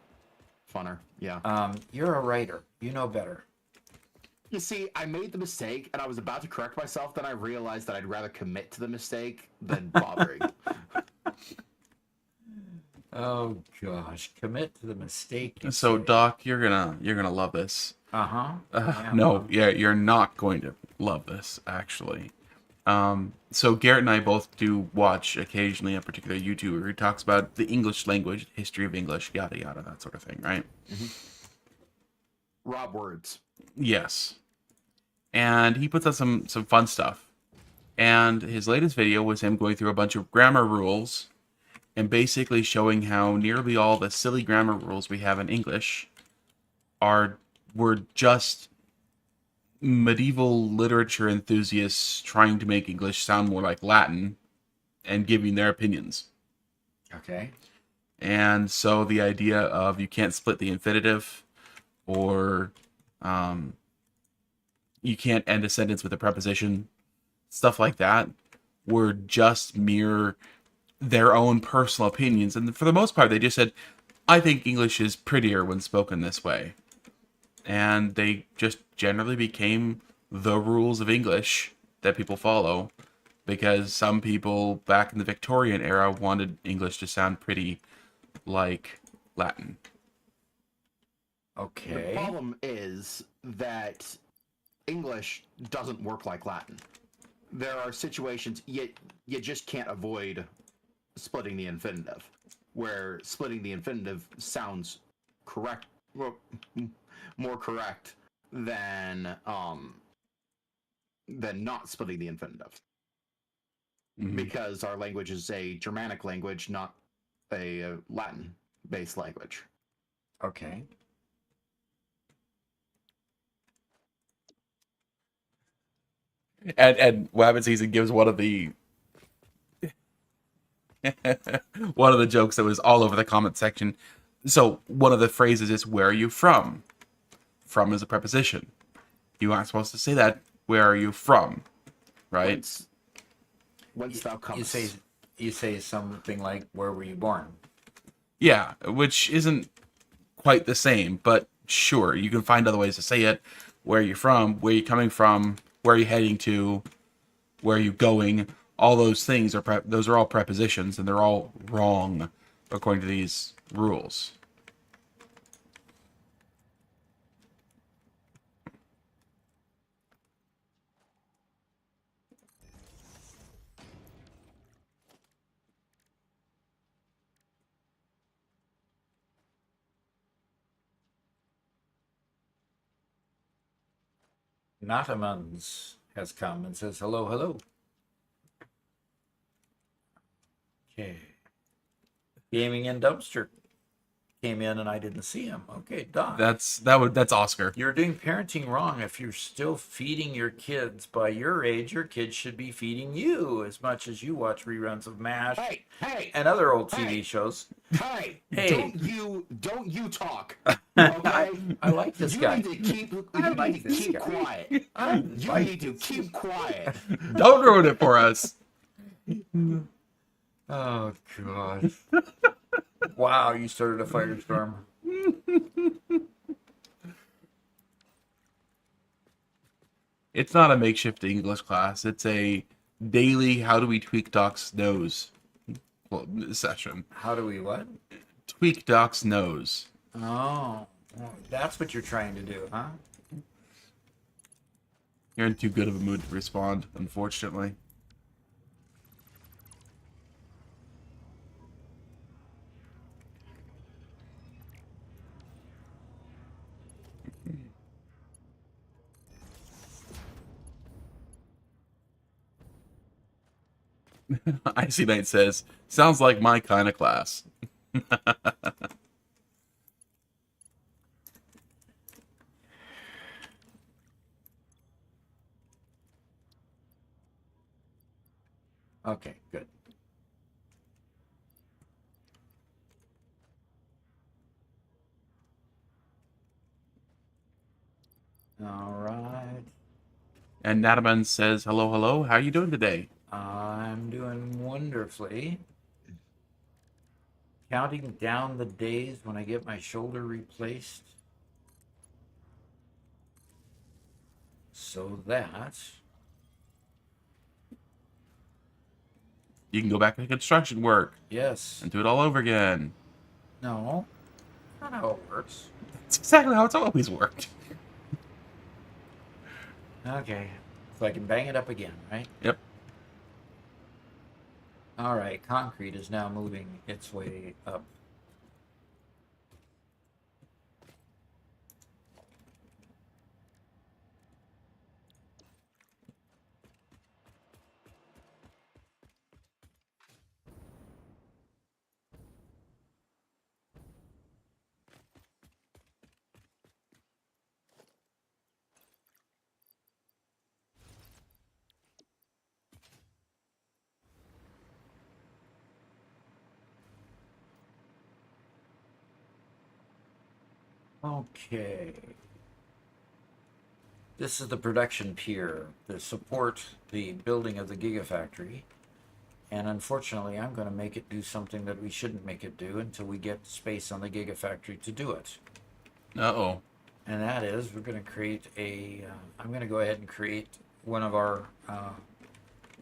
Funner, yeah. You're a writer. You know better. You see, I made the mistake, and I was about to correct myself. Then I realized that I'd rather commit to the mistake than bothering. Oh gosh, commit to the mistake. So, Doc, you're gonna love this. Uh-huh. No, yeah, you're not going to love this, actually. So Garrett and I both do watch occasionally a particular YouTuber who talks about the English language, history of English, yada yada, that sort of thing, right? Mm-hmm. Rob Words. Yes. And he puts out some fun stuff. And his latest video was him going through a bunch of grammar rules and basically showing how nearly all the silly grammar rules we have in English were just medieval literature enthusiasts trying to make English sound more like Latin and giving their opinions. Okay. And so the idea of you can't split the infinitive, or you can't end a sentence with a preposition, stuff like that, were just mere their own personal opinions. And for the most part, they just said, I think English is prettier when spoken this way. And they just generally became the rules of English that people follow, because some people back in the Victorian era wanted English to sound pretty like Latin. The Okay. problem is that English doesn't work like Latin. There are situations you just can't avoid splitting the infinitive, where splitting the infinitive sounds correct, well, more correct than not splitting the infinitive, because our language is a Germanic language, not a Latin-based language. Okay. And Wabbit Season gives one of the one of the jokes that was all over the comment section. So one of the phrases is "Where are you from?" From is a preposition. You aren't supposed to say that. Where are you from? Right? Whence thou You comest. say something like, "Where were you born?" Yeah, which isn't quite the same, but sure, you can find other ways to say it. Where are you from? Where are you coming from? Where are you heading to? Where are you going? All those things are those are all prepositions, and they're all wrong according to these rules. Natamans has come and says, "Hello, hello." Okay. Gaming and Dumpster came in and I didn't see him. Okay, Doc. That's Oscar. You're doing parenting wrong if you're still feeding your kids. By your age, your kids should be feeding you as much as you watch reruns of MASH Hey, and other old TV hey. shows. Hey, Hey. don't you talk. Okay? I like this You guy. need to keep quiet. You need to keep quiet. Don't ruin it for us. Oh, God. Wow, you started a firestorm. It's not a makeshift English class. It's a daily how do we tweak Doc's nose session. How do we what? Tweak Doc's nose. Oh, well, that's what you're trying to do, huh? You're in too good of a mood to respond, unfortunately. Icy Knight says, sounds like my kind of class. Okay, good. All right. And Nataman says, hello, hello. How are you doing today? I'm doing wonderfully. Counting down the days when I get my shoulder replaced. So that You can go back to construction work yes. and do it all over again. No. Not how it works. That's exactly how it's always worked. Okay. So I can bang it up again, right? Yep. All right. Concrete is now moving its way up. Okay. This is the production pier to support the building of the Gigafactory. And unfortunately, I'm going to make it do something that we shouldn't make it do until we get space on the Gigafactory to do it. Uh-oh. And that is, we're going to create a, I'm going to go ahead and create one of our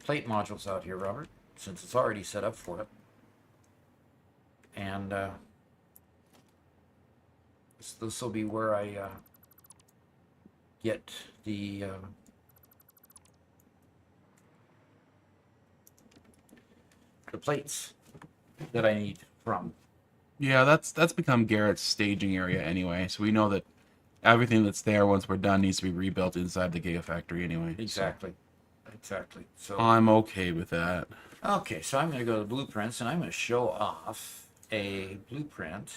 plate modules out here, Robert, since it's already set up for it. And This will be where I get the plates that I need from. Yeah, that's become Garrett's staging area anyway. So we know that everything that's there once we're done needs to be rebuilt inside the Gigafactory anyway. Exactly. Exactly. So So I'm okay with that. okay, so I'm going to go to the blueprints and I'm going to show off a blueprint.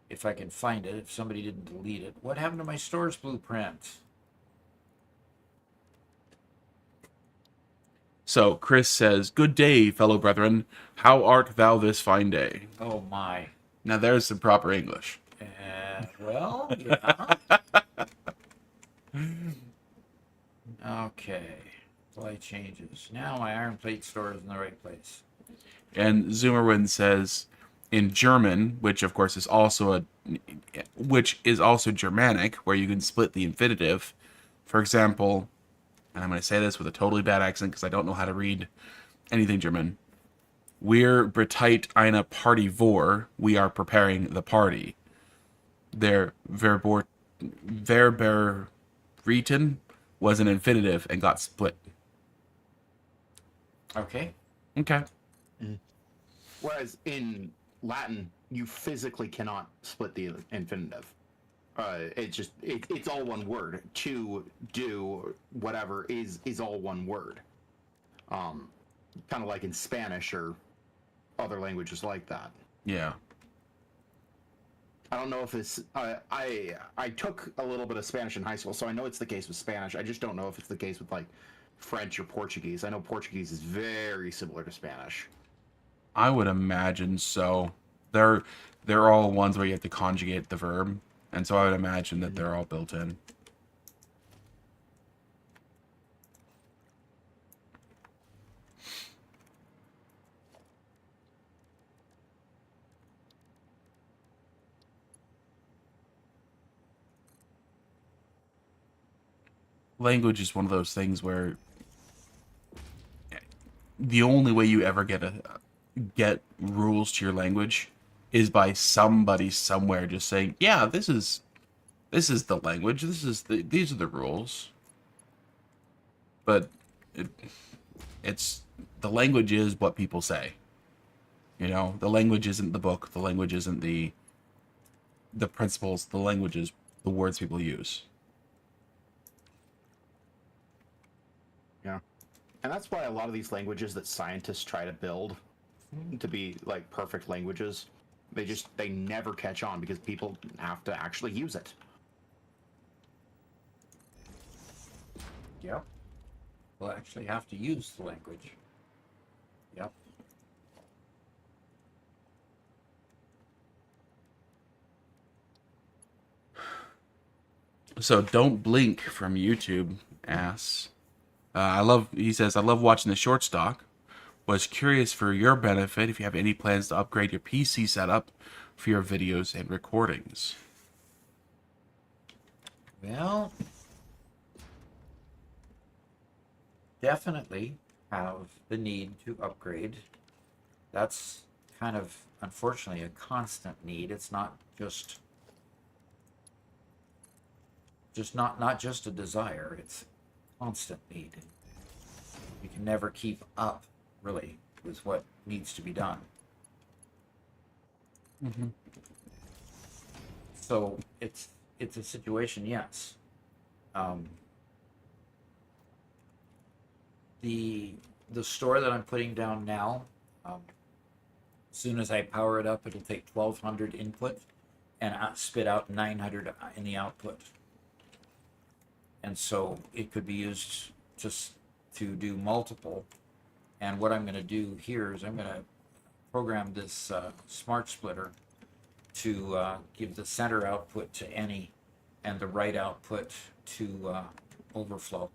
If I can find it, if somebody didn't delete it. What happened to my store's blueprint? So Chris says, "Good day, fellow brethren. How art thou this fine day?" Oh my. Now there's some proper English. Well, yeah. Okay. Play changes. Now my iron plate store is in the right place. And Zoomerwin says, in German, which of course is also Germanic, where you can split the infinitive. For example, and I'm going to say this with a totally bad accent because I don't know how to read anything German. Wir bereit eine Party vor. We are preparing the party. Der Verberreten was an infinitive and got split. Okay. Okay. Whereas in Latin, you physically cannot split the infinitive. It's all one word. To, do, whatever is all one word. Kind of like in Spanish or other languages like that. Yeah. I don't know if it's. I took a little bit of Spanish in high school, so I know it's the case with Spanish. I just don't know if it's the case with like French or Portuguese. I know Portuguese is very similar to Spanish. I would imagine so. They're all ones where you have to conjugate the verb, and so I would imagine that they're all built in. Language is one of those things where the only way you ever get rules to your language is by somebody somewhere just saying, "Yeah, this is the language. These are the rules." But it's the language is what people say. You know, the language isn't the book. The language isn't the principles. The language is the words people use. Yeah. And that's why a lot of these languages that scientists try to build to be like perfect languages, they never catch on because people have to actually use it. Yep. We'll actually have to use the language. Yep. So don't blink from YouTube asks. He says, I love watching the short stock. Was curious for your benefit if you have any plans to upgrade your PC setup for your videos and recordings. Well, definitely have the need to upgrade. That's kind of, unfortunately, a constant need. It's not just not just a desire. It's a constant need. You can never keep up, really, with what needs to be done. Mm-hmm. So it's a situation, yes. The store that I'm putting down now, as soon as I power it up, it'll take 1,200 input and spit out 900 in the output. And so it could be used just to do multiple. And what I'm going to do here is I'm going to program this smart splitter to give the center output to any and the right output to overflow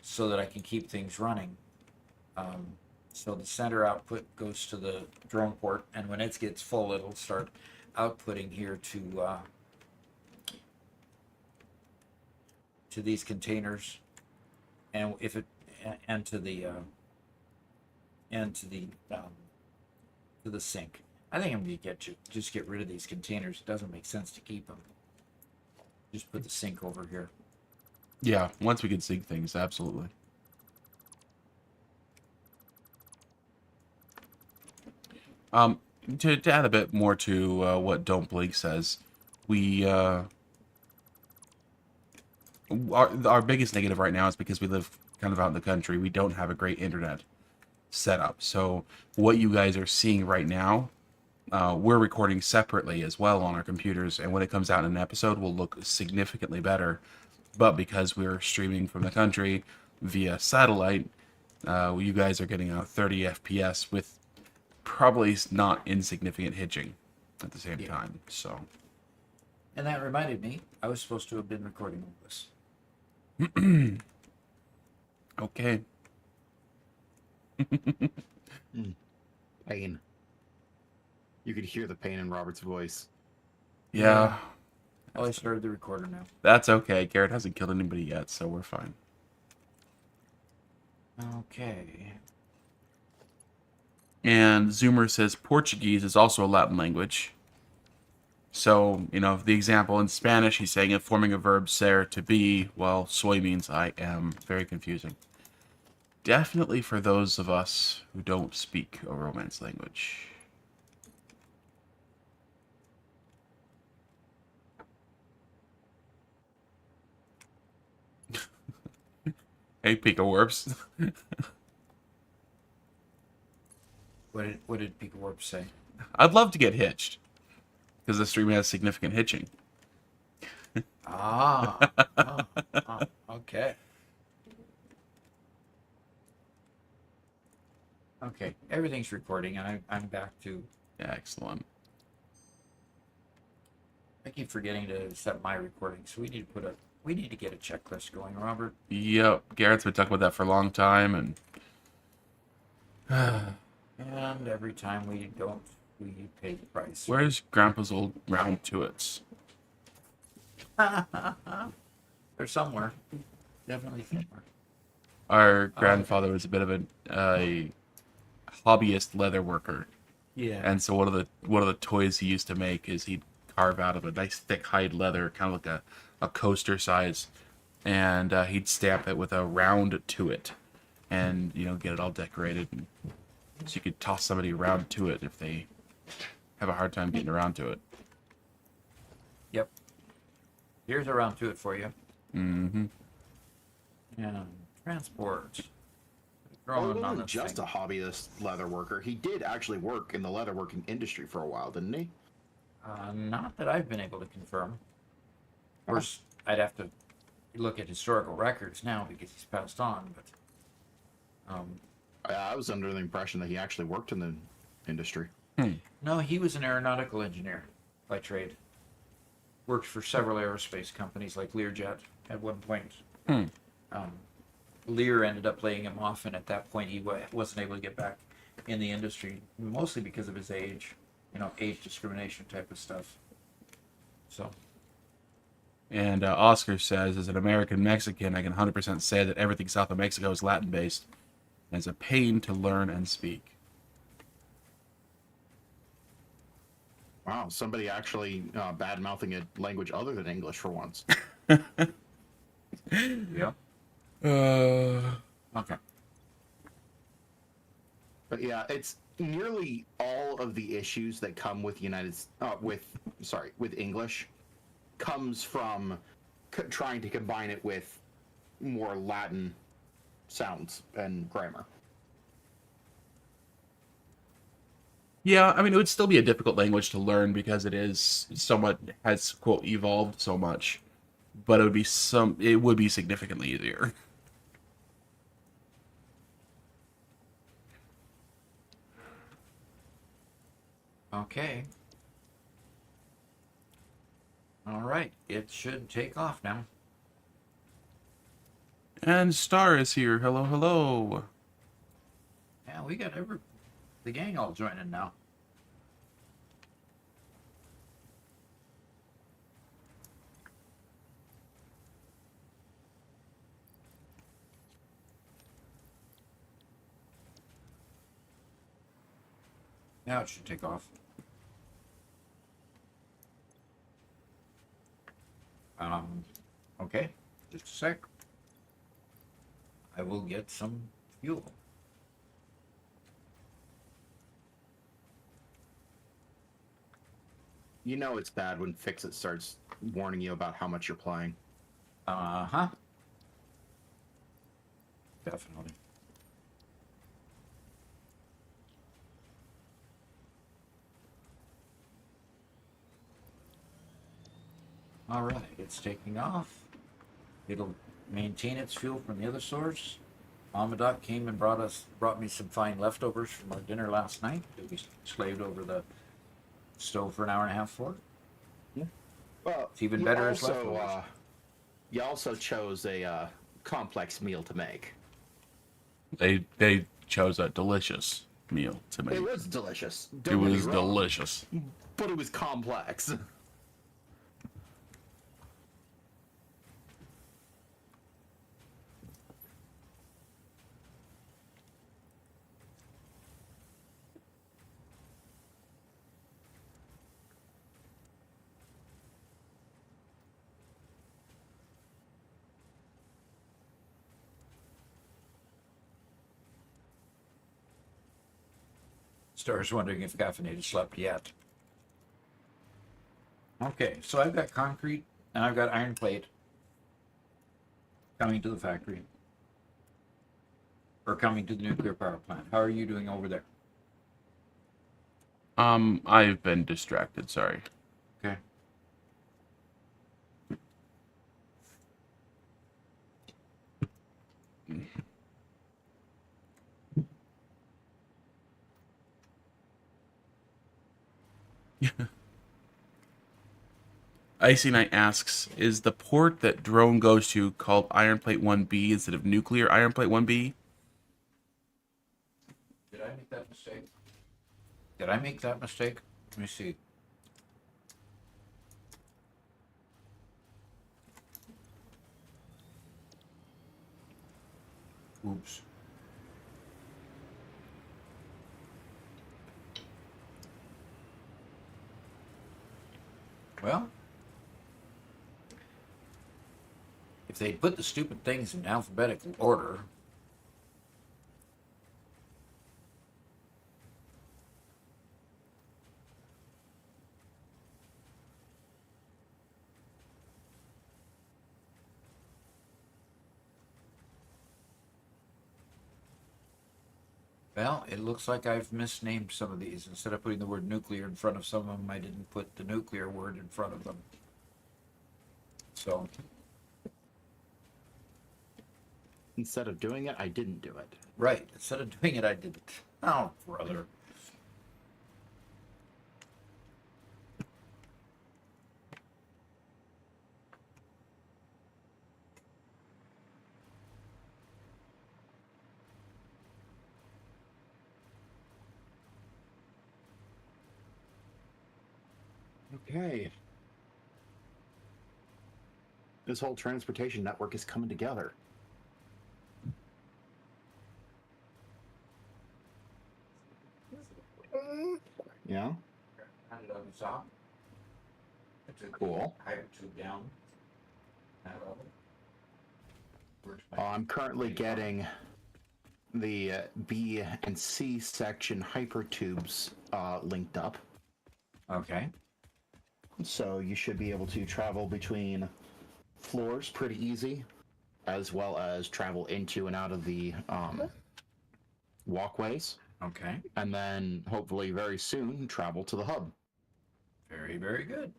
so that I can keep things running. So the center output goes to the drone port, and when it gets full, it'll start outputting here to these containers, and if it and to the sink. I think I'm gonna just get rid of these containers. It doesn't make sense to keep them. Just put the sink over here. Yeah, once we can sync things, absolutely. To add a bit more to what Don't Blink says, we our biggest negative right now is because we live kind of out in the country. We don't have a great internet setup. So what you guys are seeing right now, we're recording separately as well on our computers, and when it comes out in an episode, will look significantly better. But because we're streaming from the country via satellite, you guys are getting a 30 FPS with probably not insignificant hitching at the same time. So, And that reminded me, I was supposed to have been recording all this. okay. Pain. You could hear the pain in Robert's voice. Yeah, Oh, I started the recorder now. that's okay. Garrett hasn't killed anybody yet, so we're fine. Okay. And Zoomer says Portuguese is also a Latin language. So, the example in Spanish, he's saying it forming a verb ser, to be, while soy means I am. Very confusing. Definitely for those of us who don't speak a Romance language. Hey, Pika Warps. What did Pika Warp say? I'd love to get hitched, because the stream has significant hitching. Okay. Okay, everything's recording, and I'm back to. Excellent. I keep forgetting to set my recording, so we need to get a checklist going, Robert. Yep, Garrett's been talking about that for a long time, and And every time we don't, we pay the price. where's Grandpa's old round tuits? They're somewhere. Definitely somewhere. Our grandfather was a bit of a hobbyist leather worker, Yeah. and so one of the toys he used to make is he'd carve out of a nice thick hide leather, kind of like a coaster size, and he'd stamp it with a round to it, and get it all decorated, and so you could toss somebody around to it if they have a hard time getting around to it. Yep. Here's a round to it for you. Mm-hmm. And transport. Well, Throwing he on wasn't this just thing. a hobbyist leather worker. He did actually work in the leatherworking industry for a while, didn't he? Not that I've been able to confirm. Of course, I'd have to look at historical records now because he's passed on. But I was under the impression that he actually worked in the industry. no, he was an aeronautical engineer by trade. Worked for several aerospace companies like Learjet at one point. Lear ended up laying him off, and at that point he wasn't able to get back in the industry, mostly because of his age. Age discrimination type of stuff. So. And Oscar says, as an American Mexican, I can 100% say that everything south of Mexico is Latin-based, and it's a pain to learn and speak. Wow, somebody actually bad-mouthing a language other than English for once. Yeah. Okay. But yeah, it's nearly all of the issues that come with with English comes from trying to combine it with more Latin sounds and grammar. Yeah, I mean, it would still be a difficult language to learn because it is somewhat, has, quote, evolved so much, but it would be significantly easier. Okay. All right. It should take off now. And Star is here. Hello, hello. Yeah, we got the gang all joining now. Now it should take off. Okay, just a sec. I will get some fuel. You know it's bad when Fixit starts warning you about how much you're playing. Uh-huh. Definitely. All right, it's taking off. It'll maintain its fuel from the other source. Amadoc came and brought me some fine leftovers from our dinner last night that we slaved over the stove for an hour and a half for. Yeah. Well, It's even you better as also, leftovers. You also chose a complex meal to make. They chose a delicious meal to make. It was delicious. It Don't get me was wrong, delicious. but it was complex. Star's wondering if Caffeinated slept yet. Okay, so I've got concrete and I've got iron plate coming to the factory. Or coming to the nuclear power plant. How are you doing over there? I've been distracted, sorry. Okay. Icy Knight asks, is the port that drone goes to called Iron Plate 1B instead of Nuclear Iron Plate 1B? Did I make that mistake? Did I make that mistake? Let me see. Oops. Well, if they put the stupid things in alphabetical order, well, it looks like I've misnamed some of these. Instead of putting the word nuclear in front of some of them, I didn't put the nuclear word in front of them. So, Instead of doing it, I didn't do it. right. Instead of doing it, I didn't. Oh, brother. Okay. This whole transportation network is coming together. Yeah. Hand it on the top. Cool. I have two down. That level. I'm currently getting the B and C section hypertubes linked up. Okay. So you should be able to travel between floors pretty easy, as well as travel into and out of the walkways. Okay. And then hopefully very soon travel to the hub. Very, very good.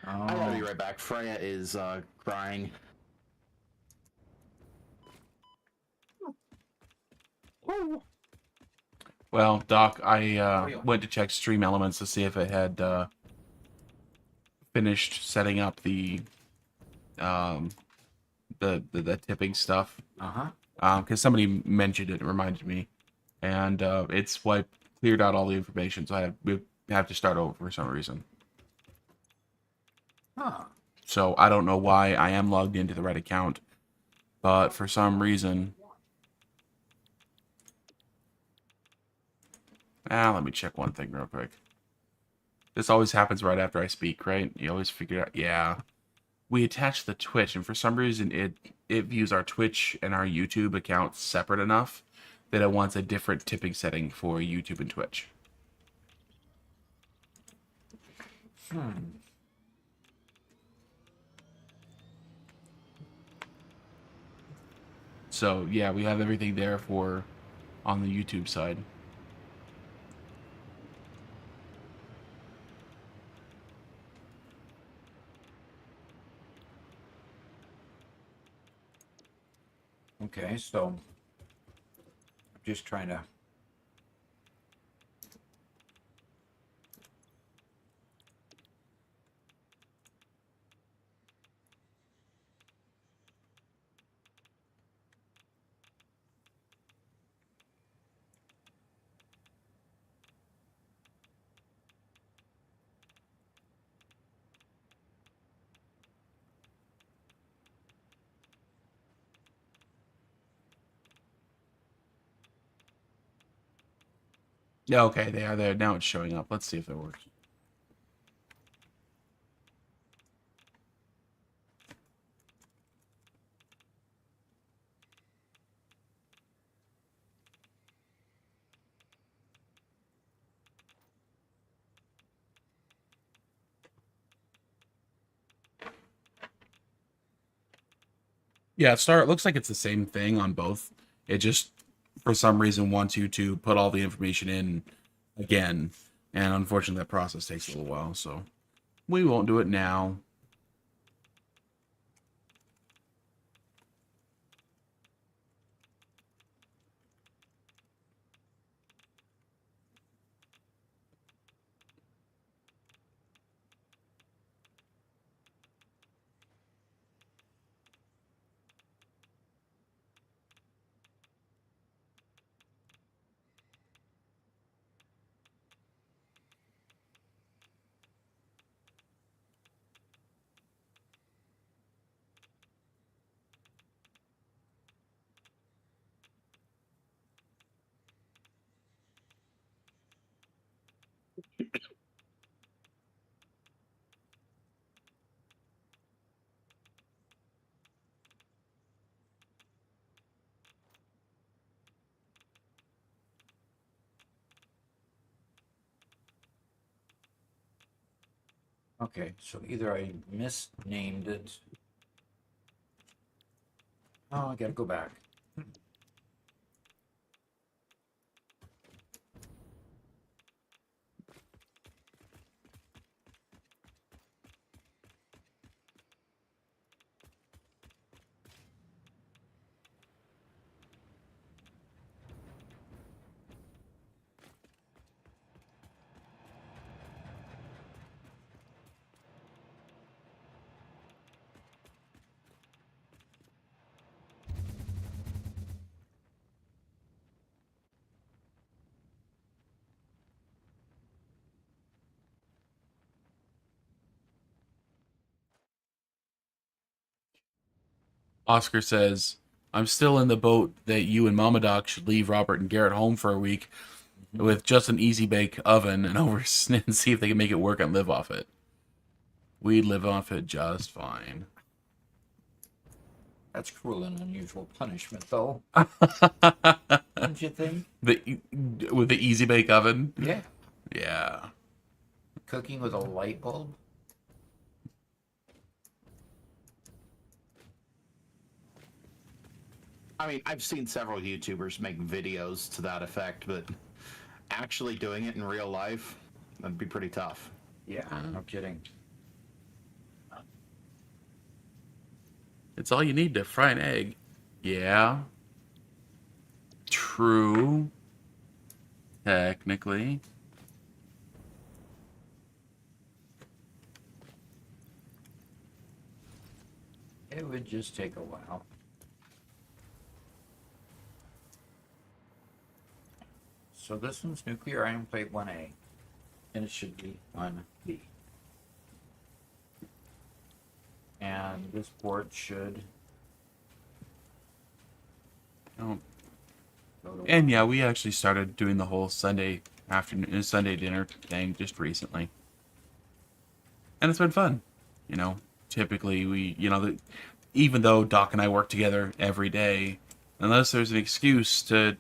I gotta be right back. Freya is crying. Well, Doc, I went to check Stream Elements to see if it had finished setting up the tipping stuff. Because somebody mentioned it and reminded me, and it's cleared out all the information, so we have to start over for some reason. Huh. So I don't know why I am logged into the right account, but for some reason, let me check one thing real quick. This always happens right after I speak, right? You always figure out, yeah. We attach the Twitch, and for some reason it views our Twitch and our YouTube accounts separate enough that it wants a different tipping setting for YouTube and Twitch. So yeah, we have everything there for on the YouTube side. Okay, so I'm just trying to. Yeah, okay, they are there now. It's showing up. Let's see if it works. Yeah, it looks like it's the same thing on both. It just, for some reason, wants you to put all the information in again. And unfortunately, that process takes a little while, so we won't do it now. Okay, so either I misnamed it. Oh, I gotta go back. Oscar says, I'm still in the boat that you and Mama Doc should leave Robert and Garrett home for a week with just an easy bake oven and over and see if they can make it work and live off it. We'd live off it just fine. That's cruel and unusual punishment, though. Don't you think? With the easy bake oven? Yeah. Yeah. Cooking with a light bulb? I mean, I've seen several YouTubers make videos to that effect, but actually doing it in real life, that'd be pretty tough. Yeah, no kidding. It's all you need to fry an egg. Yeah. True. Technically. It would just take a while. So this one's nuclear iron plate 1A, and it should be 1B. And this port should Oh. go to And yeah, we actually started doing the whole Sunday afternoon, Sunday dinner thing just recently. and it's been fun. Typically even though Doc and I work together every day, unless there's an excuse to,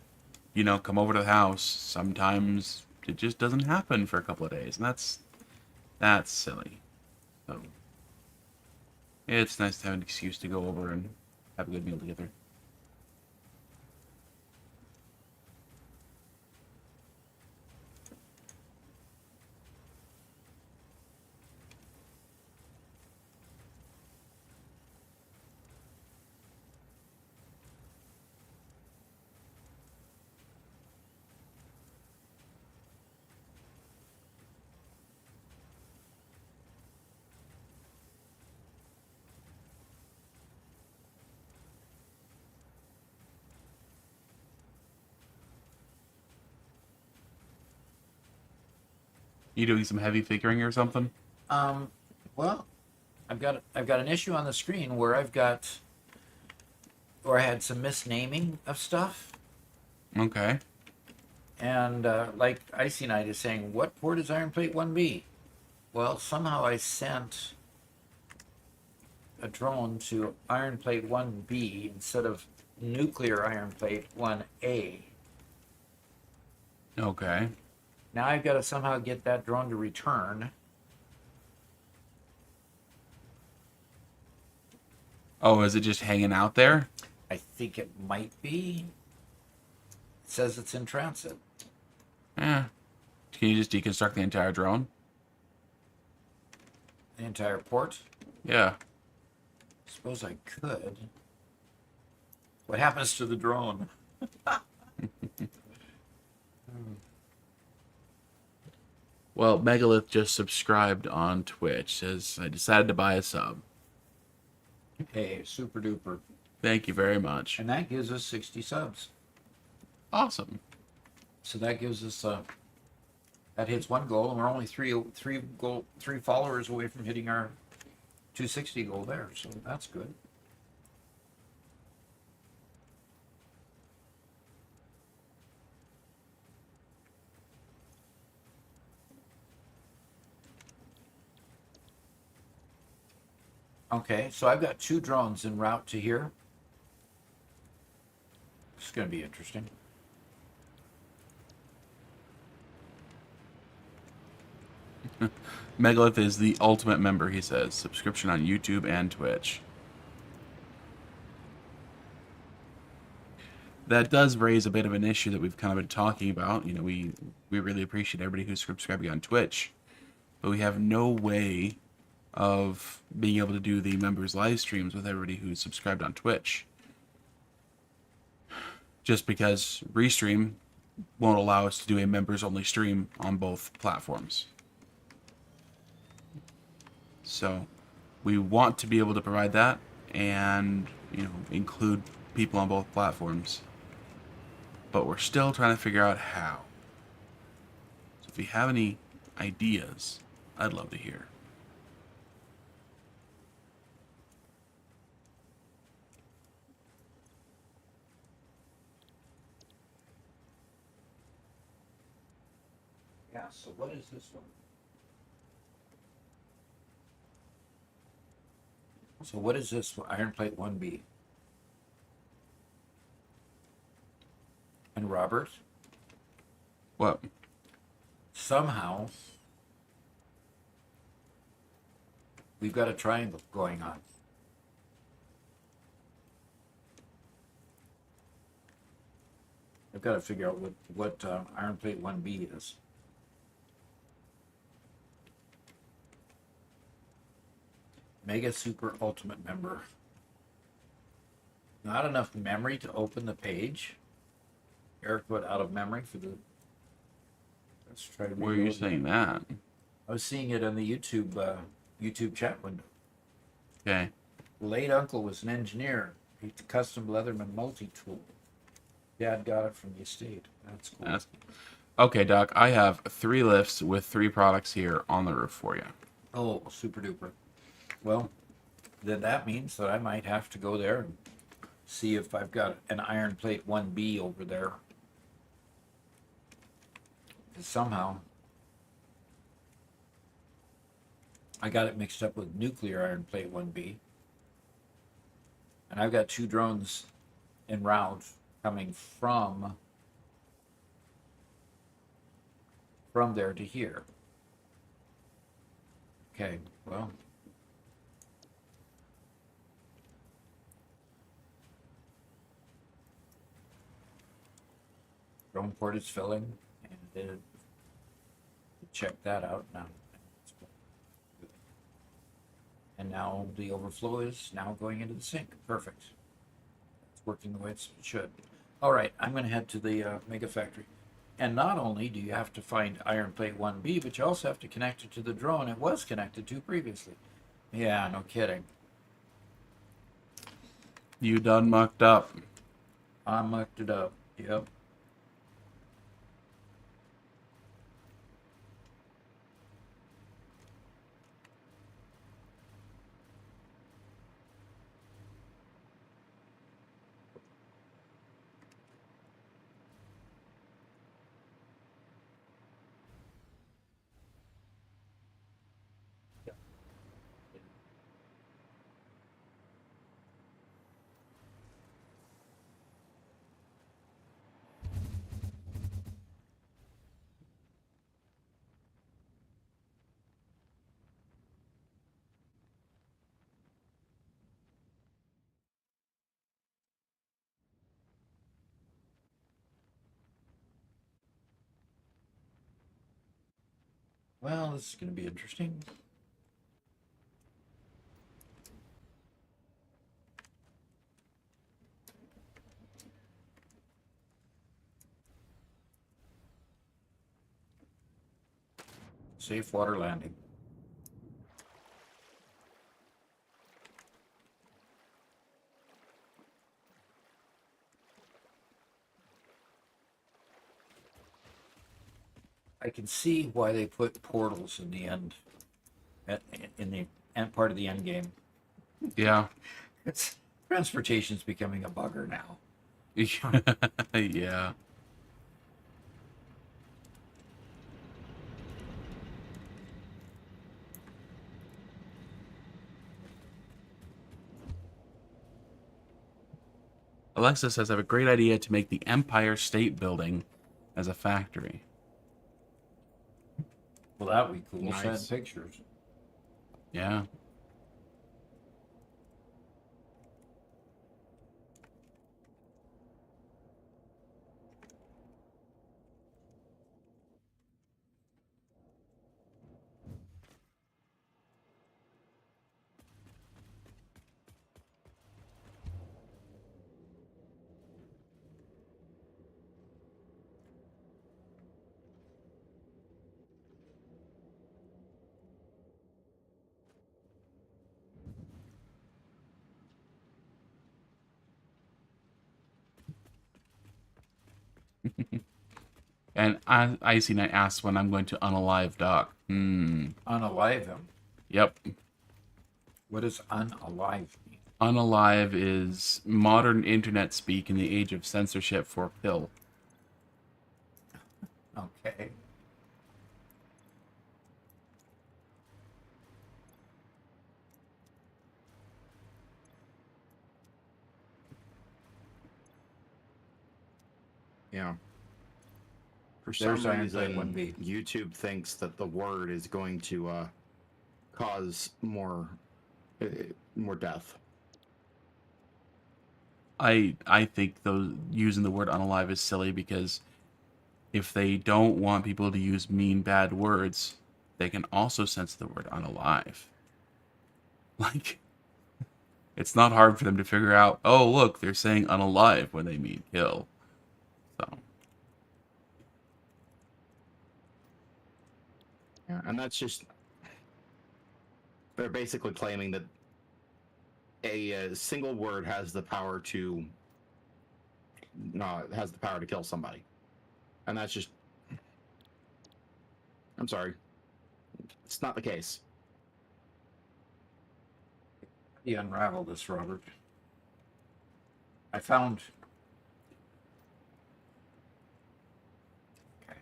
come over to the house, sometimes it just doesn't happen for a couple of days, and that's silly. So it's nice to have an excuse to go over and have a good meal together. You doing some heavy figuring or something? Well, I've got an issue on the screen where I had some misnaming of stuff, Okay. and like Icy Knight is saying, what port is Iron Plate 1B? Well, somehow I sent a drone to Iron Plate 1B instead of Nuclear Iron Plate 1A. Okay. Now I've got to somehow get that drone to return. Oh, is it just hanging out there? I think it might be. It says it's in transit. Yeah. Can you just deconstruct the entire drone? The entire port? Yeah. Suppose I could. What happens to the drone? Well, Megalith just subscribed on Twitch. Says, I decided to buy a sub. Hey, super duper. Thank you very much. And that gives us 60 subs. Awesome. So that gives us that hits one goal, and we're only three followers away from hitting our 260 goal there. So that's good. Okay, so I've got 2 drones en route to here. It's going to be interesting. Megalith is the ultimate member, he says. Subscription on YouTube and Twitch. That does raise a bit of an issue that we've kind of been talking about. We really appreciate everybody who's subscribing on Twitch, but we have no way of being able to do the members live streams with everybody who's subscribed on Twitch. Just because Restream won't allow us to do a members only stream on both platforms. So we want to be able to provide that and, include people on both platforms. But we're still trying to figure out how. So if you have any ideas, I'd love to hear. Yeah, so what is this one? So what is this for Iron Plate 1B? And Robert, What? somehow we've got a triangle going on. I've got to figure out what Iron Plate 1B is. Mega Super Ultimate Member. Not enough memory to open the page. Eric put out of memory for the. Let's try to. Where are you saying that? I was seeing it on the YouTube chat window. Okay. Late uncle was an engineer. He custom Leatherman multi-tool. Dad got it from the estate. That's cool. Okay, Doc. I have 3 lifts with 3 products here on the roof for you. Oh, super duper. Well, then that means that I might have to go there and see if I've got an Iron Plate 1B over there. Somehow I got it mixed up with nuclear iron plate 1B. And I've got 2 drones en route coming from there to here. Okay, well. Drone port is filling, and then check that out now. And now the overflow is now going into the sink. Perfect. It's working the way it should. All right, I'm going to head to the Mega Factory. And not only do you have to find iron plate 1B, but you also have to connect it to the drone it was connected to previously. Yeah, no kidding. You done mucked up. I mucked it up. Yep. Well, this is going to be interesting. Safe water landing. I can see why they put portals in the end, in the end part of the end game. Yeah. It's transportation's becoming a bugger now. Yeah. Alexa says, I have a great idea to make the Empire State Building as a factory. Well, that would be cool. Nice. Send pictures. Yeah. And Icy Knight asks when I'm going to unalive Doc. Unalive him. Yep. What does unalive mean? Unalive is modern internet speak in the age of censorship for pill. Okay. Yeah. For There's some Iron Plate reason, 1B. YouTube thinks that the word is going to cause more death. I think those using the word unalive is silly because if they don't want people to use mean bad words, they can also censor the word unalive. Like, it's not hard for them to figure out, oh, look, they're saying unalive when they mean kill. So, Yeah, and that's just they're basically claiming that a single word has the power to kill somebody, and that's just I'm sorry, it's not the case. How do you unravel this, Robert? I found. Okay.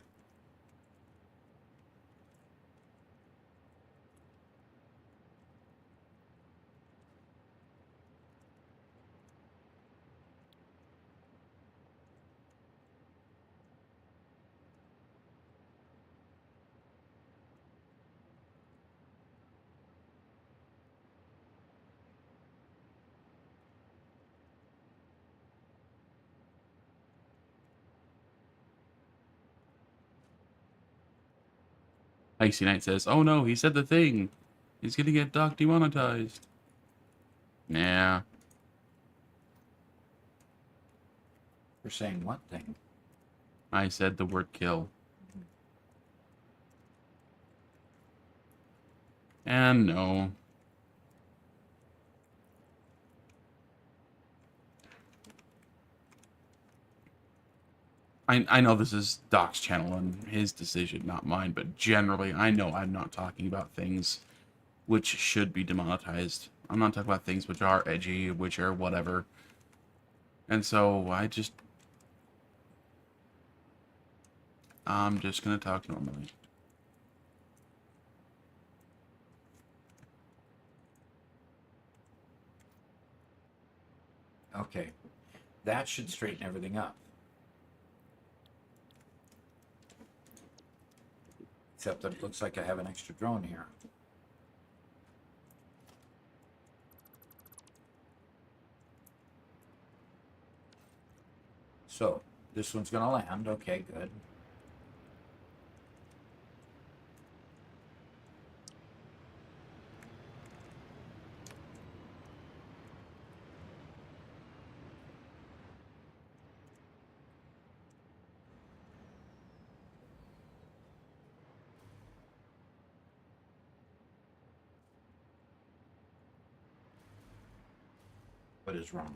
Icy Knight says, "Oh no, he said the thing. He's gonna get dock demonetized." Yeah. You're saying what thing? I said the word kill. And no. I know this is Doc's channel and his decision, not mine, but generally, I know I'm not talking about things which should be demonetized. I'm not talking about things which are edgy, which are whatever. And so I'm just gonna talk normally. Okay. That should straighten everything up. Except that it looks like I have an extra drone here. So, this one's going to land. Okay, good. What is wrong?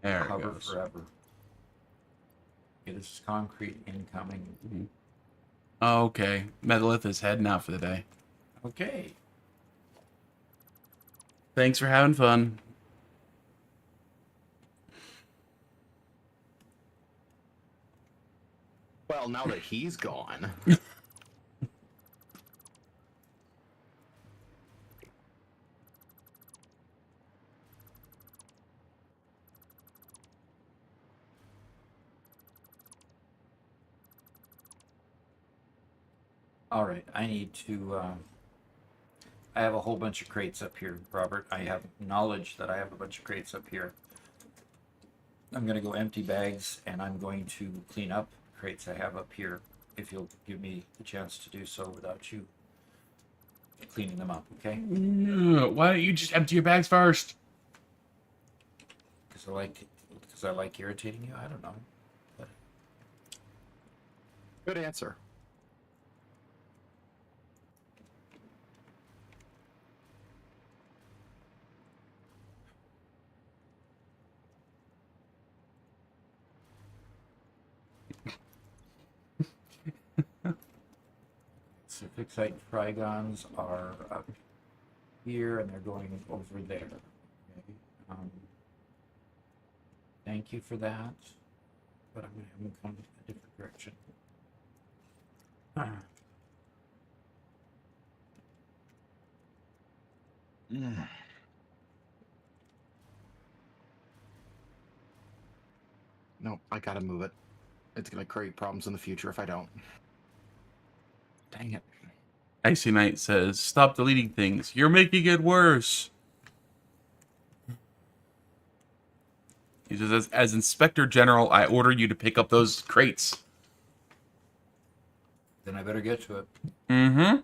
There it Hover goes. forever. Okay, this is concrete incoming. Mm-hmm. Okay, Megalith is heading out for the day. Okay. Thanks for having fun. Well, now that he's gone. All right, I need to. I have a whole bunch of crates up here, Robert. I have knowledge that I have a bunch of crates up here. I'm going to go empty bags and I'm going to clean up crates I have up here. If you'll give me the chance to do so without you cleaning them up, okay? Why don't you just empty your bags first? Because I like irritating you. I don't know. But Good answer. so Fixite trigons are up here and they're going over there. Okay. Thank you for that. But I'm going to come a different direction. No, I gotta move it. It's gonna create problems in the future if I don't. Dang it. Icy Knight says, "Stop deleting things. You're making it worse." He says, as Inspector General, I order you to pick up those crates. Then I better get to it. Mm-hmm.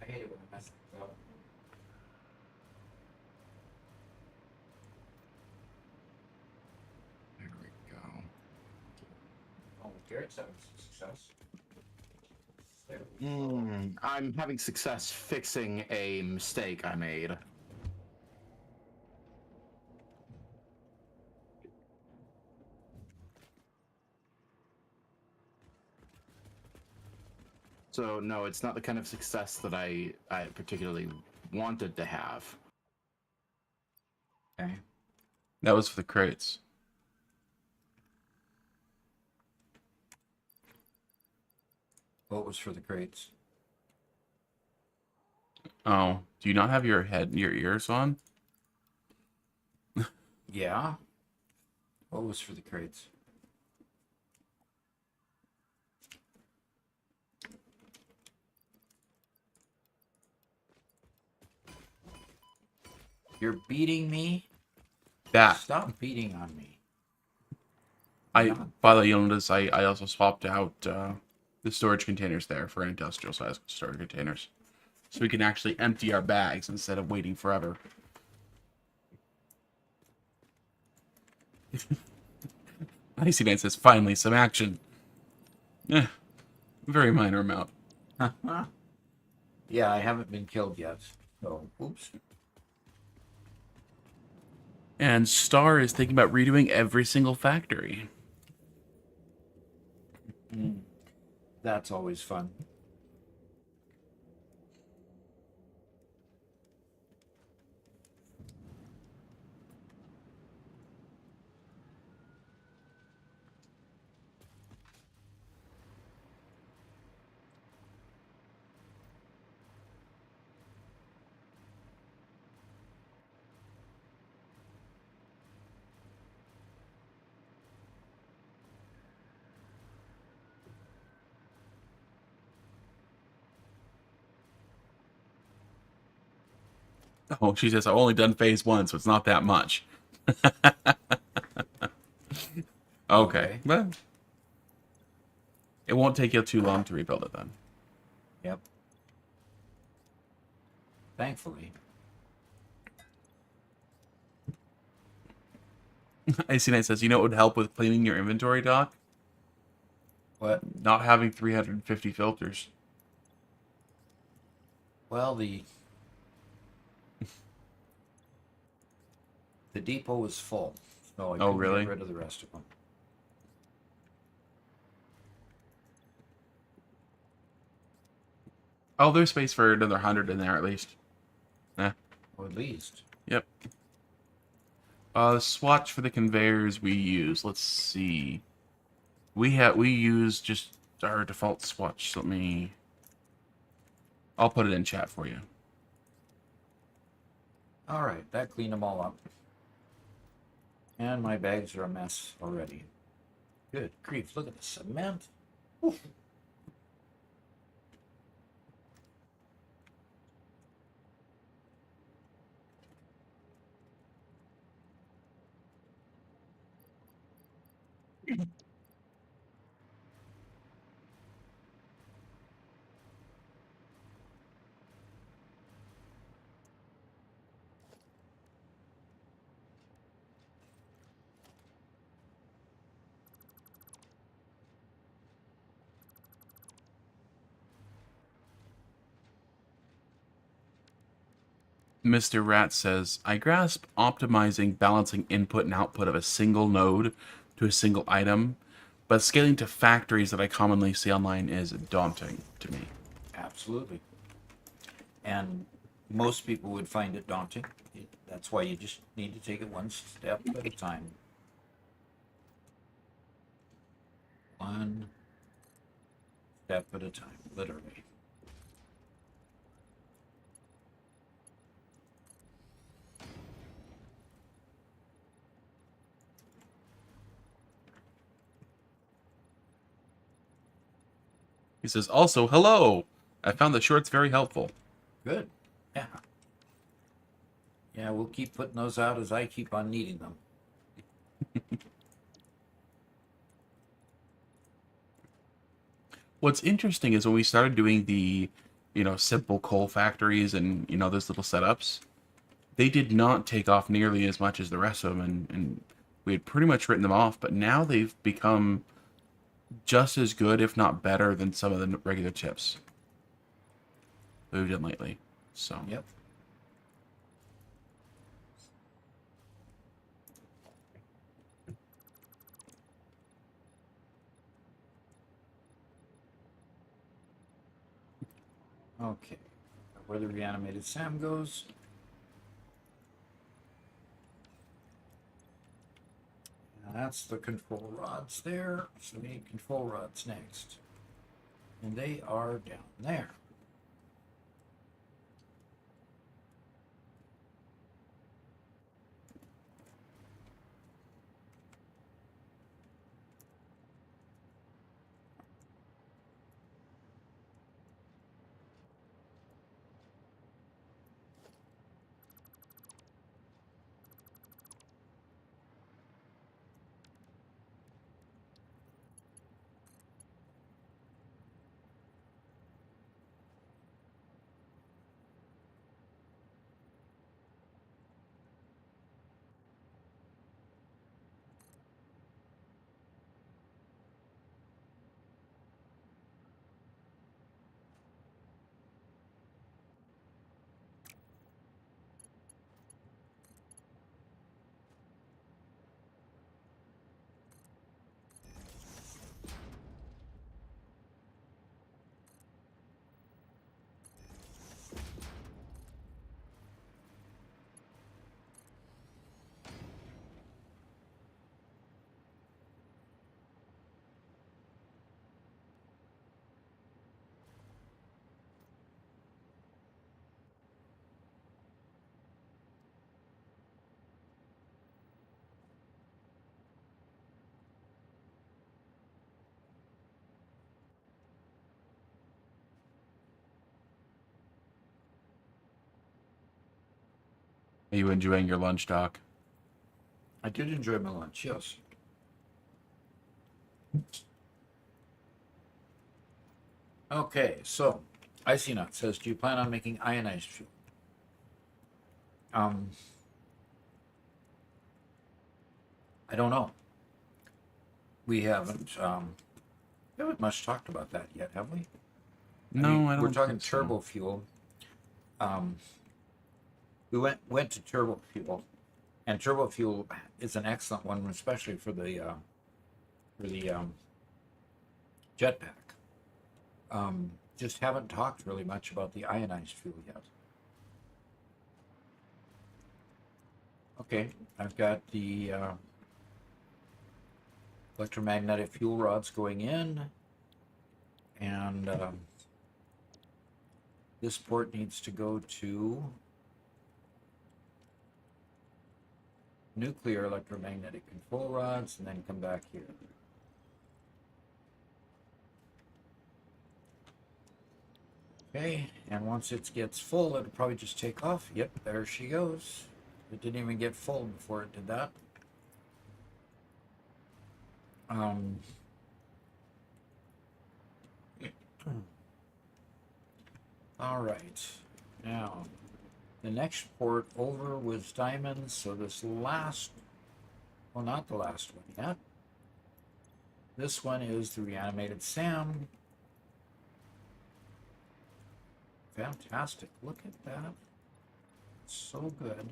I hate it when I mess things up. There we go. Oh, Garrett's having some success. There. I'm having success fixing a mistake I made. So no, it's not the kind of success that I particularly wanted to have. Okay. That was for the crates. What was for the crates? Oh, do you not have your ears on? Yeah. What was for the crates? You're beating me? That. Stop beating on me. By the way, you'll notice I also swapped out the storage containers there for industrial size storage containers. So we can actually empty our bags instead of waiting forever. Icy Man says, finally, some action. Eh, very minor amount. Yeah, I haven't been killed yet. So, oops. And Star is thinking about redoing every single factory. That's always fun. Oh, she says, I've only done phase one, so it's not that much. Okay. Well, it won't take you too long to rebuild it then. Yep. Thankfully. Icy Knight says, you know what would help with cleaning your inventory, Doc? What? Not having 350 filters. Well, the depot was full, so I couldn't really? get rid of the rest of them. Oh, there's space for another 100 in there at least. Eh. Or at least. Yep. The swatch for the conveyors we use. Let's see. We use just our default swatch. Let me. I'll put it in chat for you. All right, that cleaned them all up. And my bags are a mess already. Good grief, look at the cement. Oof. Mr. Rat says, I grasp optimizing balancing input and output of a single node to a single item, but scaling to factories that I commonly see online is daunting to me. Absolutely. And most people would find it daunting. That's why you just need to take it one step at a time. One step at a time, literally. He says, also, hello! I found the shorts very helpful. Good. Yeah. Yeah, we'll keep putting those out as I keep on needing them. What's interesting is when we started doing the, simple coal factories and, those little setups, they did not take off nearly as much as the rest of them, and we had pretty much written them off, but now they've become just as good, if not better, than some of the regular chips that we've done lately. So. Yep. Okay. Where the reanimated Sam goes. Now that's the control rods there. So we need control rods next. And they are down there. Are you enjoying your lunch, Doc? I did enjoy my lunch, yes. Okay, so Icy Nut says, do you plan on making ionized fuel? I don't know. We haven't much talked about that yet, have we? No, I don't. We're talking think so. turbo fuel. We went to turbo fuel, and turbo fuel is an excellent one, especially for the jetpack. Just haven't talked really much about the ionized fuel yet. Okay, I've got the electromagnetic fuel rods going in, and this port needs to go to nuclear electromagnetic control rods and then come back here. Okay, and once it gets full, it'll probably just take off. Yep, there she goes. It didn't even get full before it did that. All right, now the next port over was diamonds, so this last, well, not the last one yet. This one is the reanimated Sam. Fantastic, look at that. So good.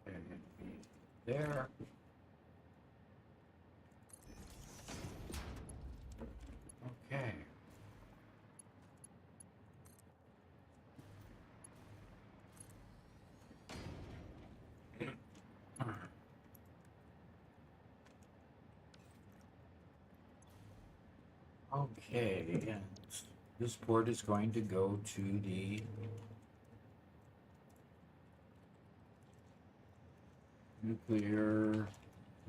Okay, there. Okay. Okay, and this board is going to go to the nuclear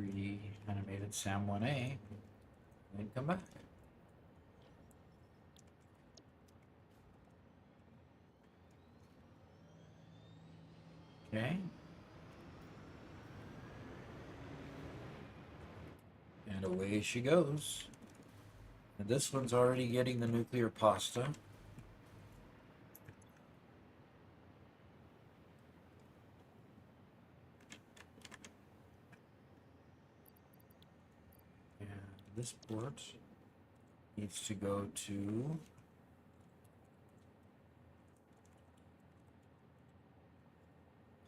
3D animated SAM 1A, and then come back. Okay. And away she goes. And this one's already getting the nuclear pasta. And this port needs to go to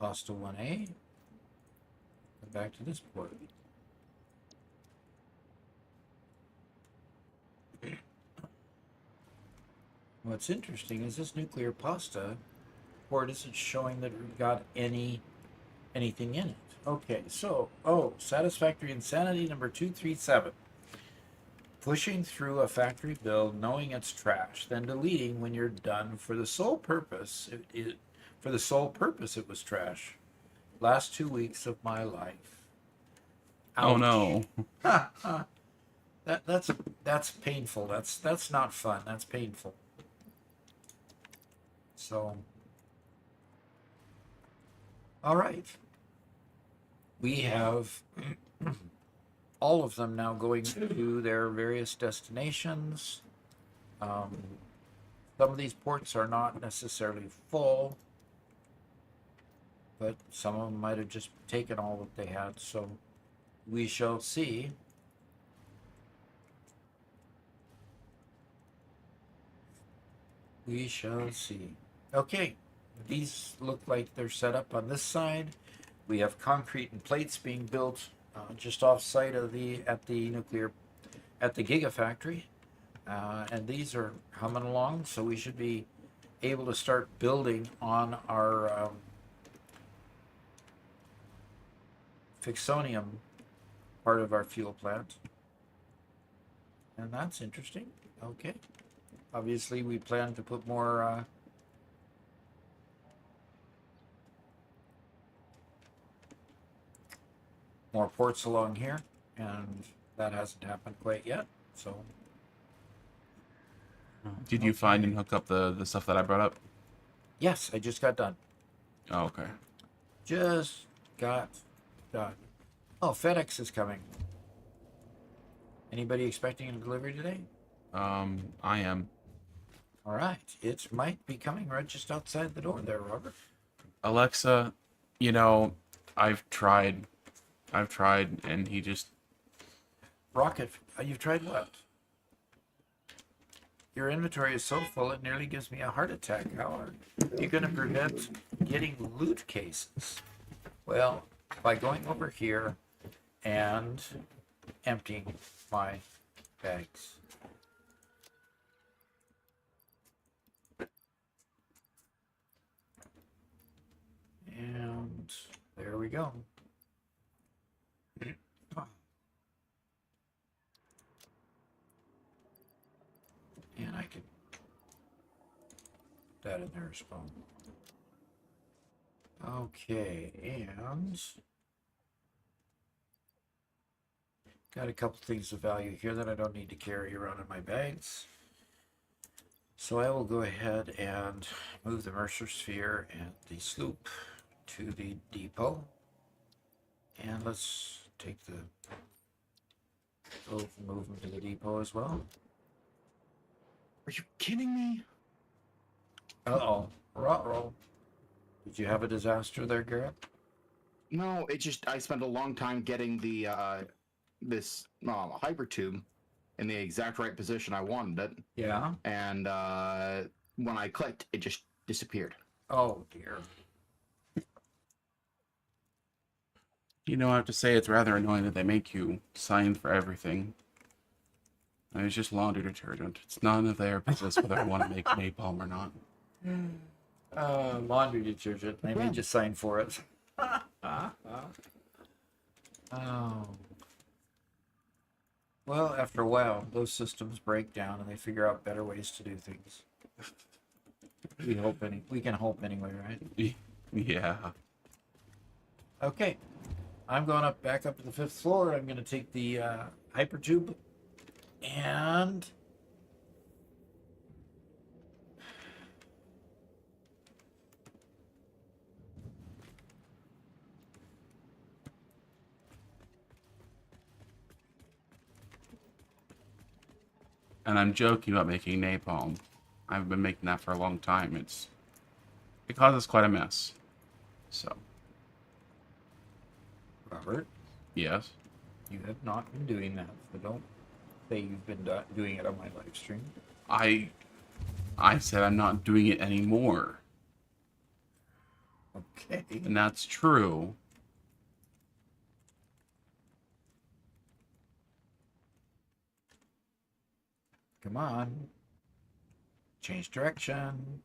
pasta 1A. And back to this port. What's interesting is this nuclear pasta port isn't showing that we've got any anything in it. Okay, so, Satisfactory Insanity number 237. Pushing through a factory build, knowing it's trash, then deleting when you're done for the sole purpose it was trash. Last 2 weeks of my life. Oh Ouch. no. That's painful. That's not fun. That's painful. So, all right. We have all of them now going to their various destinations. Some of these ports are not necessarily full, but some of them might have just taken all that they had. So we shall see. We shall see. Okay, these look like they're set up on this side. We have concrete and plates being built just off site of the Gigafactory, and these are humming along. So we should be able to start building on our Ficsonium part of our fuel plant, and that's interesting. Okay, obviously we plan to put more. More ports along here, and that hasn't happened quite yet. So, Did you find and hook up the stuff that I brought up? yes, I just got done. Oh, okay. Just got done. Oh, FedEx is coming. Anybody expecting a delivery today? I am. All right, it might be coming right just outside the door there, Robert. Alexa, I've tried, and he just. Rocket, you've tried what? Your inventory is so full it nearly gives me a heart attack. How are you going to prevent getting loot cases? Well, by going over here and emptying my bags. And there we go. And I can put that in there as well. Okay, and got a couple things of value here that I don't need to carry around in my bags. So I will go ahead and move the Mercer Sphere and the sloop to the depot. And let's take the both and move them to the depot as well. Are you kidding me? Uh-oh. Ruh-roh. Did you have a disaster there, Garrett? No, it just I spent a long time getting the this hypertube in the exact right position I wanted it, Yeah. and when I clicked, it just disappeared. Oh, dear. I have to say it's rather annoying that they make you sign for everything. And it's just laundry detergent. It's none of their business whether I want to make napalm or not. Laundry detergent. They made you sign for it. Oh. Well, after a while, those systems break down and they figure out better ways to do things. We can hope anyway, right? Yeah. Okay. I'm going back up to the 5th floor. I'm going to take the hypertube and And I'm joking about making napalm. I've been making that for a long time. It causes quite a mess. So. Robert, Yes. you have not been doing that. So don't say you've been doing it on my live stream. I said I'm not doing it anymore. Okay. And that's true. Come on. Change direction.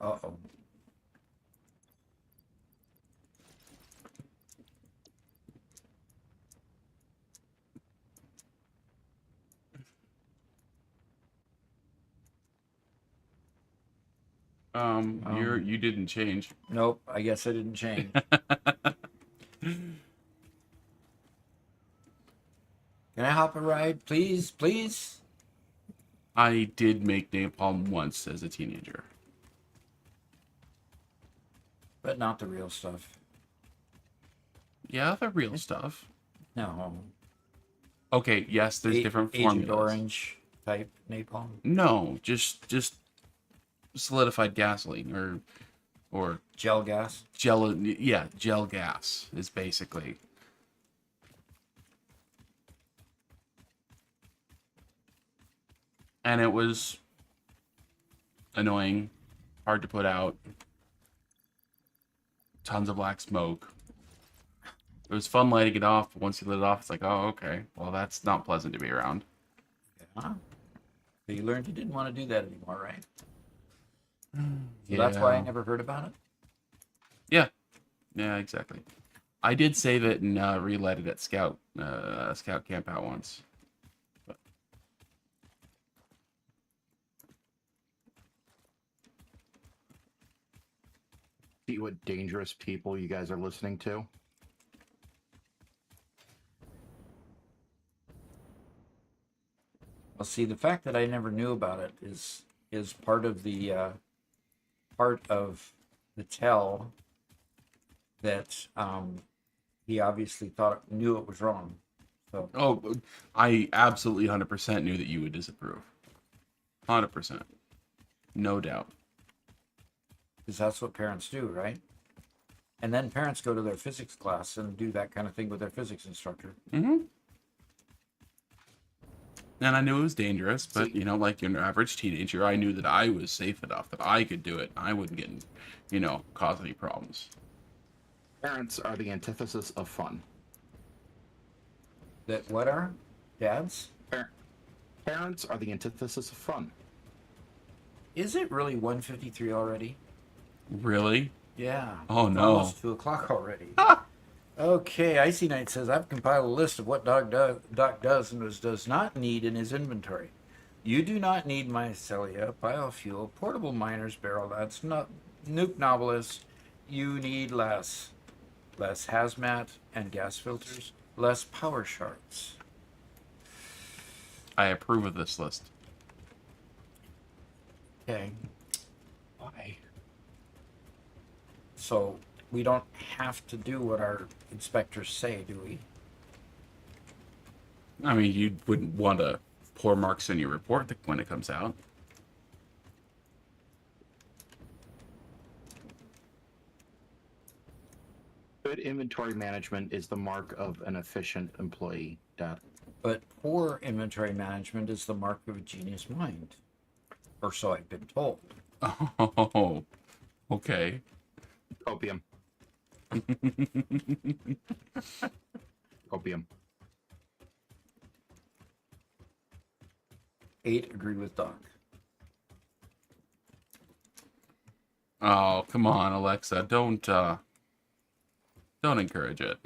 Uh-oh. You didn't change. Nope, I guess I didn't change. Can I hop a ride, please? Please? I did make napalm once as a teenager. But not the real stuff. Yeah, the real stuff. No. Okay, yes, there's different Agent formulas. Orange type napalm. No, just solidified gasoline or Gel gas. gel. Yeah, gel gas is basically. And it was annoying, hard to put out, tons of black smoke. It was fun lighting it off, but once you lit it off, it's like, oh, okay, well, that's not pleasant to be around. Yeah. So you learned you didn't want to do that anymore, right? So Yeah. that's why I never heard about it? Yeah, exactly. I did save it and relight it at Scout Camp out once. But... See what dangerous people you guys are listening to. Well, see, the fact that I never knew about it is part of the tell that he obviously knew it was wrong. So Oh, I absolutely 100% knew that you would disapprove. 100%. No doubt. because that's what parents do, right? And then parents go to their physics class and do that kind of thing with their physics instructor. Mm-hmm. And I knew it was dangerous, but, you know, like your average teenager, I knew that I was safe enough that I could do it. I wouldn't get, you know, cause any problems. Parents are the antithesis of fun. That what are dads? Parents are the antithesis of fun. Is it really 1:53 already? Really? Yeah. Oh, It's no. almost 2 o'clock already. Okay, Icy Knight says, I've compiled a list of what Doc does and does not need in his inventory. You do not need mycelia, biofuel, portable miner's barrel. That's not nuke novelist. You need less hazmat and gas filters, less power shards. I approve of this list. Okay, Why? so we don't have to do what our inspectors say, do we? I mean, you wouldn't want to pour marks in your report when it comes out. Good inventory management is the mark of an efficient employee, Dad. But poor inventory management is the mark of a genius mind. Or so I've been told. Oh, okay. Opium. Opium. 8 agree with Doc. Oh, come on, Alexa. Don't encourage it.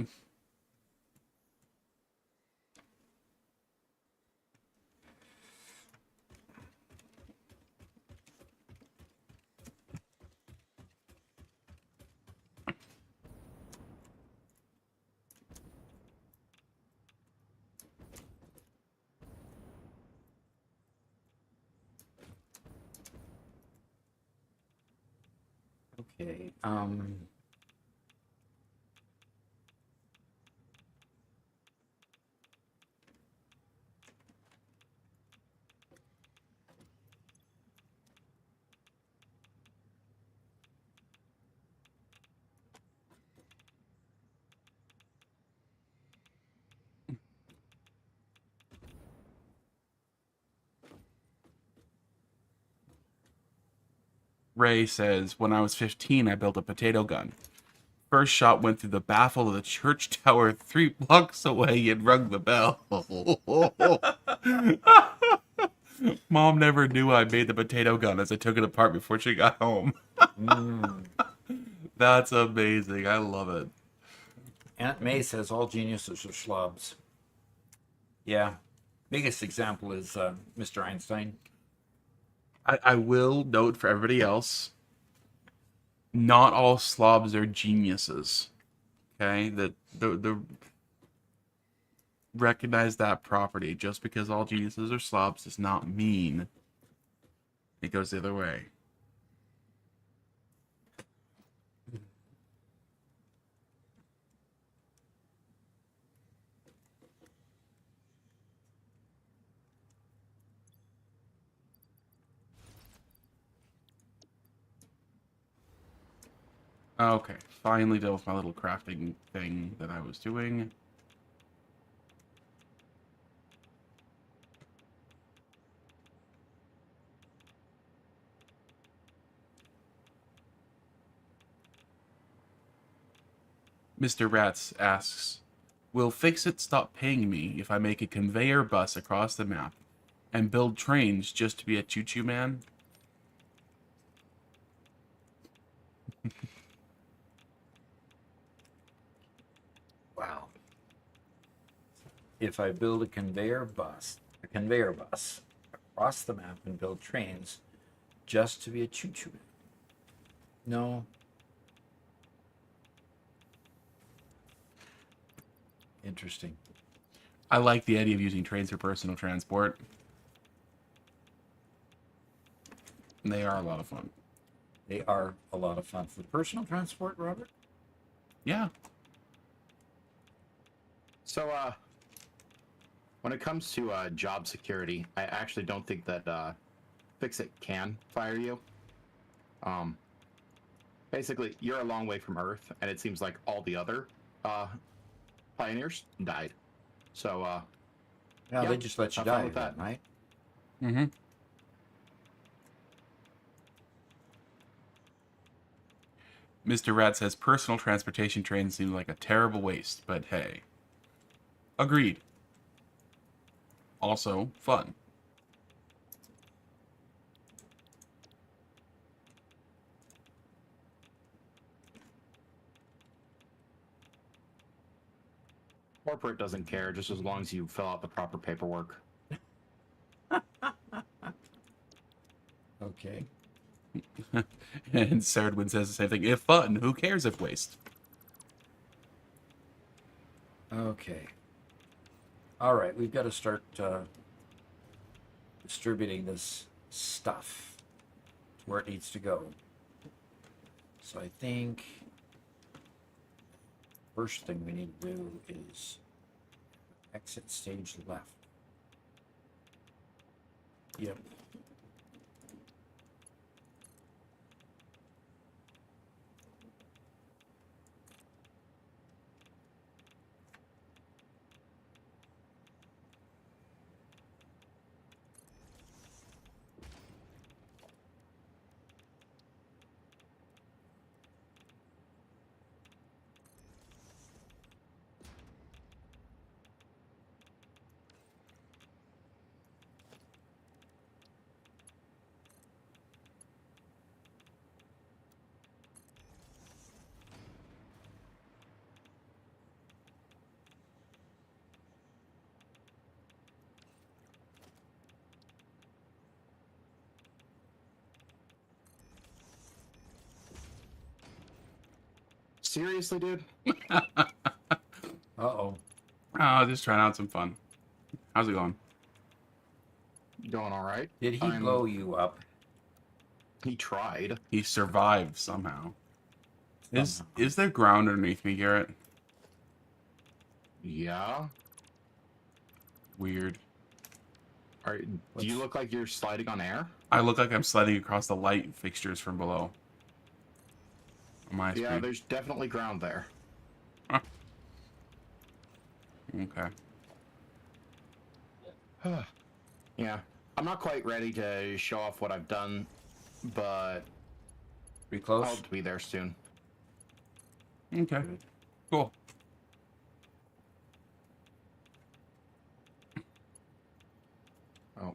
Okay. Ray says, when I was 15, I built a potato gun. First shot went through the baffle of the church tower 3 blocks away and rung the bell. Mom never knew I made the potato gun as I took it apart before she got home. That's amazing. I love it. Aunt May says all geniuses are schlubs. Yeah. Biggest example is Mr. Einstein. I will note for everybody else, not all slobs are geniuses. Okay, the recognize that property. Just because all geniuses are slobs does not mean it goes the other way. Okay, finally done with my little crafting thing that I was doing. Mr. Rats asks, will Fixit stop paying me if I make a conveyor bus across the map and build trains just to be a choo-choo man? Wow. If I build a conveyor bus across the map and build trains just to be a choo-choo. No. Interesting. I like the idea of using trains for personal transport. They are a lot of fun. They are a lot of fun. For personal transport, Robert? Yeah. So, when it comes to job security, I actually don't think that Fixit can fire you. Basically, you're a long way from Earth, and it seems like all the other pioneers died. So, No, yeah, they just let you have fun die with then, that. right? Mm-hmm. Mr. Rat says personal transportation trains seem like a terrible waste, but hey. Agreed. Also, fun. Corporate doesn't care, just as long as you fill out the proper paperwork. Okay. And Sardwin says the same thing. If fun, who cares if waste? Okay. All right, we've got to start distributing this stuff to where it needs to go. So I think first thing we need to do is exit stage left. Yep. Seriously, dude? Uh-oh. Oh, just trying out some fun. How's it going? Going all right? Did he blow you up? He tried. He survived somehow. Is Somehow. there ground underneath me, Garrett? Yeah. Weird. Do you look like you're sliding on air? I look like I'm sliding across the light fixtures from below. On my Yeah, screen. there's definitely ground there. Huh. Okay. Yeah. I'm not quite ready to show off what I've done, but Pretty close? I'll be there soon. Okay. Good. Cool. Oh.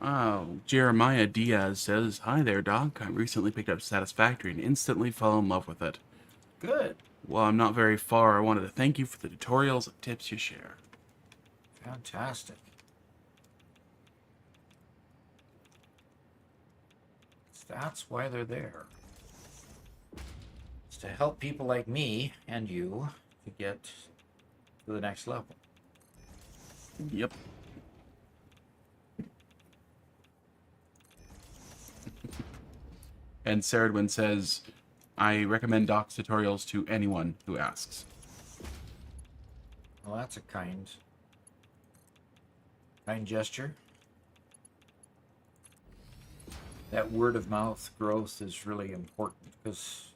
Oh, Jeremiah Diaz says, hi there, Doc. I recently picked up Satisfactory and instantly fell in love with it. Good. While I'm not very far, I wanted to thank you for the tutorials and tips you share. Fantastic. That's why they're there. It's to help people like me and you to get to the next level. Yep. And Saradwin says, I recommend docs tutorials to anyone who asks. Well, that's a kind gesture. That word of mouth growth is really important because,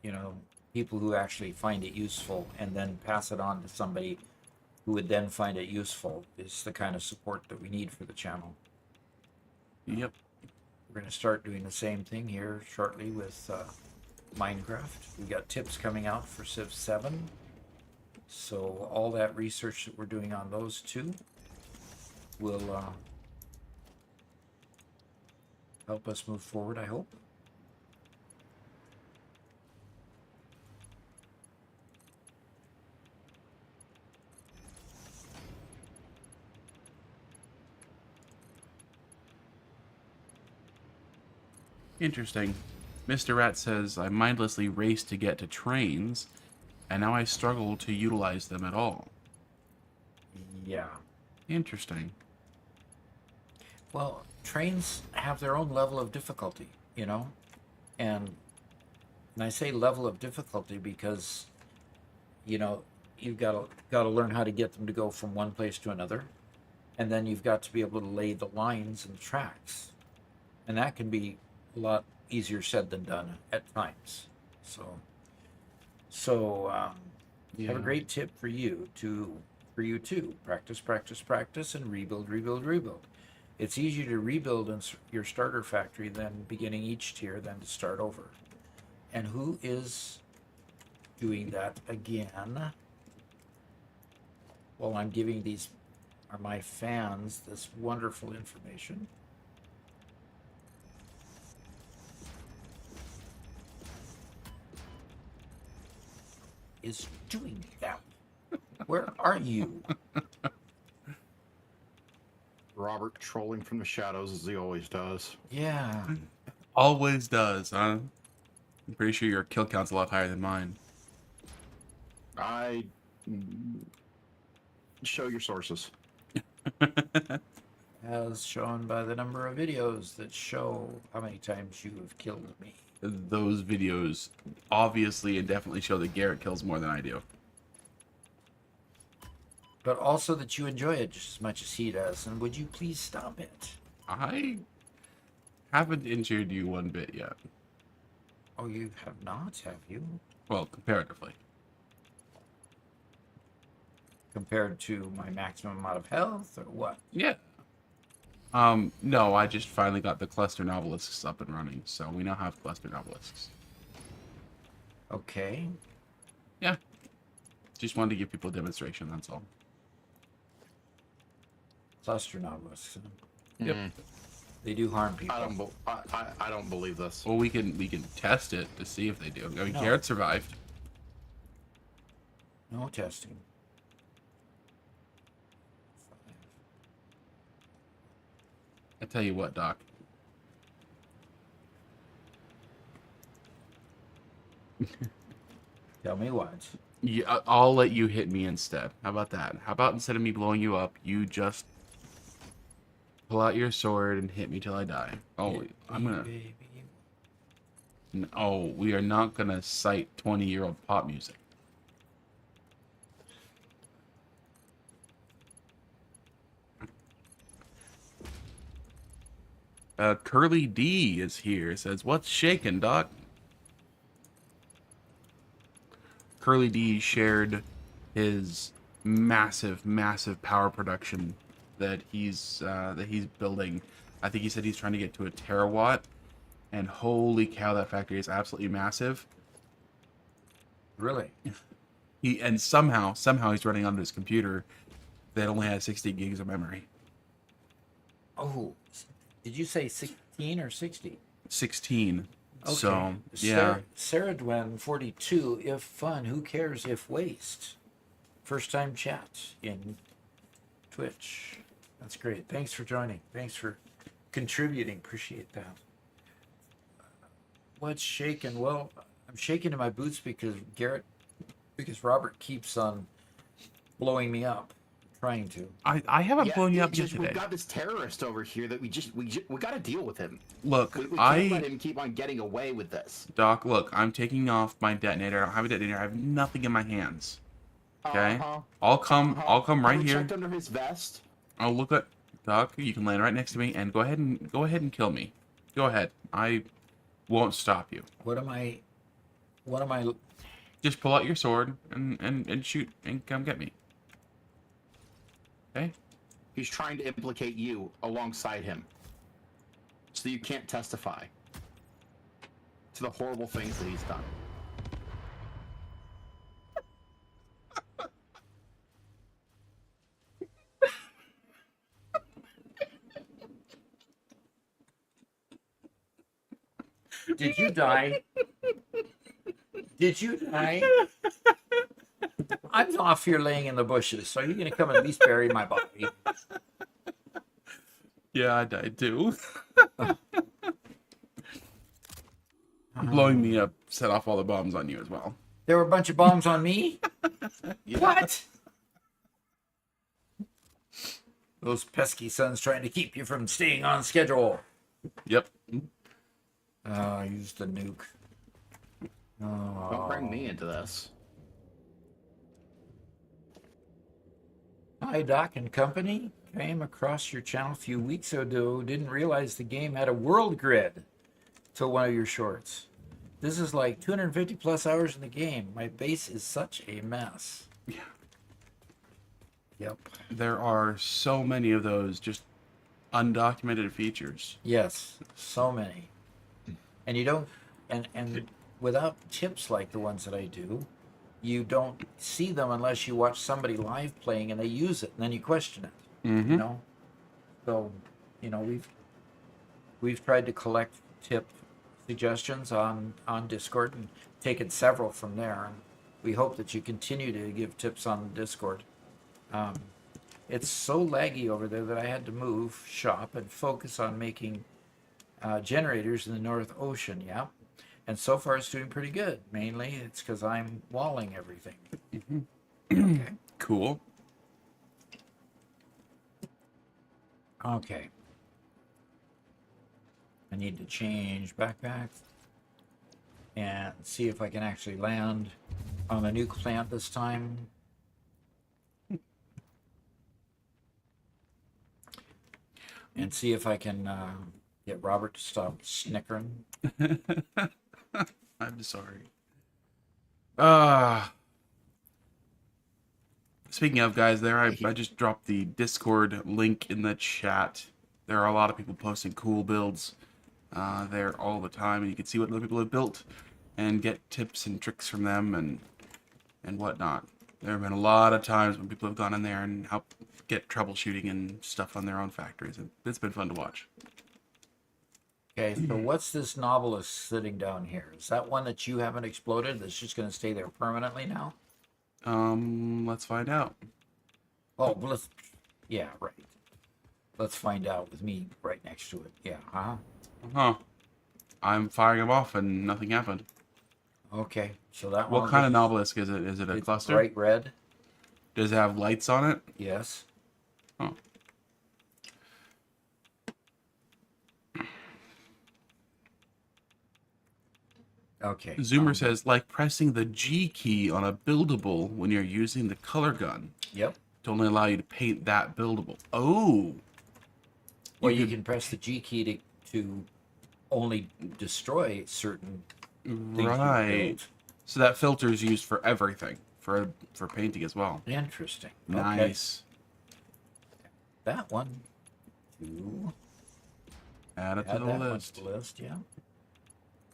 you know, people who actually find it useful and then pass it on to somebody who would then find it useful is the kind of support that we need for the channel. Yep. We're going to start doing the same thing here shortly with Minecraft. We've got tips coming out for Civ 7. So all that research that we're doing on those two will help us move forward, I hope. Interesting. Mr. Rat says, I mindlessly raced to get to trains, and now I struggle to utilize them at all. Yeah. Interesting. Well, trains have their own level of difficulty, you know? And I say level of difficulty because, you know, you've got to learn how to get them to go from one place to another. And then you've got to be able to lay the lines and the tracks. And that can be a lot easier said than done at times. So Yeah. have a great tip for you too. Practice, practice, practice, and rebuild, rebuild, rebuild. It's easier to rebuild in your starter factory than beginning each tier than to start over. And who is doing that again? Well, I'm giving these are my fans this wonderful information. Is doing that. Where are you? Robert trolling from the shadows as he always does. Yeah. Always does, huh? I'm pretty sure your kill count's a lot higher than mine. Show your sources. As shown by the number of videos that show how many times you have killed me. Those videos obviously and definitely show that Garrett kills more than I do. But also that you enjoy it just as much as he does. And would you please stop it? I haven't injured you one bit yet. Oh, you have not, have you? Well, comparatively. Compared to my maximum amount of health, or what? Yeah. No, I just finally got the cluster novelisks up and running, so we now have cluster novelisks. Okay. Yeah. Just wanted to give people a demonstration, that's all. Cluster novelists. Yep. They do harm people. I don't believe this. Well, we can test it to see if they do. I mean, No. Garrett survived. No testing. I tell you what, Doc. Tell me what. Yeah, I'll let you hit me instead. How about that? How about instead of me blowing you up, you just pull out your sword and hit me till I die? Oh, I'm gonna. Baby. Oh, we are not gonna cite 20-year-old pop music. Curly D is here. Says, "What's shaking, Doc?" Curly D shared his massive, massive power production that he's building. I think he said he's trying to get to a terawatt, and holy cow, that factory is absolutely massive. Really? And somehow he's running on his computer that only has 60 gigs of memory. Oh, did you say 16 or 60? 16. Okay. So yeah. Sarah Dwen 42. If fun, who cares if waste? First time chat in Twitch. That's great. Thanks for joining. Thanks for contributing. Appreciate that. What's shaking? Well, I'm shaking in my boots because Robert keeps on blowing me up, trying to. I haven't blown you up just, yesterday. we've got this terrorist over here that we got to deal with him. Look, We can't let him keep on getting away with this. Doc, look, I'm taking off my detonator. I don't have a detonator. I have nothing in my hands. Okay? I'll come right here. Checked under his vest. I'll look at Doc. You can land right next to me and go ahead and kill me. Go ahead. I won't stop you. What am I? Just pull out your sword and shoot and come get me. Okay? He's trying to implicate you alongside him, so you can't testify to the horrible things that he's done. Did you die? Did you die? I'm off here laying in the bushes, so are you going to come and at least bury my body? Yeah, I died too. Blowing me up set off all the bombs on you as well. There were a bunch of bombs on me? Yeah. What? Those pesky sons trying to keep you from staying on schedule. Yep. Oh, I used the nuke. Oh. Don't bring me into this. Hi, Doc and Company. Came across your channel a few weeks ago. Didn't realize the game had a world grid till one of your shorts. This is like 250 plus hours in the game. My base is such a mess. Yeah. Yep. There are so many of those just undocumented features. Yes, so many. And you don't, and without tips like the ones that I do, you don't see them unless you watch somebody live playing and they use it, and then you question it. Mm-hmm. You know, so we've tried to collect tip suggestions on Discord and taken several from there, and we hope that you continue to give tips on Discord. It's so laggy over there that I had to move shop and focus on making generators in the North Ocean. Yeah, and so far it's doing pretty good. Mainly it's because I'm walling everything. Okay. Cool. Okay. I need to change backpack and see if I can actually land on the nuke plant this time. And see if I can get Robert to stop snickering. I'm sorry. Speaking of, guys, there I just dropped the Discord link in the chat. There are a lot of people posting cool builds there all the time, and you can see what other people have built and get tips and tricks from them and whatnot. There have been a lot of times when people have gone in there and helped get troubleshooting and stuff on their own factories, and it's been fun to watch. Okay, so what's this novelist sitting down here? Is that one that you haven't exploded that's just going to stay there permanently now? Let's find out. Oh, yeah, right. Let's find out with me right next to it. Yeah, huh? Huh. I'm firing them off and nothing happened. Okay, so that one. What kind of obelisk is it? Is it a it's cluster? bright red. Does it have lights on it? Yes. Oh. Okay. Zoomer says, like pressing the G key on a buildable when you're using the color gun Yep. to only allow you to paint that buildable. Oh. Well, you can press the G key to only destroy certain things you Right. built. So that filter is used for everything, for painting as well. Interesting. Nice. Okay. That one. Two. Add it to Add the that one list. to the list. Yeah.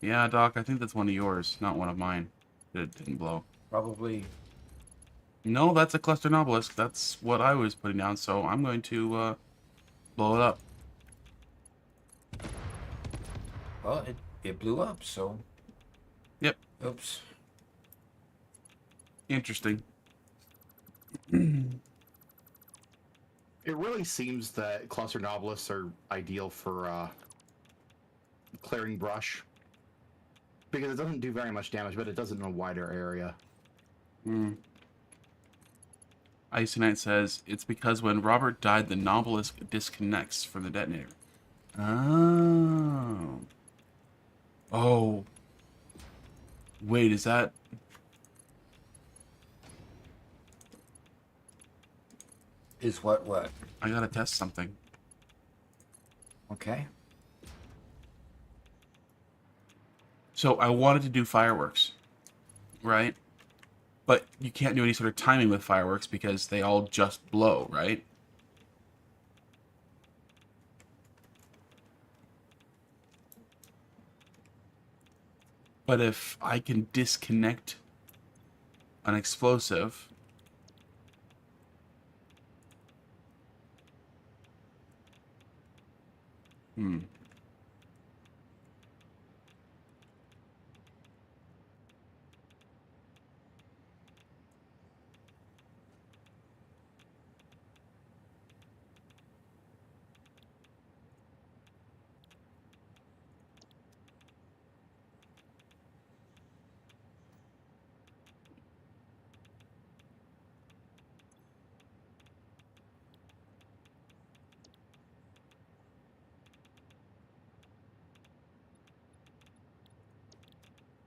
Yeah, Doc, I think that's one of yours, not one of mine. It didn't blow. Probably. No, that's a cluster obelisk. That's what I was putting down, so I'm going to blow it up. Well, it blew up. So. Yep. Oops. Interesting. It really seems that cluster novelisks are ideal for clearing brush. because it doesn't do very much damage, but it does it in a wider area. Icy Knight says, it's because when Robert died, the novelist disconnects from the detonator. Oh. Oh. Wait, is that... Is what? I gotta test something. Okay. So I wanted to do fireworks, right? But you can't do any sort of timing with fireworks because they all just blow, right? But if I can disconnect an explosive...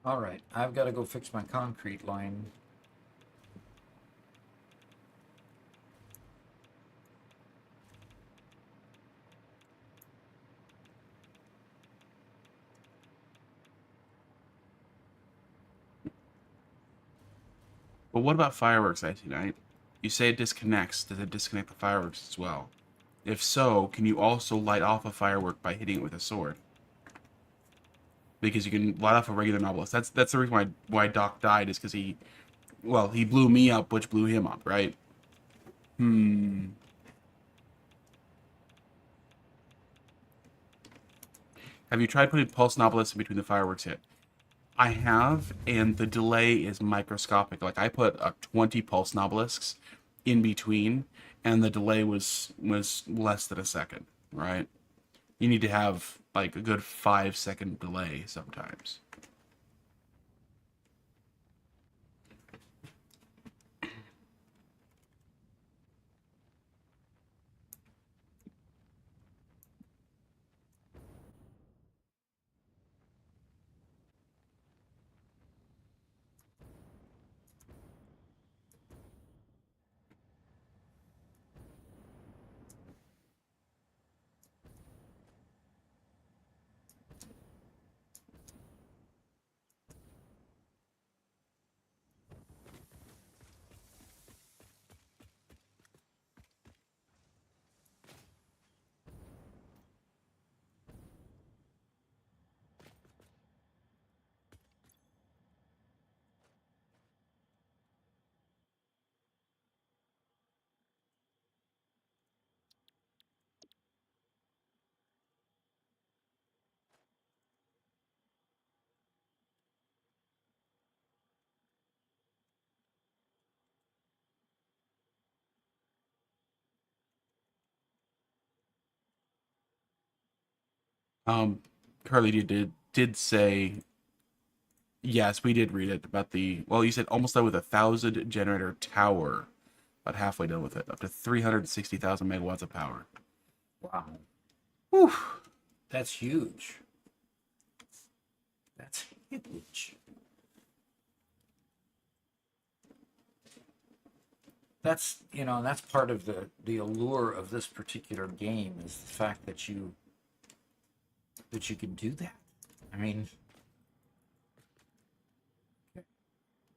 All right. I've got to go fix my concrete line. But what about fireworks, Icy Knight? You say it disconnects. Does it disconnect the fireworks as well? If so, can you also light off a firework by hitting it with a sword? Because you can light off a regular novelist. That's the reason why Doc died, is because he blew me up, which blew him up, right? Have you tried putting pulse novelists in between the fireworks hit? I have, and the delay is microscopic. Like, I put 20 pulse nobelisks in between, and the delay was less than a second, right? You need to have, like, a good 5-second delay sometimes. Carly did say, yes, we did read it about the, well, you said almost done with 1,000 generator tower, about halfway done with it, up to 360,000 megawatts of power. Wow. Whew. That's huge. That's huge. That's, that's part of the allure of this particular game, is the fact that you can do that. I mean, okay.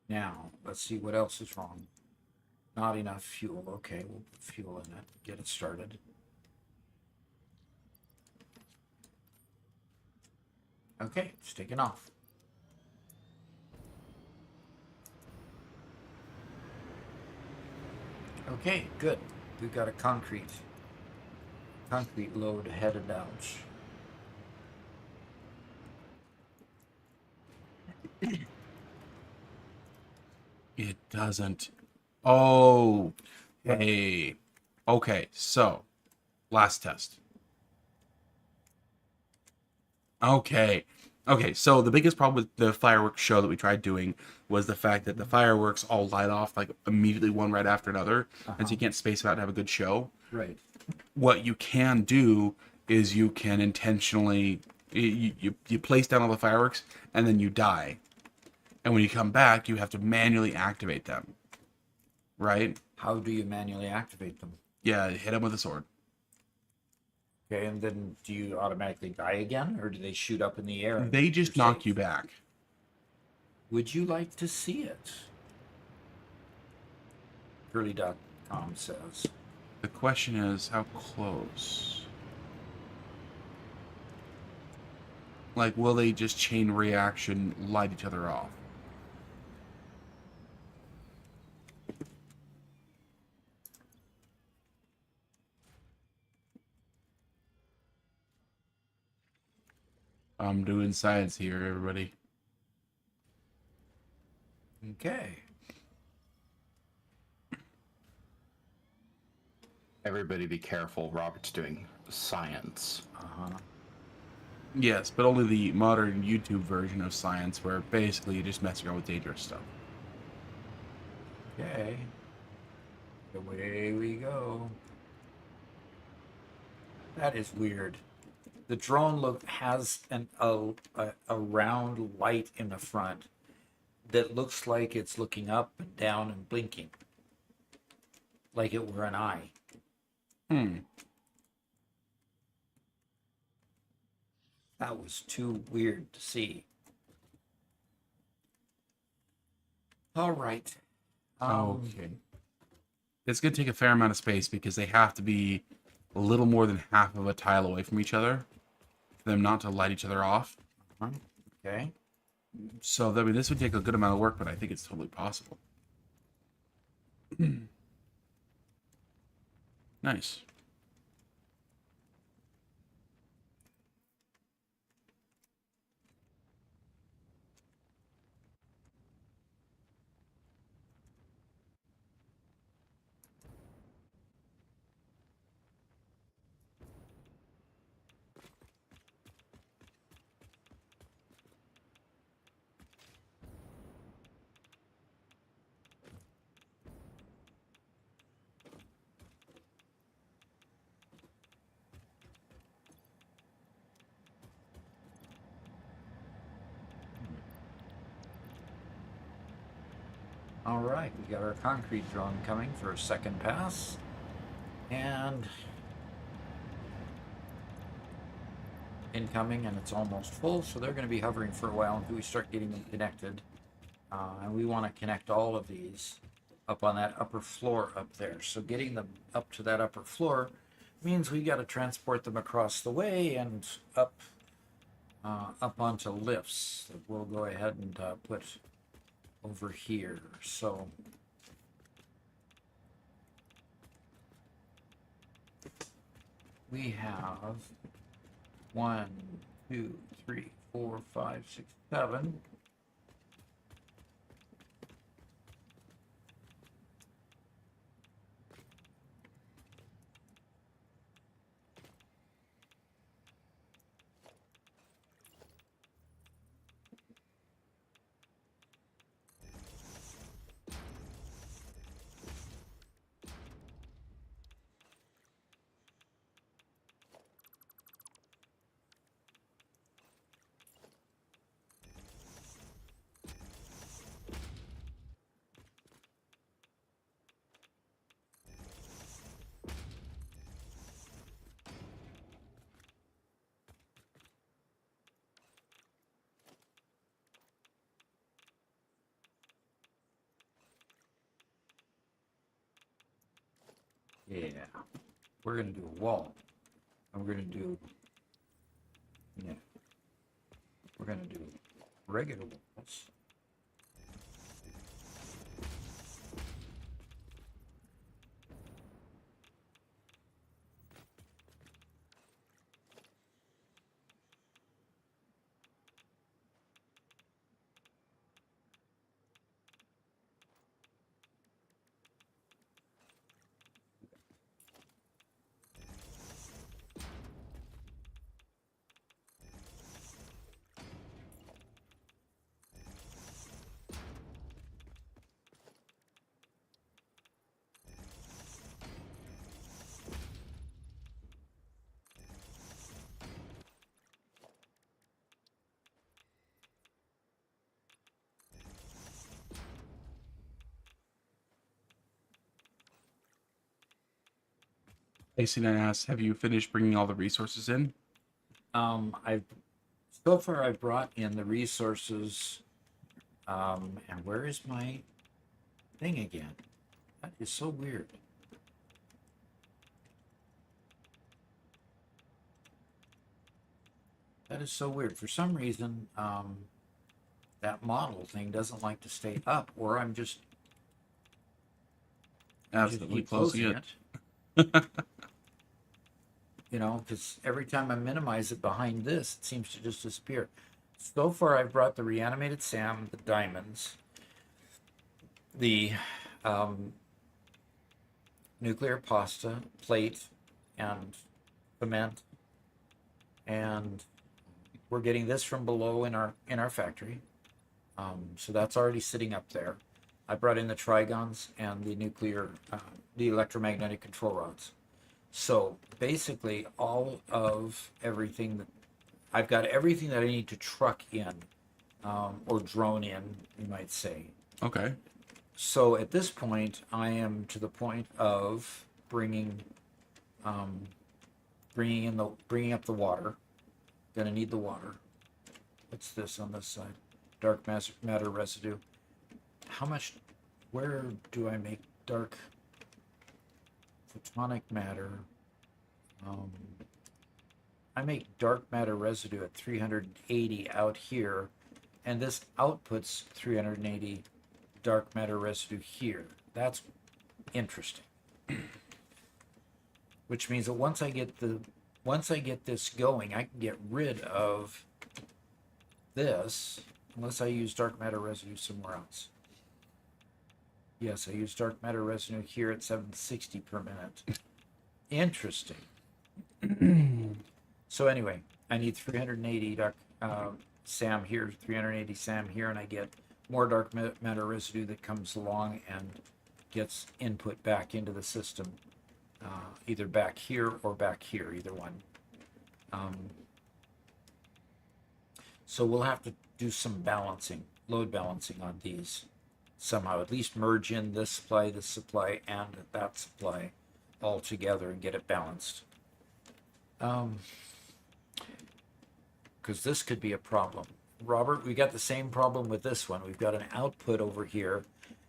Now let's see what else is wrong. Not enough fuel. Okay, we'll put fuel in it. Get it started. Okay, it's taking off. Okay, good. We've got a concrete load headed out. It doesn't. Oh, hey. Okay, so last test. Okay, Okay, so the biggest problem with the fireworks show that we tried doing was the fact that the fireworks all light off like immediately one right after another, and so you can't space them out to have a good show. Right. What you can do is you can intentionally you place down all the fireworks and then you die, and when you come back, you have to manually activate them. Right? How do you manually activate them? Yeah, hit them with a sword. Okay, and then do you automatically die again, or do they shoot up in the air? and They just you're knock safe? you back. Would you like to see it? Curly.com says. The question is, how close? Like, will they just chain reaction light each other off? I'm doing science here, everybody. Okay. Everybody be careful. Robert's doing science. Uh-huh. Yes, but only the modern YouTube version of science, where basically you just mess around with dangerous stuff. Okay. Away we go. That is weird. The drone has a round light in the front that looks like it's looking up and down and blinking, like it were an eye. That was too weird to see. All right. Okay. It's going to take a fair amount of space because they have to be a little more than half of a tile away from each other for them not to light each other off. Okay. So, I mean, this would take a good amount of work, but I think it's totally possible. Nice. All right. We got our concrete drone coming for a second pass. And incoming, and it's almost full, so they're going to be hovering for a while until we start getting them connected. And we want to connect all of these up on that upper floor up there. So getting them up to that upper floor means we got to transport them across the way and up onto lifts that we'll go ahead and put over here. So we have 1, 2, 3, 4, 5, 6, 7. Yeah, we're going to do a wall. And we're going to do, yeah, we're going to do regular walls. AC9 asks, have you finished bringing all the resources in? I've so far I've brought in the resources. And where is my thing again? That is so weird. That is so weird. For some reason, that model thing doesn't like to stay up, or I'm just Absolutely keep closing closing it. it. You know, because every time I minimize it behind this, it seems to just disappear. So far, I've brought the reanimated Sam, the diamonds, the nuclear pasta, plate, and cement, and we're getting this from below in our factory. So that's already sitting up there. I brought in the trigons and the nuclear, the electromagnetic control rods. So basically, all of everything that I've got everything that I need to truck in, or drone in, you might say. Okay. So at this point, I am to the point of bringing up the water. Gonna need the water. What's this on this side? Dark matter residue. How much? Where do I make dark photonic matter? I make dark matter residue at 380 out here, and this outputs 380 dark matter residue here. That's interesting. Which means that once I get this going, I can get rid of this, unless I use dark matter residue somewhere else. Yes, I use dark matter residue here at 760 per minute. Interesting. So anyway, I need 380 dark SAM here, 380 SAM here, and I get more dark matter residue that comes along and gets input back into the system, either back here or back here, either one. So we'll have to do some balancing, load balancing on these somehow. At least merge in this supply, and that supply all together and get it balanced. Because this could be a problem. Robert, we got the same problem with this one. We've got an output over here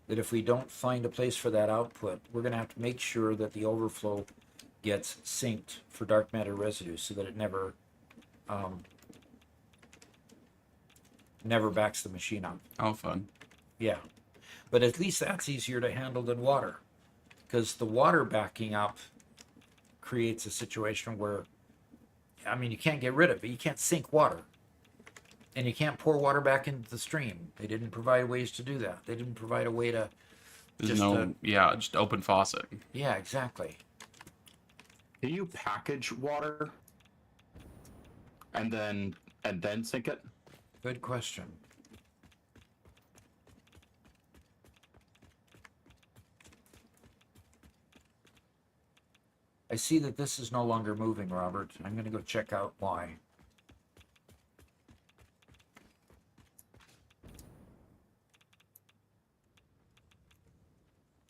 that if we don't find a place for that output, we're going to have to make sure that the overflow gets synced for dark matter residue so that it never backs the machine up. Oh, fun. Yeah. But at least that's easier to handle than water, because the water backing up creates a situation where, I mean, you can't get rid of it. You can't sink water. And you can't pour water back into the stream. They didn't provide ways to do that. They didn't provide a way to There's just open faucet. Yeah, exactly. Can you package water and then sink it? Good question. I see that this is no longer moving, Robert. I'm going to go check out why.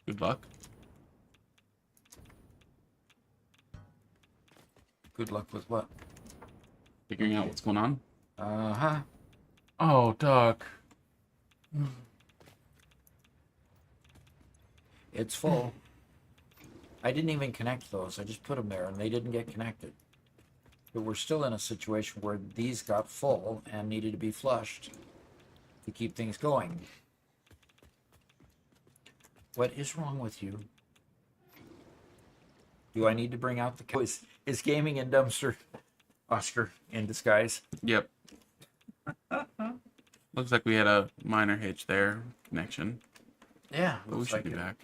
Good luck. Good luck with what? Figuring out what's going on. Uh-huh. Oh, Doc. It's full. I didn't even connect those. I just put them there, and they didn't get connected. But we're still in a situation where these got full and needed to be flushed to keep things going. What is wrong with you? Do I need to bring out the cow? Is gaming in dumpster Oscar in disguise? Yep. Looks like we had a minor hitch there, connection. Yeah, But we looks should like be it. back.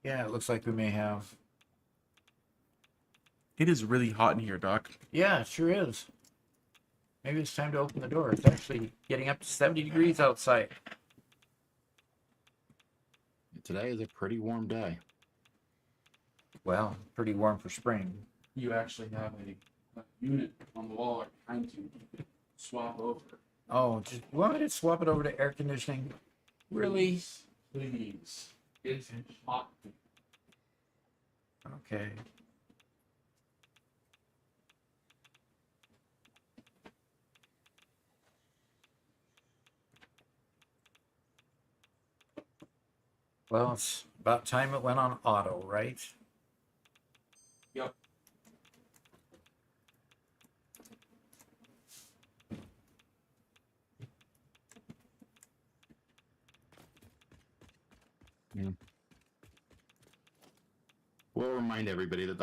Yeah, it looks like we may have. It is really hot in here, Doc. Yeah, it sure is. Maybe it's time to open the door. It's actually getting up to 70 degrees outside. Today is a pretty warm day. Well, pretty warm for spring. You actually have a unit on the wall or trying to swap over. Oh, just want me to swap it over to air conditioning? Really? Please. It's hot. Okay. Well, it's about time it went on auto, right? Yep. We'll remind everybody that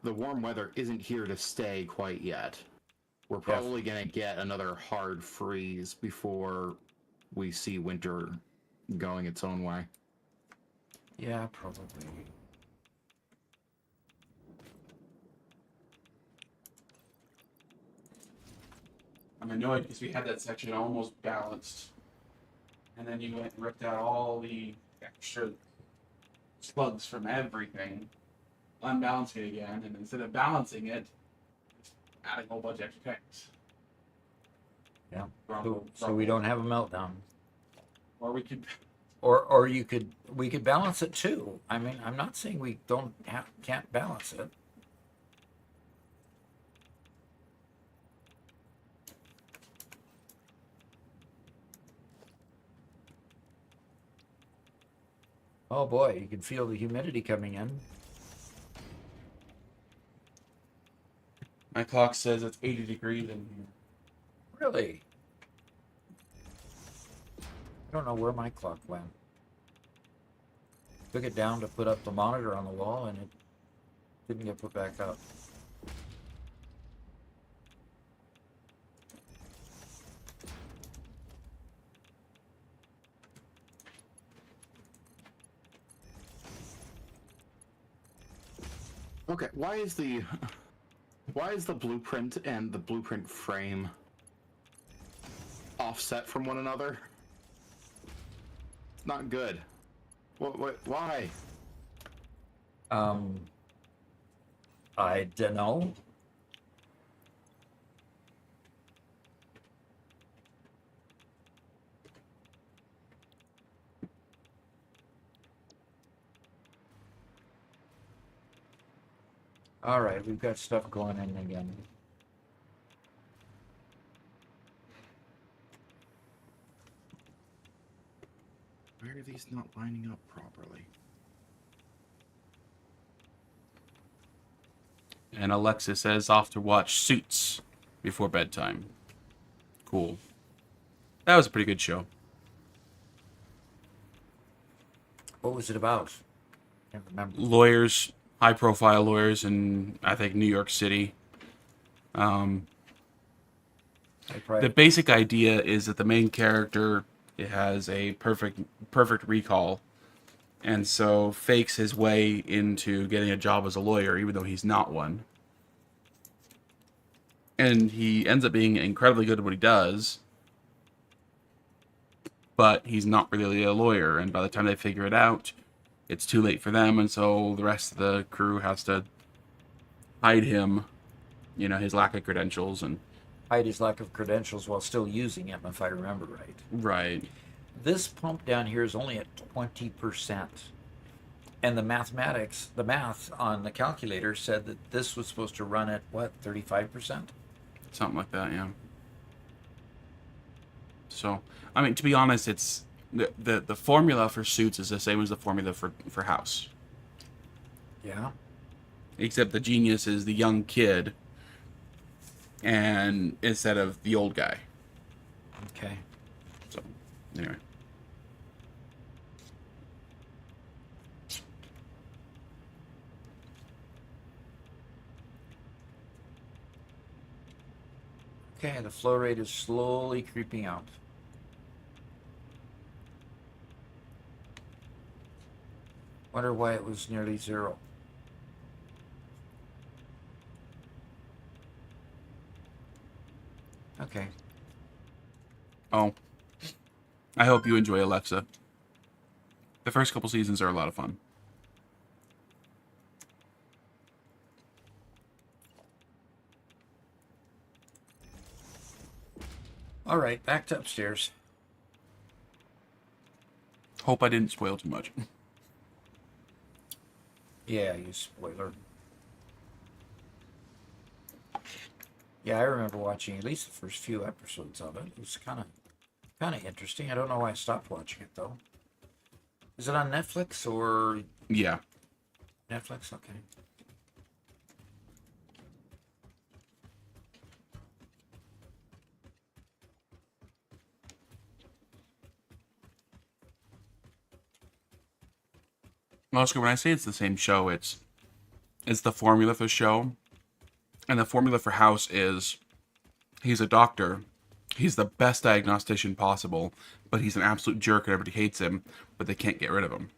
the warm weather isn't here to stay quite yet. We're Yes. probably gonna get another hard freeze before we see winter going its own way. Yeah, probably. I'm annoyed because we had that section almost balanced. And then you went and ripped out all the extra slugs from everything, unbalancing it again, and instead of balancing it, it's adding a whole bunch of extra tanks. Yeah. Wrong- So we don't have a meltdown. Or we could. Or we could balance it too. I mean, I'm not saying we can't balance it. Oh boy, you can feel the humidity coming in. My clock says it's 80 degrees in here. Really? I don't know where my clock went. Took it down to put up the monitor on the wall and it didn't get put back up. Okay, why is the blueprint and the blueprint frame offset from one another? It's not good. Why? I don't know. All right, we've got stuff going in again. Why are these not lining up properly? And Alexa says off to watch Suits before bedtime. Cool. That was a pretty good show. What was it about? Can't remember. Lawyers, high-profile lawyers in, I think, New York City. I The basic idea is that the main character has a perfect recall, and so fakes his way into getting a job as a lawyer, even though he's not one. And he ends up being incredibly good at what he does, but he's not really a lawyer. And by the time they figure it out, it's too late for them, and so the rest of the crew has to hide him, his lack of credentials and. hide his lack of credentials while still using them, if I remember right. Right. This pump down here is only at 20%. And the math on the calculator said that this was supposed to run at, what, 35%? Something like that, yeah. So, I mean, to be honest, it's the formula for Suits is the same as the formula for House. Yeah. Except the genius is the young kid, and instead of the old guy. Okay. So, anyway. Okay, the flow rate is slowly creeping out. Wonder why it was nearly zero. Okay. Oh. I hope you enjoy Alexa. The first couple seasons are a lot of fun. All right, back to upstairs. Hope I didn't spoil too much. Yeah, you spoiler. Yeah, I remember watching at least the first few episodes of it. It was kind of interesting. I don't know why I stopped watching it though. Is it on Netflix or Yeah. Netflix? Okay. Oscar, when I say it's the same show, it's the formula for the show. And the formula for House is he's a doctor. He's the best diagnostician possible, but he's an absolute jerk and everybody hates him, but they can't get rid of him.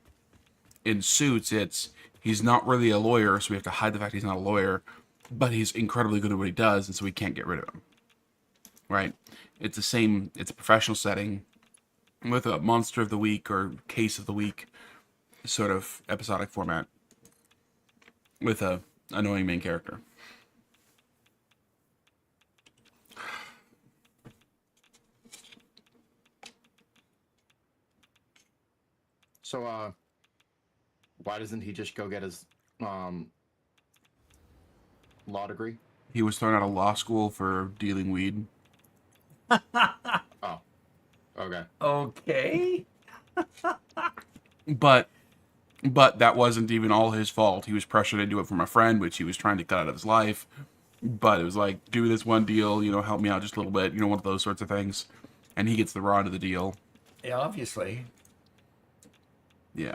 In Suits, it's he's not really a lawyer, so we have to hide the fact he's not a lawyer, but he's incredibly good at what he does, and so we can't get rid of him. Right? It's the same, it's a professional setting with a monster of the week or case of the week sort of episodic format with a annoying main character. So, why doesn't he just go get his law degree? He was thrown out of law school for dealing weed. Oh, okay. Okay. But that wasn't even all his fault. He was pressured into it from a friend, which he was trying to cut out of his life. But it was like, do this one deal, help me out just a little bit, one of those sorts of things. And he gets the raw end of the deal. Yeah, obviously. Yeah.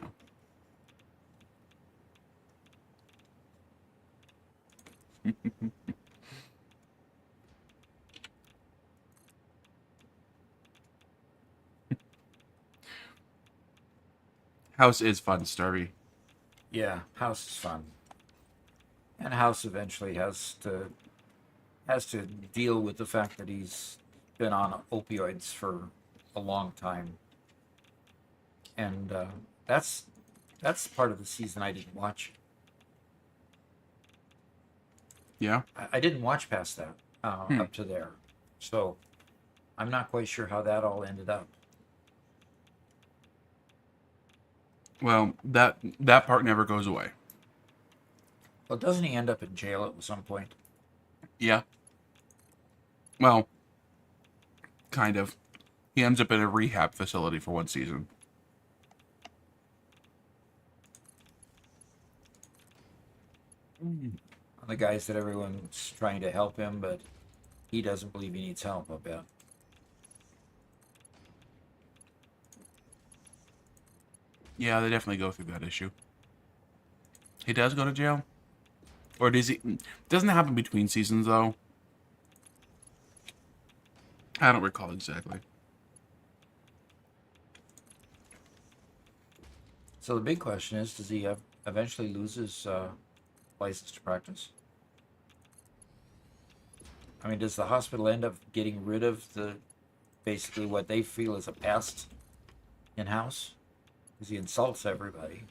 House is fun, Starby. Yeah, House is fun. And House eventually has to deal with the fact that he's been on opioids for a long time. And that's part of the season I didn't watch. Yeah? I didn't watch past that up to there. So I'm not quite sure how that all ended up. Well, that part never goes away. Well, doesn't he end up in jail at some point? Yeah. Well, kind of. He ends up in a rehab facility for one season. The guys that everyone's trying to help him, but he doesn't believe he needs help, I bet. Yeah, they definitely go through that issue. He does go to jail? Or does he... Doesn't it happen between seasons, though? I don't recall exactly. So the big question is, does he eventually lose his license to practice? I mean, does the hospital end up getting rid of basically what they feel is a pest in-house? Because he insults everybody.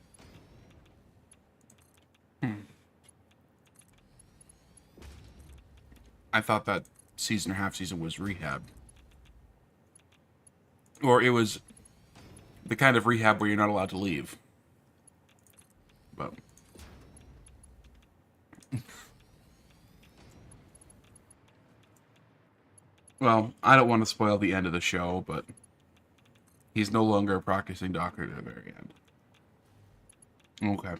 I thought that season or half season was rehab. Or it was the kind of rehab where you're not allowed to leave. But... well, I don't want to spoil the end of the show, but he's no longer a practicing doctor at the very end. Okay.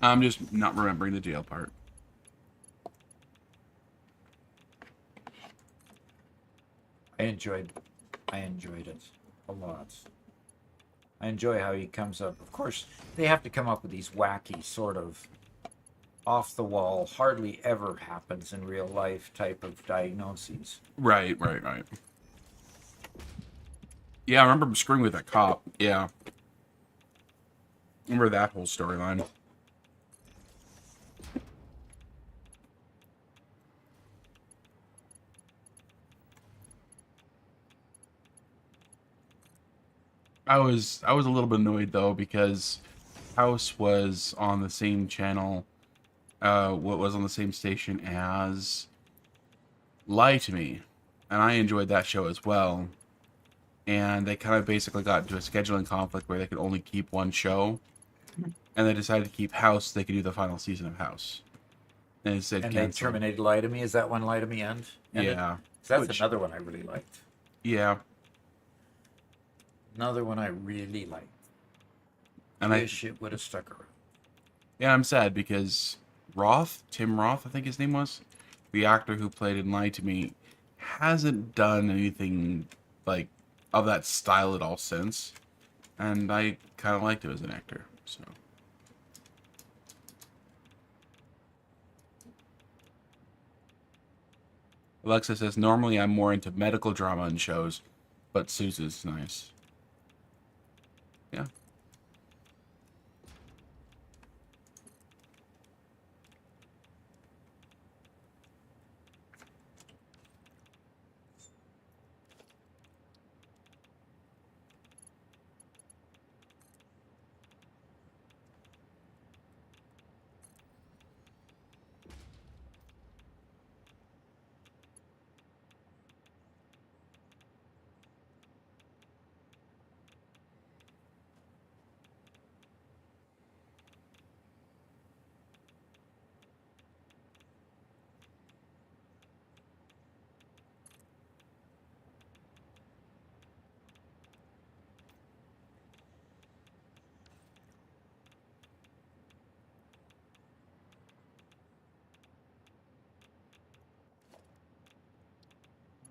I'm just not remembering the jail part. I enjoyed it a lot. I enjoy how he comes up. Of course, they have to come up with these wacky sort of off-the-wall, hardly ever happens in real life type of diagnoses. Right. Yeah, I remember screwing with that cop. Yeah. Remember that whole storyline. I was a little bit annoyed though because House was on the same channel, what was on the same station as Lie to Me, and I enjoyed that show as well. And they kind of basically got into a scheduling conflict where they could only keep one show, and they decided to keep House so they could do the final season of House. And instead And they cancel. terminated Lie to Me. Is that one Lie to Me ended? Yeah. 'Cause that's Which- another one I really liked. Yeah. Another one I really liked. And Wish it would have stuck around. Yeah, I'm sad because Tim Roth, I think his name was, the actor who played in Lie to Me, hasn't done anything like of that style at all since. And I kind of liked him as an actor, so. Alexa says, normally I'm more into medical drama and shows, but Suze is nice. Yeah.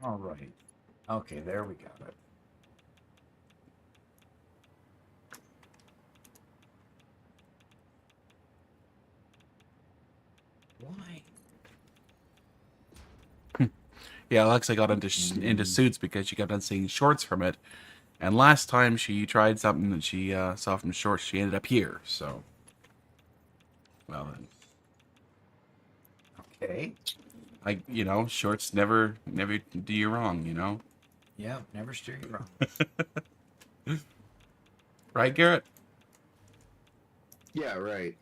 All right. Okay, there we got it. Why? Yeah, Alexa got into Suits because she got done seeing shorts from it, and last time she tried something that she saw from shorts, she ended up here. So, well then, Okay. shorts never do you wrong, Yeah, never steer you wrong. right, Garrett? Yeah, right.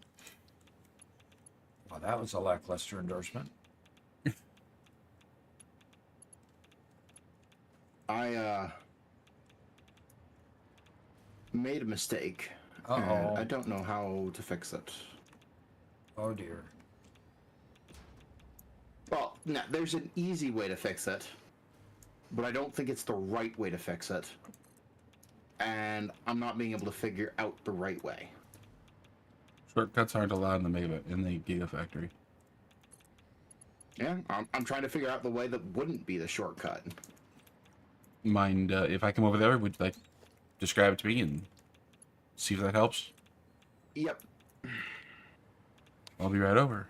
Well, that was a lackluster endorsement. I made a mistake. Uh-oh. And I don't know how to fix it. Oh dear. Well, no, there's an easy way to fix it, but I don't think it's the right way to fix it. And I'm not being able to figure out the right way. Shortcuts aren't allowed in the Gigafactory. Yeah, I'm trying to figure out the way that wouldn't be the shortcut. Mind if I come over there? Would you like describe it to me and see if that helps? Yep. I'll be right over.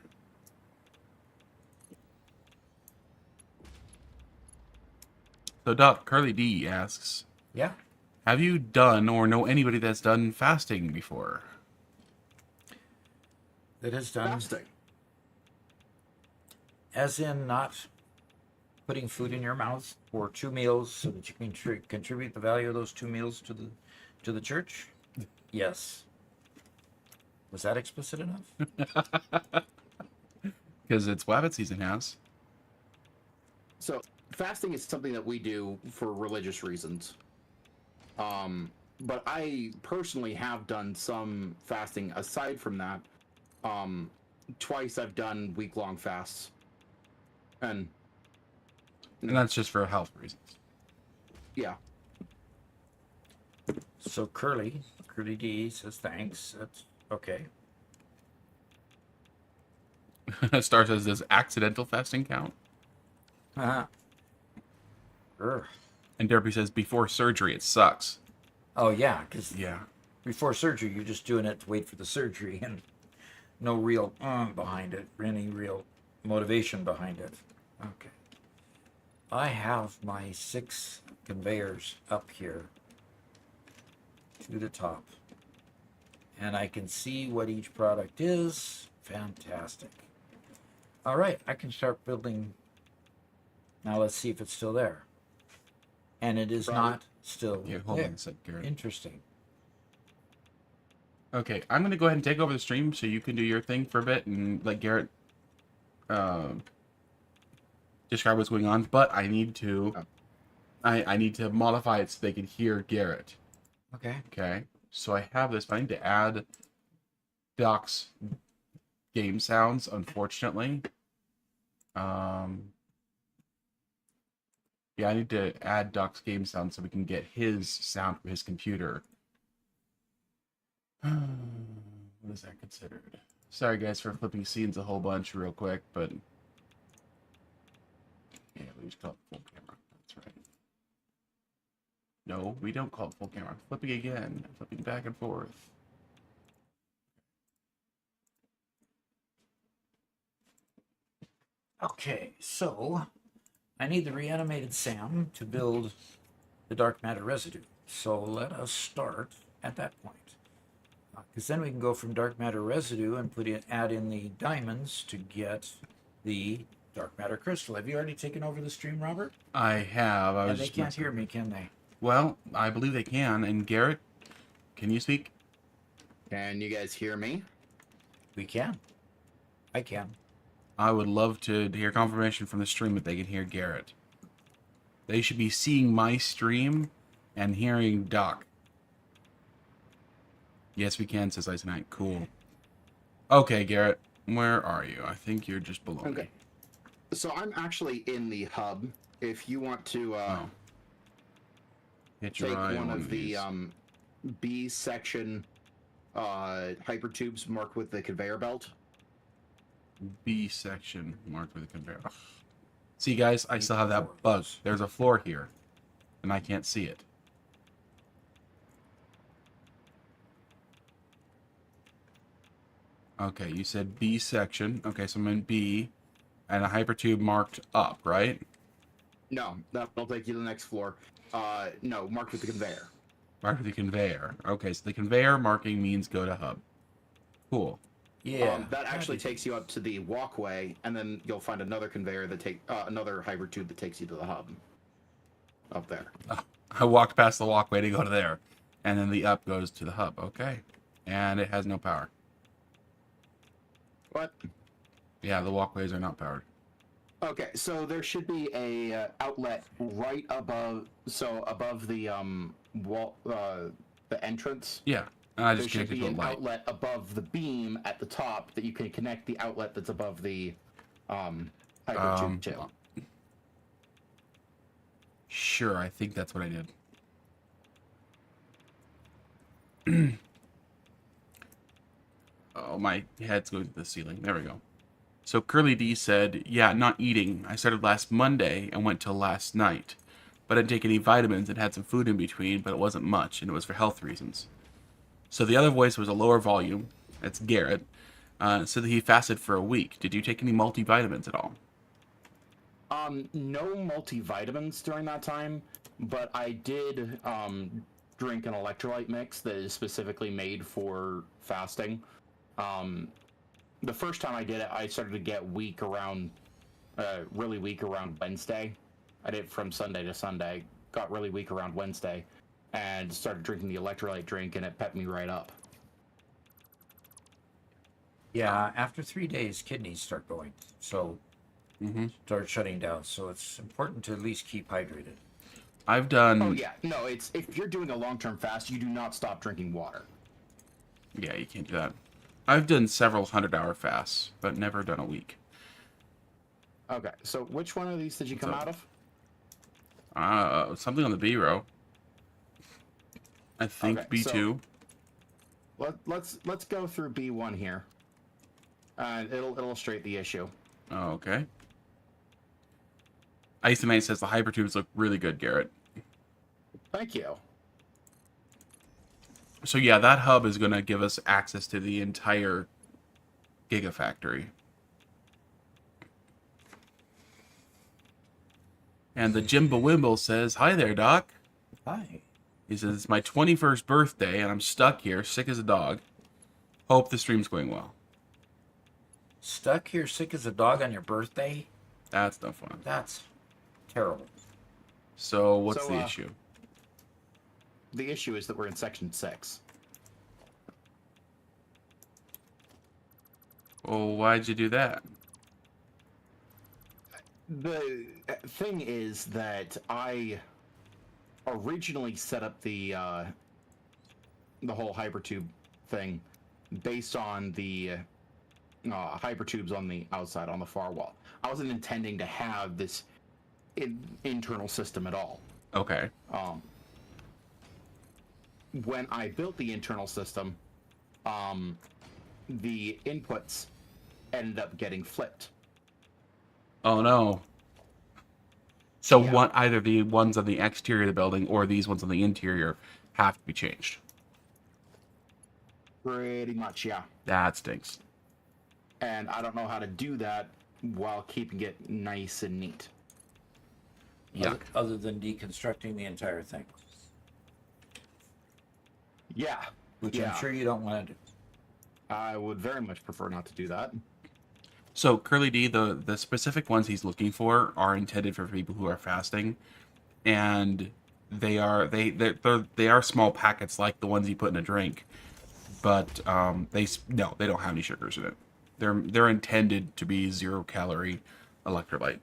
So Doc Curly D asks, Yeah. have you done or know anybody that's done fasting before? That is done. Fasting. As in not putting food in your mouth for 2 meals so that you can contribute the value of those 2 meals to the church? Yes. Was that explicit enough? Because it's Wabbit season, House. So, fasting is something that we do for religious reasons. But I personally have done some fasting aside from that. Twice I've done week-long fasts. And that's just for health reasons. Yeah. So Curly D says thanks. That's okay. Star says, does accidental fasting count? Uh-huh. And Derpy says, before surgery, it sucks. Oh yeah, because Yeah. before surgery you're just doing it to wait for the surgery and no real behind it, any real motivation behind it. Okay. I have my 6 conveyors up here to the top. And I can see what each product is. Fantastic. All right, I can start building. Now let's see if it's still there. And it is not still Yeah, hold there. on a sec, Garrett. Interesting. Okay, I'm going to go ahead and take over the stream so you can do your thing for a bit and let Garrett describe what's going on, but I need to I need to modify it so they can hear Garrett. Okay. Okay. So I have this, but I need to add Doc's game sounds, unfortunately. Yeah, I need to add Doc's game sounds so we can get his sound from his computer. What is that considered? Sorry, guys, for flipping scenes a whole bunch real quick, but... Yeah, we just call it full camera. That's right. No, we don't call it full camera. Flipping again. Flipping back and forth. Okay, so I need the reanimated Sam to build the dark matter residue. So let us start at that point. Because then we can go from dark matter residue and add in the diamonds to get the dark matter crystal. Have you already taken over the stream, Robert? I have. And they can't hear me, can they? Well, I believe they can. And Garrett, can you speak? Can you guys hear me? We can. I can. I would love to hear confirmation from the stream that they can hear Garrett. They should be seeing my stream and hearing Doc. Yes, we can, says Ice Knight. Cool. Okay, Garrett, where are you? I think you're just below me. So I'm actually in the hub. If you want to Hit your take eye one on of the these. B section hypertubes marked with the conveyor belt. B section marked with a conveyor. See, guys, I still have that bug. There's a floor here, and I can't see it. Okay, you said B section. Okay, so I'm in B, and a hypertube marked up, right? No, that'll take you to the next floor. No, marked with the conveyor. Marked with the conveyor. Okay, so the conveyor marking means go to hub. Cool. Yeah. That actually takes you up to the walkway, and then you'll find another conveyor that another hypertube that takes you to the hub. Up there. I walked past the walkway to go to there, and then the up goes to the hub. Okay, and it has no power. What? Yeah, the walkways are not powered. Okay, so there should be a outlet right above, above the wall, the entrance. Yeah, and I There just should connected be to a an light. outlet above the beam at the top that you can connect the outlet that's above the hypertube to. Sure, I think that's what I did. Oh, my head's going to the ceiling. There we go. So Curly D said, yeah, not eating. I started last Monday and went till last night. But I didn't take any vitamins and had some food in between, but it wasn't much, and it was for health reasons. So the other voice was a lower volume. That's Garrett. Said that he fasted for a week. Did you take any multivitamins at all? No multivitamins during that time, but I did drink an electrolyte mix that is specifically made for fasting. The first time I did it, I started to get weak around, really weak around Wednesday. I did it from Sunday to Sunday, got really weak around Wednesday, and started drinking the electrolyte drink, and it pepped me right up. Yeah, after 3 days, kidneys start going. So start shutting down. So it's important to at least keep hydrated. I've done... Oh yeah, no, it's if you're doing a long-term fast, you do not stop drinking water. Yeah, you can't do that. I've done several 100-hour fasts, but never done a week. Okay, so which one of these did you come out of? Something on the B row. I think Okay, B2. So let's go through B1 here. It'll illustrate the issue. Oh, okay. Isomate says the hypertubes look really good, Garrett. Thank you. So yeah, that hub is going to give us access to the entire Gigafactory. And the Jimbawimble says, hi there, Doc. Hi. He says, it's my 21st birthday, and I'm stuck here, sick as a dog. Hope the stream's going well. Stuck here sick as a dog on your birthday? That's no fun. That's terrible. So what's the issue? The issue is that we're in section 6. Well, why'd you do that? The thing is that I originally set up the whole hypertube thing based on the hypertubes on the outside, on the far wall. I wasn't intending to have this internal system at all. Okay. When I built the internal system, the inputs ended up getting flipped. Oh no. So Yeah. either the ones on the exterior of the building or these ones on the interior have to be changed. Pretty much, yeah. That stinks. And I don't know how to do that while keeping it nice and neat. Yeah. Other than deconstructing the entire thing, Yeah. which Yeah. I'm sure you don't want to do. I would very much prefer not to do that. So Curly D, the specific ones he's looking for are intended for people who are fasting, and they are small packets like the ones you put in a drink, but they don't have any sugars in it. They're intended to be 0-calorie electrolyte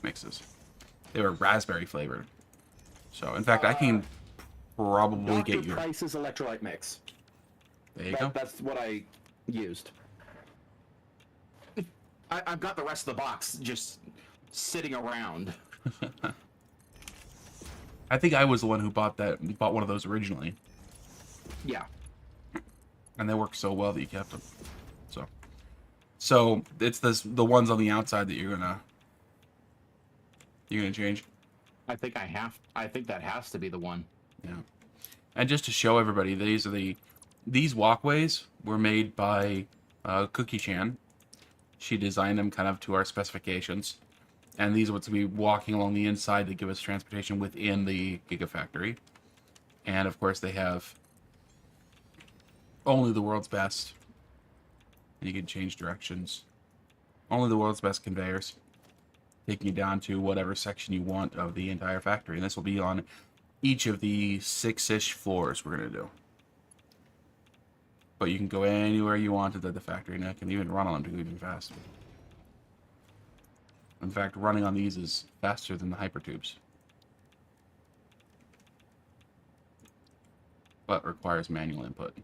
mixes. They were raspberry flavored. So in fact, I can probably Dr. get your. Price's electrolyte mix. There you go. That's what I used. I've got the rest of the box just sitting around. I think I was the one who bought one of those originally, Yeah. and they worked so well that you kept them. So it's the ones on the outside that you're gonna change. I think that has to be the one. Yeah. And just to show everybody, these walkways were made by Cookie Chan. She designed them kind of to our specifications. And these are what's going to be walking along the inside to give us transportation within the Gigafactory. And of course they have only the world's best. And you can change directions. Only the world's best conveyors. Taking you down to whatever section you want of the entire factory. And this will be on each of the 6-ish floors we're going to do. But you can go anywhere you wanted at the factory, and I can even run on them to go even faster. In fact, running on these is faster than the hypertubes. But requires manual input.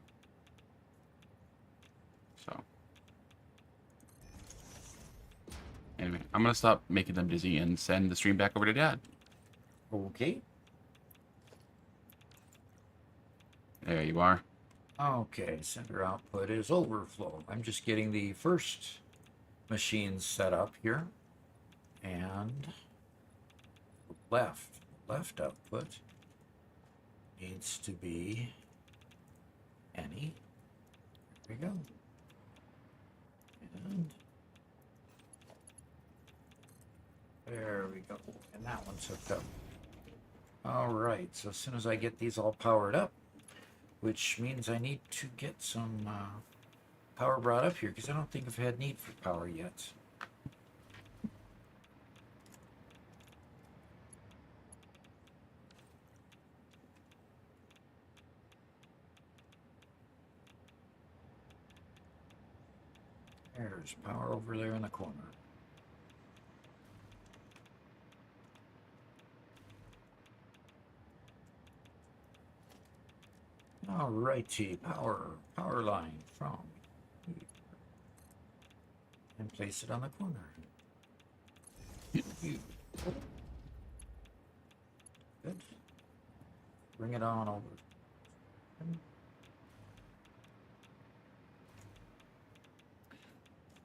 So. Anyway, I'm going to stop making them dizzy and send the stream back over to Dad. Okay. There you are. Okay, center output is overflow. I'm just getting the first machine set up here. And left output needs to be any. There we go. And there we go. And that one's hooked up. All right, so as soon as I get these all powered up, which means I need to get some power brought up here, because I don't think I've had need for power yet. There's power over there in the corner. Alrighty, power line from here. And place it on the corner. Good. Bring it on over.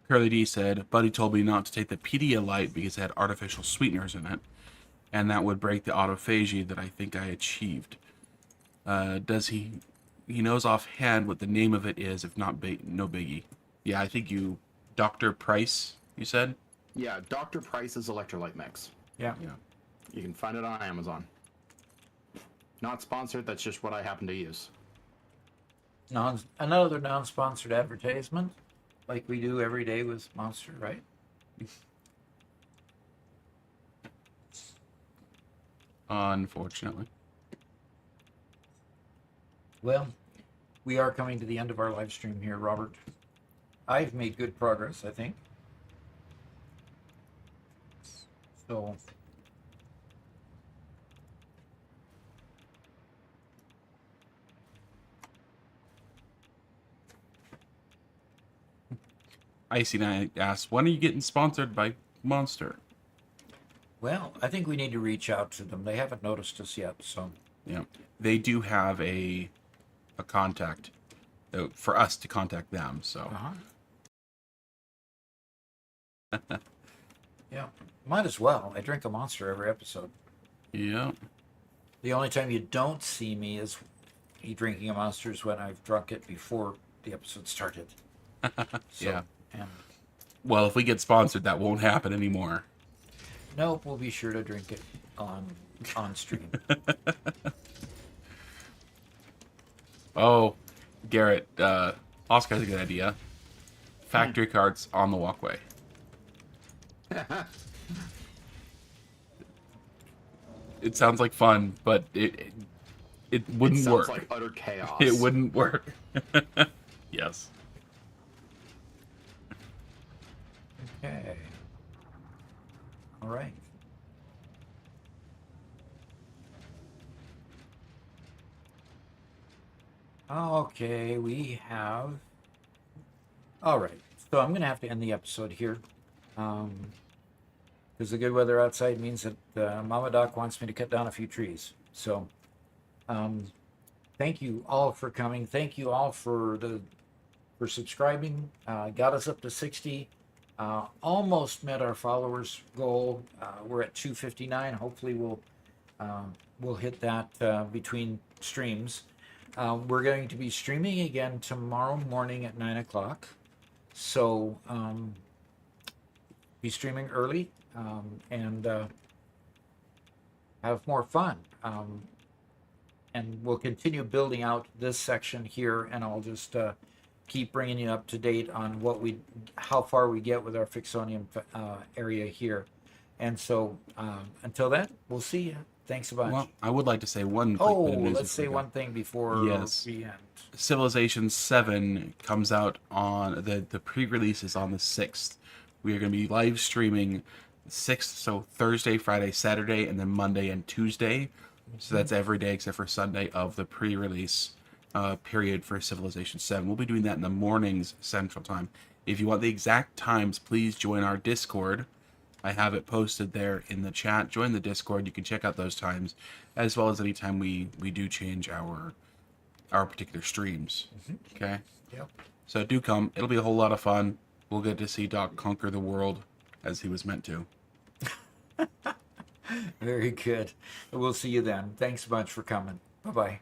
Curly D said, Buddy told me not to take the Pedialyte because it had artificial sweeteners in it, and that would break the autophagy that I think I achieved. Does he knows offhand what the name of it is, if not no biggie. Yeah, I think Dr. Price, you said? Yeah, Dr. Price's electrolyte mix. Yeah. Yeah. You can find it on Amazon. Not sponsored, that's just what I happen to use. Another non-sponsored advertisement, like we do every day with Monster, right? Unfortunately. Well, we are coming to the end of our live stream here, Robert. I've made good progress, I think. So Icy Knight asks, when are you getting sponsored by Monster? well, I think we need to reach out to them. They haven't noticed us yet, so Yeah, they do have a contact for us to contact them. So yeah, might as well. I drink a Monster every episode. yeah, The only time you don't see me is me drinking a Monster is when I've drunk it before the episode started. So, yeah. And Well, if we get sponsored, that won't happen anymore. nope, we'll be sure to drink it on stream. Oh, Garrett, Oscar has a good idea. Factory carts on the walkway. It sounds like fun, but it wouldn't It sounds work. like utter chaos. It wouldn't work. Yes. Okay. All right. Okay, we have. All right. So I'm going to have to end the episode here. Because the good weather outside means that Mama Doc wants me to cut down a few trees. So, thank you all for coming. Thank you all for subscribing. Got us up to 60. Almost met our followers goal. We're at 259. Hopefully we'll hit that between streams. We're going to be streaming again tomorrow morning at 9 o'clock. So be streaming early and have more fun. And we'll continue building out this section here, and I'll just keep bringing you up to date on how far we get with our Ficsonium area here. And so until then, we'll see you. Thanks a bunch. Well, I would like to say one quick bit of news let's say before we go. one thing before Yes. we end. Civilization 7 comes out on the pre-release is on the 6th. We are going to be live streaming 6th, so Thursday, Friday, Saturday, and then Monday and Tuesday. So that's every day except for Sunday of the pre-release period for Civilization 7. We'll be doing that in the mornings Central Time. If you want the exact times, please join our Discord. I have it posted there in the chat. Join the Discord. You can check out those times, as well as any time we do change our particular streams. Okay? Yep. So do come. It'll be a whole lot of fun. We'll get to see Doc conquer the world as he was meant to. Very good. We'll see you then. Thanks a bunch for coming. Bye-bye.